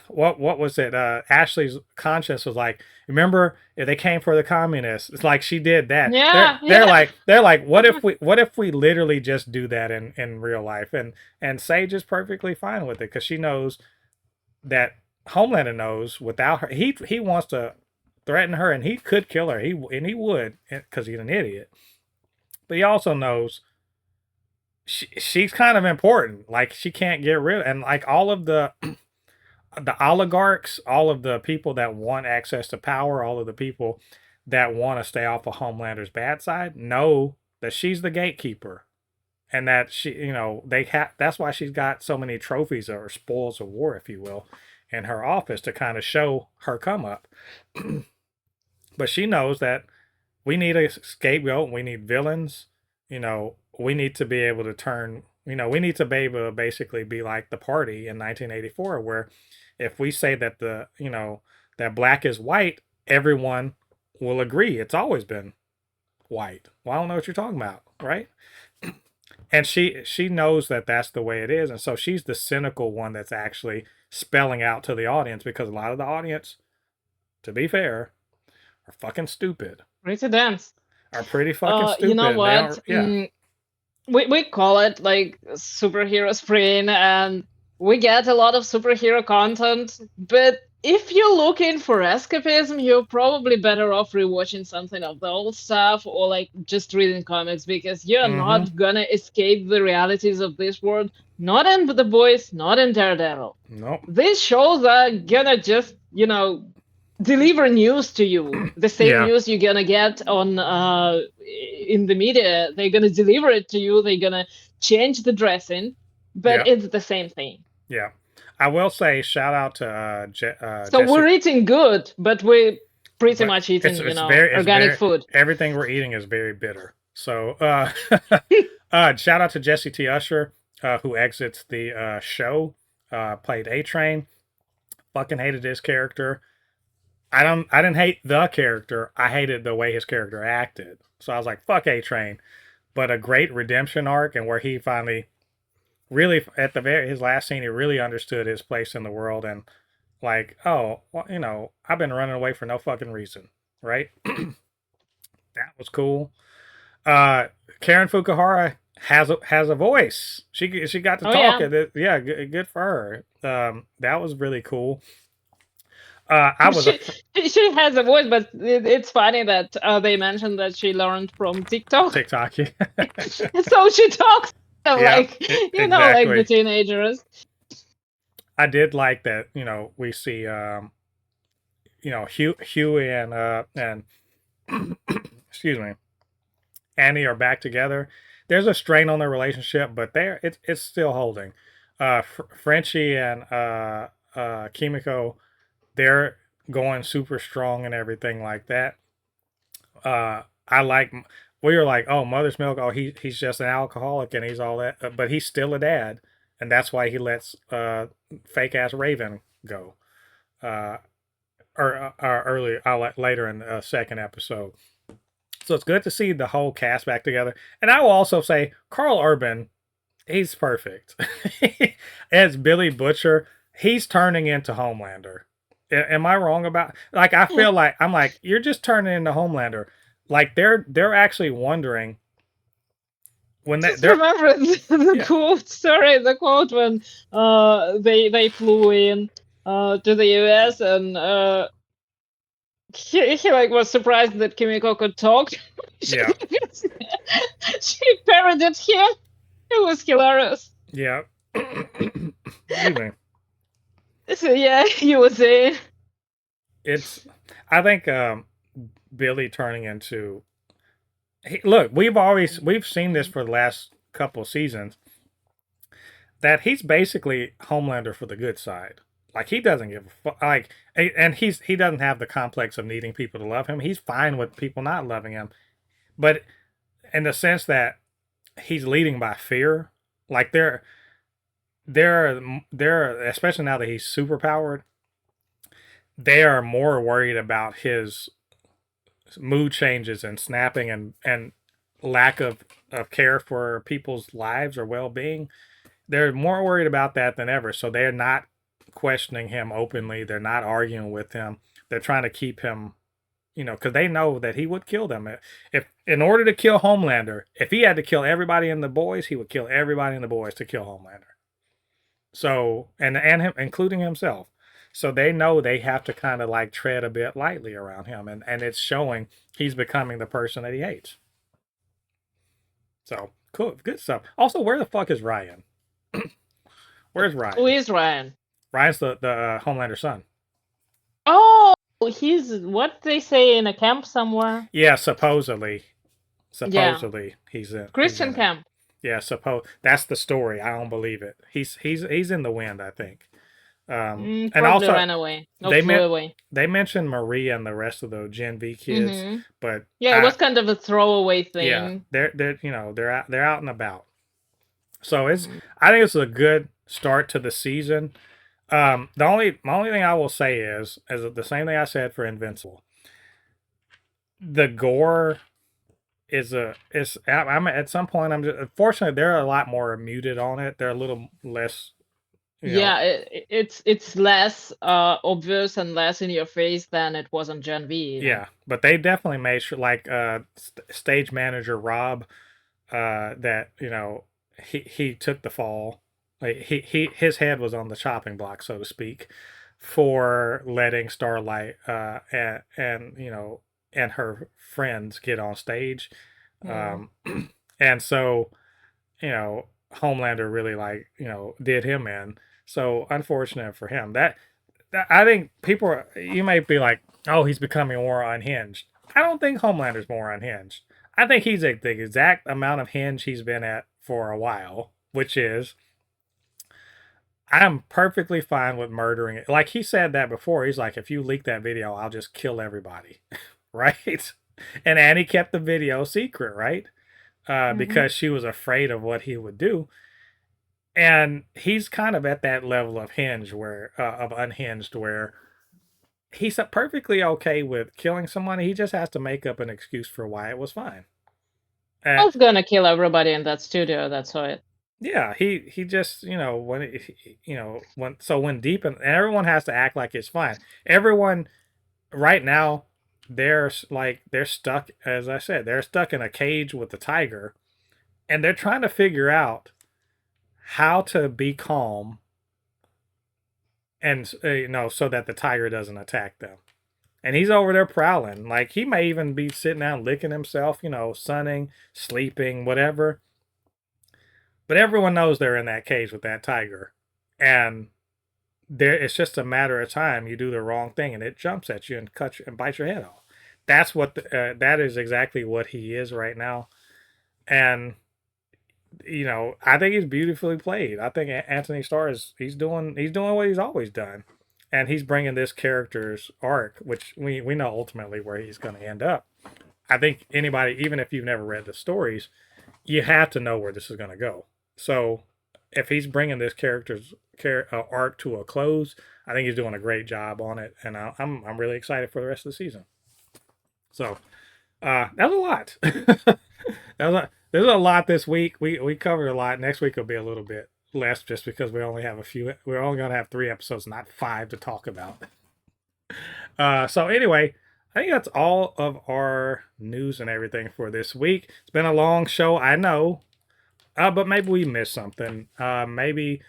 what was it? Ashley's conscience was like, remember, if they came for the communists, it's like she did that. Yeah, They're like, what if we literally just do that in real life? And Sage is perfectly fine with it because she knows that Homelander knows without her, he wants to threaten her and he could kill her. He would because he's an idiot. But he also knows she's kind of important. Like she can't get rid of, and like all of the oligarchs, all of the people that want access to power, all of the people that want to stay off of Homelander's bad side know that she's the gatekeeper and that that's why she's got so many trophies or spoils of war, if you will, in her office to kind of show her come up. But she knows that we need a scapegoat, we need villains, we need to be able to turn, we need to be able to basically be like the party in 1984, where if we say that that black is white, everyone will agree it's always been white. Well, I don't know what you're talking about, right? And she knows that that's the way it is, and so she's the cynical one that's actually spelling out to the audience, because a lot of the audience, to be fair, are fucking stupid. pretty dense. Are pretty fucking You know stupid. They what? are, yeah. We call it like superhero spring, and we get a lot of superhero content, but if you're looking for escapism, you're probably better off rewatching something of the old stuff or like just reading comics, because you're Mm-hmm. not gonna escape the realities of this world. Not in The Boys, not in Daredevil. Nope. These shows are gonna just, deliver news to you. The same Yeah. news you're gonna get on in the media. They're gonna deliver it to you. They're gonna change the dressing, but Yeah. it's the same thing. Yeah. I will say shout out to So Jesse. we're eating good, but we're pretty But much eating, it's organic very food. everything we're eating is very bitter. So shout out to Jesse T. Usher, who exits the show. Played A Train. Fucking hated his character. I didn't hate the character. I hated the way his character acted. So I was like, fuck A Train. But a great redemption arc, and where he finally really, at his last scene, he really understood his place in the world, and like, oh, well, I've been running away for no fucking reason, right? That was cool. Karen Fukuhara has a voice. She got to Oh talk. yeah. Yeah, good for her. That was really cool. I was She has a voice, but it's funny that they mentioned that she learned from TikTok. TikTok. Yeah. So she talks like like the Exactly. teenagers. I did like that. We see Huey and excuse me, Annie are back together. There's a strain on their relationship, but it's still holding. Frenchie and Kimiko, they're going super strong and everything like that. I like, we were like, oh, Mother's Milk, oh, he's just an alcoholic and he's all that, but he's still a dad, and that's why he lets fake ass Raven go. Uh, or earlier, later in the second episode. So it's good to see the whole cast back together. And I will also say, Carl Urban, he's perfect. As Billy Butcher, he's turning into Homelander. Am I wrong about? Like, I feel like I'm like, you're just turning into Homelander. Like they're actually wondering when Just remember the quote. Sorry, the quote when they flew in to the US, and he like was surprised that Kimiko could talk. Yeah. She parodied him. It was hilarious. Yeah. So yeah, you were saying. I think Billy turning into. Look, we've seen this for the last couple seasons that he's basically Homelander for the good side. Like he doesn't give a fuck. Like, and he doesn't have the complex of needing people to love him. He's fine with people not loving him, but in the sense that he's leading by fear. Like they're especially now that he's super powered, they are more worried about his mood changes and snapping and lack of care for people's lives or well being. They're more worried about that than ever. So they're not questioning him openly. They're not arguing with him. They're trying to keep him, because they know that he would kill them. If in order to kill Homelander, if he had to kill everybody in the boys, he would kill everybody in the boys to kill Homelander. So and him, including himself. So they know they have to kind of like tread a bit lightly around him, and it's showing he's becoming the person that he hates. So cool, good stuff. Also, where the fuck is Ryan? Where's Ryan? Who is Ryan? Ryan's the Homelander son. Oh, he's what they say in a camp somewhere. Yeah, supposedly he's in Christian he's in camp. Yeah, that's the story. I don't believe it. He's in the wind, I think. And also ran away. They mentioned Maria and the rest of the Gen V kids, but yeah, it was kind of a throwaway thing. Yeah, they're out and about. So I think it's a good start to the season. My only thing I will say is the same thing I said for Invincible. The gore I'm at some point unfortunately they're a lot more muted on it. They're a little less. It's less obvious and less in your face than it was on Gen V. Yeah, but they definitely made sure, like stage manager Rob, that he took the fall. Like his head was on the chopping block, so to speak, for letting Starlight and her friends get on stage, and so Homelander really did him in. So unfortunate for him. That I think you might be like, oh, he's becoming more unhinged. I don't think Homelander's more unhinged. I think he's at the exact amount of hinge he's been at for a while, which is I'm perfectly fine with murdering it. Like he said that before. He's like, if you leak that video, I'll just kill everybody. Right? And Annie kept the video secret, right? Because she was afraid of what he would do. And he's kind of at that level of unhinged where he's perfectly okay with killing somebody. He just has to make up an excuse for why it was fine. I was gonna kill everybody in that studio. That's why. Yeah, he just when deep and everyone has to act like it's fine. Everyone right now they're stuck, as I said, they're stuck in a cage with the tiger, and they're trying to figure out how to be calm and so that the tiger doesn't attack them. And he's over there prowling. Like he may even be sitting down licking himself, sunning, sleeping, whatever. But everyone knows they're in that cage with that tiger, and it's just a matter of time. You do the wrong thing, and it jumps at you and bites your head off. That's what that is exactly what he is right now, and I think he's beautifully played. I think Anthony Starr he's doing what he's always done, and he's bringing this character's arc, which we know ultimately where he's going to end up. I think anybody, even if you've never read the stories, you have to know where this is going to go. So if he's bringing this character's arc to a close, I think he's doing a great job on it, and I'm really excited for the rest of the season. So that was a lot. There's a lot this week. We covered a lot. Next week will be a little bit less, just because we only have we're only going to have 3 episodes, not 5 to talk about. So anyway, I think that's all of our news and everything for this week. It's been a long show, I know, but maybe we missed something. Maybe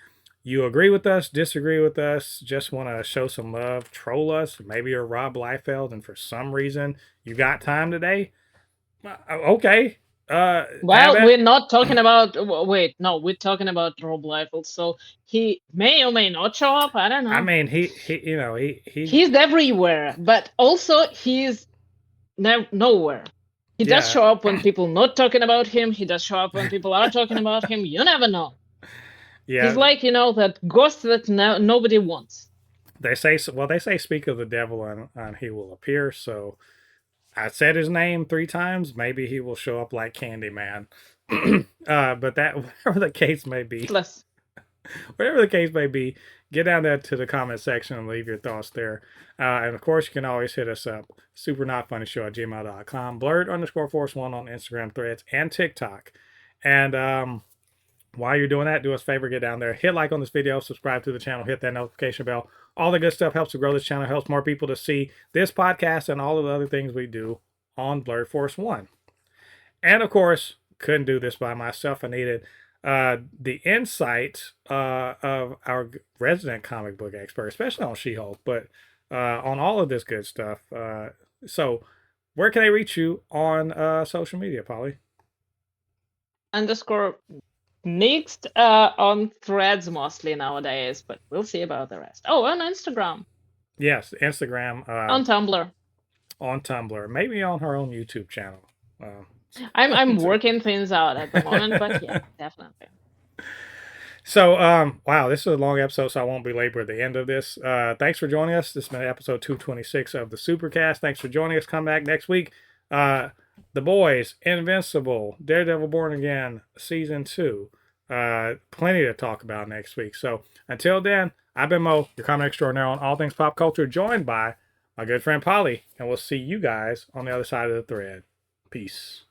you agree with us, disagree with us, just want to show some love, troll us. Maybe you're Rob Liefeld, and for some reason you got time today. Okay. We're not talking about. Wait, no, we're talking about Rob Liefeld. So he may or may not show up. I don't know. I mean, he's everywhere, but also he's nowhere. He does show up when people not talking about him. He does show up when people are talking about him. You never know. Yeah. He's like, that ghost that nobody wants. They say speak of the devil and he will appear. So I said his name 3 times. Maybe he will show up like Candyman. But that, whatever the case may be, whatever the case may be, get down there to the comment section and leave your thoughts there. And of course, you can always hit us up, supernotfunnyshow@gmail.com, blurred_force1 on Instagram, Threads, and TikTok. And while you're doing that, do us a favor, get down there, hit like on this video, subscribe to the channel, hit that notification bell. All the good stuff helps to grow this channel, helps more people to see this podcast and all of the other things we do on Blurred Force 1. And of course, couldn't do this by myself. I needed the insight of our resident comic book expert, especially on She-Hulk, but on all of this good stuff. So where can they reach you on social media, Polly? _Next on Threads mostly nowadays, but we'll see about the rest. Oh, on Instagram. Yes, Instagram. On Tumblr. On Tumblr. Maybe on her own YouTube channel. I'm working things out at the moment, but yeah, definitely. So, wow, this is a long episode, so I won't belabor at the end of this. Thanks for joining us. This has been episode 226 of the Supercast. Thanks for joining us. Come back next week. The Boys, Invincible, Daredevil Born Again, Season 2. Plenty to talk about next week. So, until then, I've been Mo, your comic extraordinaire on all things pop culture, joined by my good friend Polly, and we'll see you guys on the other side of the thread. Peace.